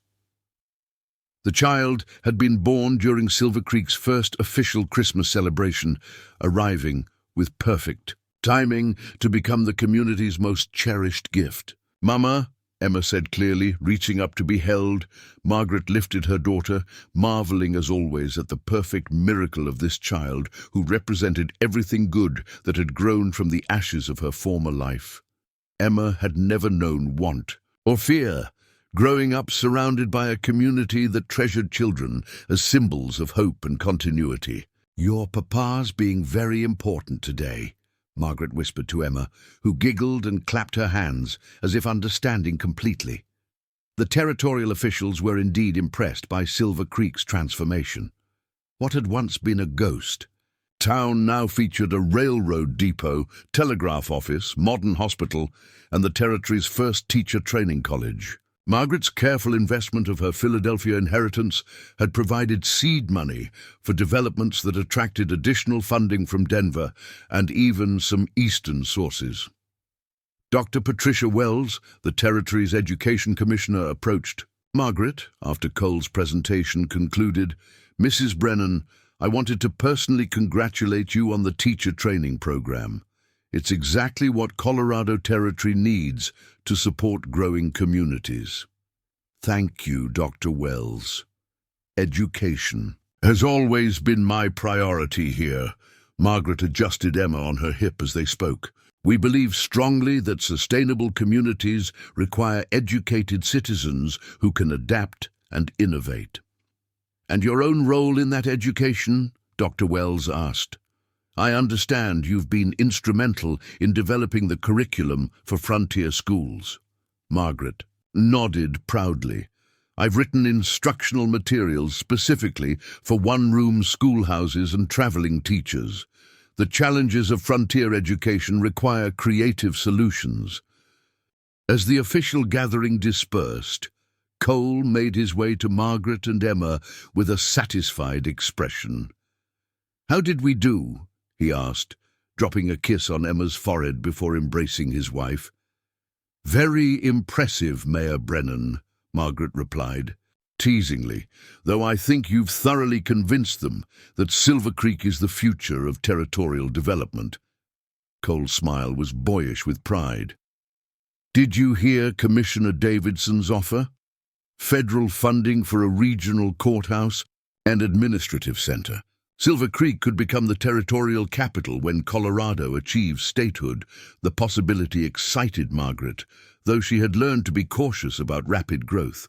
The child had been born during Silver Creek's first official Christmas celebration, arriving with perfect timing to become the community's most cherished gift. "Mama," Emma said clearly, reaching up to be held. Margaret lifted her daughter, marveling as always at the perfect miracle of this child who represented everything good that had grown from the ashes of her former life. Emma had never known want or fear, growing up surrounded by a community that treasured children as symbols of hope and continuity. "Your papa's being very important today," Margaret whispered to Emma, who giggled and clapped her hands as if understanding completely. The territorial officials were indeed impressed by Silver Creek's transformation. What had once been a ghost, town now featured a railroad depot, telegraph office, modern hospital, and the territory's first teacher training college. Margaret's careful investment of her Philadelphia inheritance had provided seed money for developments that attracted additional funding from Denver and even some eastern sources. Dr. Patricia Wells, the territory's education commissioner, approached. "Margaret," after Cole's presentation concluded, "Mrs. Brennan, I wanted to personally congratulate you on the teacher training program. It's exactly what Colorado Territory needs to support growing communities." "Thank you, Dr. Wells. Education has always been my priority here." Margaret adjusted Emma on her hip as they spoke. "We believe strongly that sustainable communities require educated citizens who can adapt and innovate." "And your own role in that education?" Dr. Wells asked. "I understand you've been instrumental in developing the curriculum for frontier schools." Margaret nodded proudly. "I've written instructional materials specifically for one-room schoolhouses and traveling teachers. The challenges of frontier education require creative solutions." As the official gathering dispersed, Cole made his way to Margaret and Emma with a satisfied expression. "How did we do?" he asked, dropping a kiss on Emma's forehead before embracing his wife. "Very impressive, Mayor Brennan," Margaret replied, teasingly, "though I think you've thoroughly convinced them that Silver Creek is the future of territorial development." Cole's smile was boyish with pride. "Did you hear Commissioner Davidson's offer? Federal funding for a regional courthouse and administrative center. Silver Creek could become the territorial capital when Colorado achieves statehood." The possibility excited Margaret, though she had learned to be cautious about rapid growth.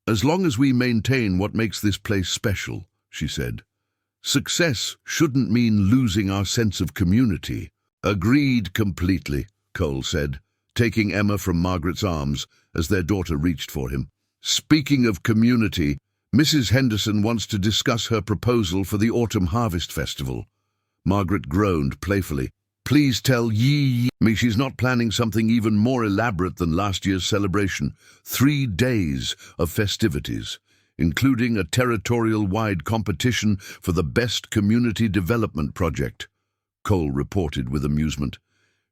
"As long as we maintain what makes this place special," she said. "Success shouldn't mean losing our sense of community." "Agreed completely," Cole said, taking Emma from Margaret's arms as their daughter reached for him. "Speaking of community, Mrs. Henderson wants to discuss her proposal for the Autumn Harvest Festival." Margaret groaned playfully. "Please tell me she's not planning something even more elaborate than last year's celebration. 3 days of festivities, including a territorial-wide competition for the best community development project," Cole reported with amusement.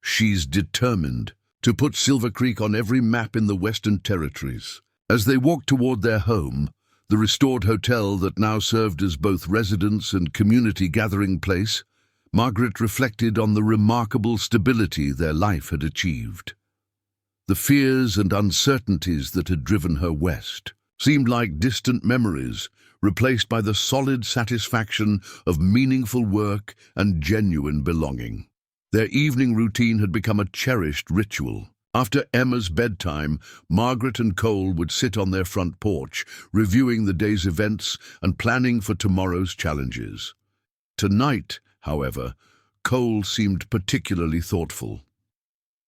"She's determined to put Silver Creek on every map in the Western Territories." As they walked toward their home, the restored hotel that now served as both residence and community gathering place, Margaret reflected on the remarkable stability their life had achieved. The fears and uncertainties that had driven her west seemed like distant memories, replaced by the solid satisfaction of meaningful work and genuine belonging. Their evening routine had become a cherished ritual. After Emma's bedtime, Margaret and Cole would sit on their front porch, reviewing the day's events and planning for tomorrow's challenges. Tonight, however, Cole seemed particularly thoughtful.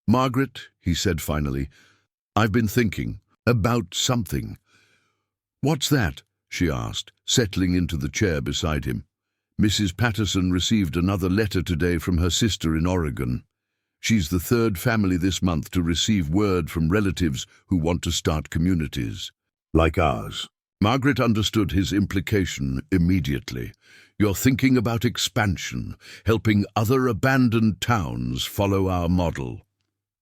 "Margaret," he said finally, "I've been thinking about something." "What's that?" she asked, settling into the chair beside him. "Mrs. Patterson received another letter today from her sister in Oregon. She's the 3rd family this month to receive word from relatives who want to start communities like ours." Margaret understood his implication immediately. "You're thinking about expansion, helping other abandoned towns follow our model."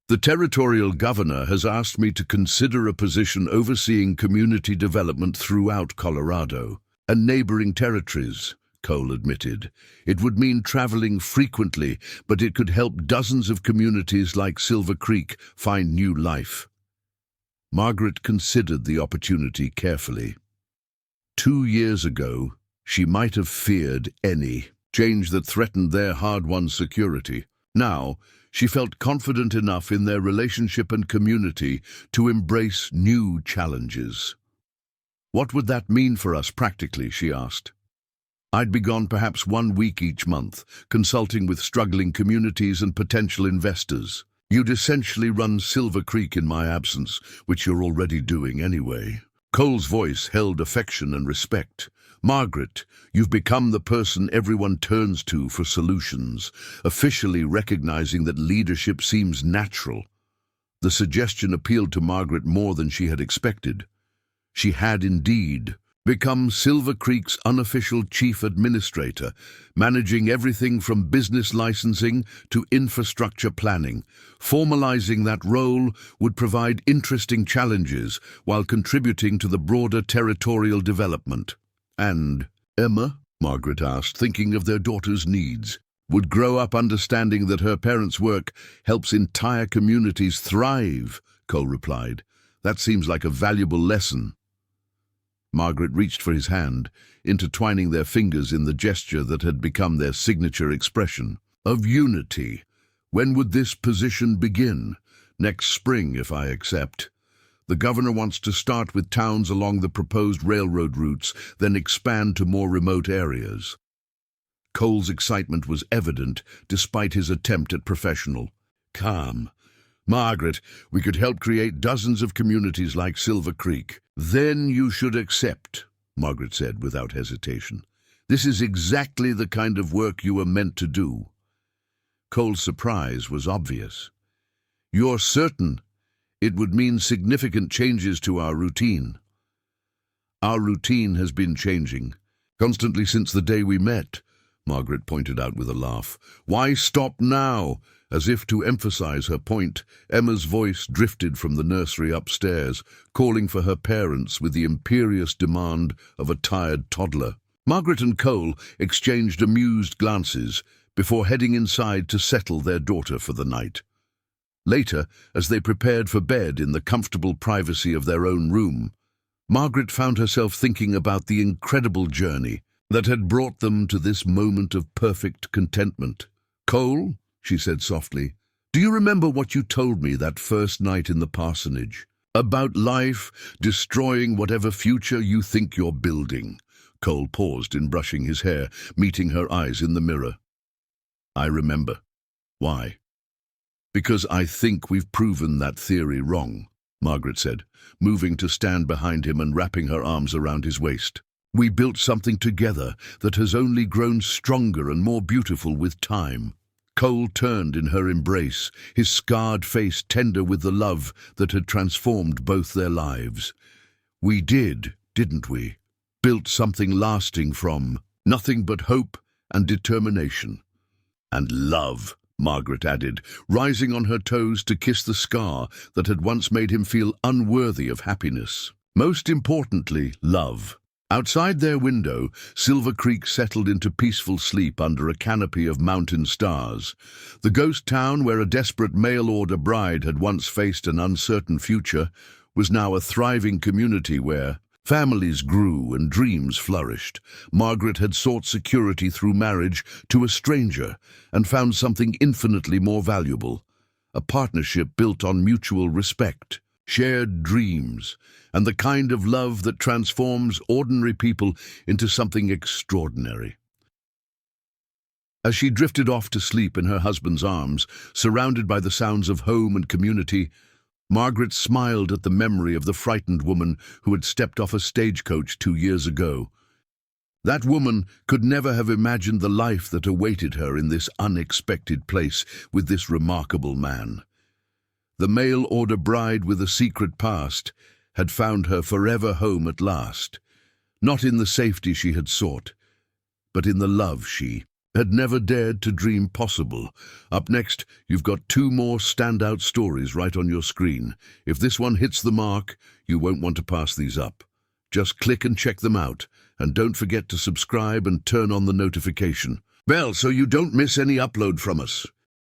"The territorial governor has asked me to consider a position overseeing community development throughout Colorado and neighboring territories," Cole admitted. "It would mean traveling frequently, but it could help dozens of communities like Silver Creek find new life." Margaret considered the opportunity carefully. 2 years ago, she might have feared any change that threatened their hard-won security. Now, she felt confident enough in their relationship and community to embrace new challenges. "What would that mean for us practically?" she asked. "I'd be gone perhaps 1 week each month, consulting with struggling communities and potential investors. You'd essentially run Silver Creek in my absence, which you're already doing anyway." Cole's voice held affection and respect. "Margaret, you've become the person everyone turns to for solutions, officially recognizing that leadership seems natural." The suggestion appealed to Margaret more than she had expected. She had indeed become Silver Creek's unofficial chief administrator, managing everything from business licensing to infrastructure planning. Formalizing that role would provide interesting challenges while contributing to the broader territorial development. "And Emma," Margaret asked, thinking of their daughter's needs, "would grow up understanding that her parents' work helps entire communities thrive," Cole replied. "That seems like a valuable lesson." Margaret reached for his hand, intertwining their fingers in the gesture that had become their signature expression. "Of unity. When would this position begin?" "Next spring, if I accept. The governor wants to start with towns along the proposed railroad routes, then expand to more remote areas." Cole's excitement was evident, despite his attempt at professional. "Calm. Margaret, we could help create dozens of communities like Silver Creek." "Then you should accept," Margaret said without hesitation. "This is exactly the kind of work you were meant to do." Cole's surprise was obvious. "You're certain it would mean significant changes to our routine?" "Our routine has been changing constantly since the day we met," Margaret pointed out with a laugh. "Why stop now?" As if to emphasize her point, Emma's voice drifted from the nursery upstairs, calling for her parents with the imperious demand of a tired toddler. Margaret and Cole exchanged amused glances before heading inside to settle their daughter for the night. Later, as they prepared for bed in the comfortable privacy of their own room, Margaret found herself thinking about the incredible journey that had brought them to this moment of perfect contentment. "Cole," she said softly, "do you remember what you told me that first night in the parsonage? About life destroying whatever future you think you're building." Cole paused in brushing his hair, meeting her eyes in the mirror. "I remember. Why?" "Because I think we've proven that theory wrong," Margaret said, moving to stand behind him and wrapping her arms around his waist. "We built something together that has only grown stronger and more beautiful with time." Cole turned in her embrace, his scarred face tender with the love that had transformed both their lives. "We did, didn't we? Built something lasting from nothing but hope and determination." "And love," Margaret added, rising on her toes to kiss the scar that had once made him feel unworthy of happiness. "Most importantly, love." Outside their window, Silver Creek settled into peaceful sleep under a canopy of mountain stars. The ghost town where a desperate mail-order bride had once faced an uncertain future was now a thriving community where families grew and dreams flourished. Margaret had sought security through marriage to a stranger and found something infinitely more valuable, a partnership built on mutual respect, shared dreams, and the kind of love that transforms ordinary people into something extraordinary. As she drifted off to sleep in her husband's arms, surrounded by the sounds of home and community, Margaret smiled at the memory of the frightened woman who had stepped off a stagecoach 2 years ago. That woman could never have imagined the life that awaited her in this unexpected place with this remarkable man. The mail-order bride with a secret past had found her forever home at last, not in the safety she had sought, but in the love she had never dared to dream possible. Up next, you've got 2 more standout stories right on your screen. If this one hits the mark, you won't want to pass these up. Just click and check them out, and don't forget to subscribe and turn on the notification bell so you don't miss any upload from us.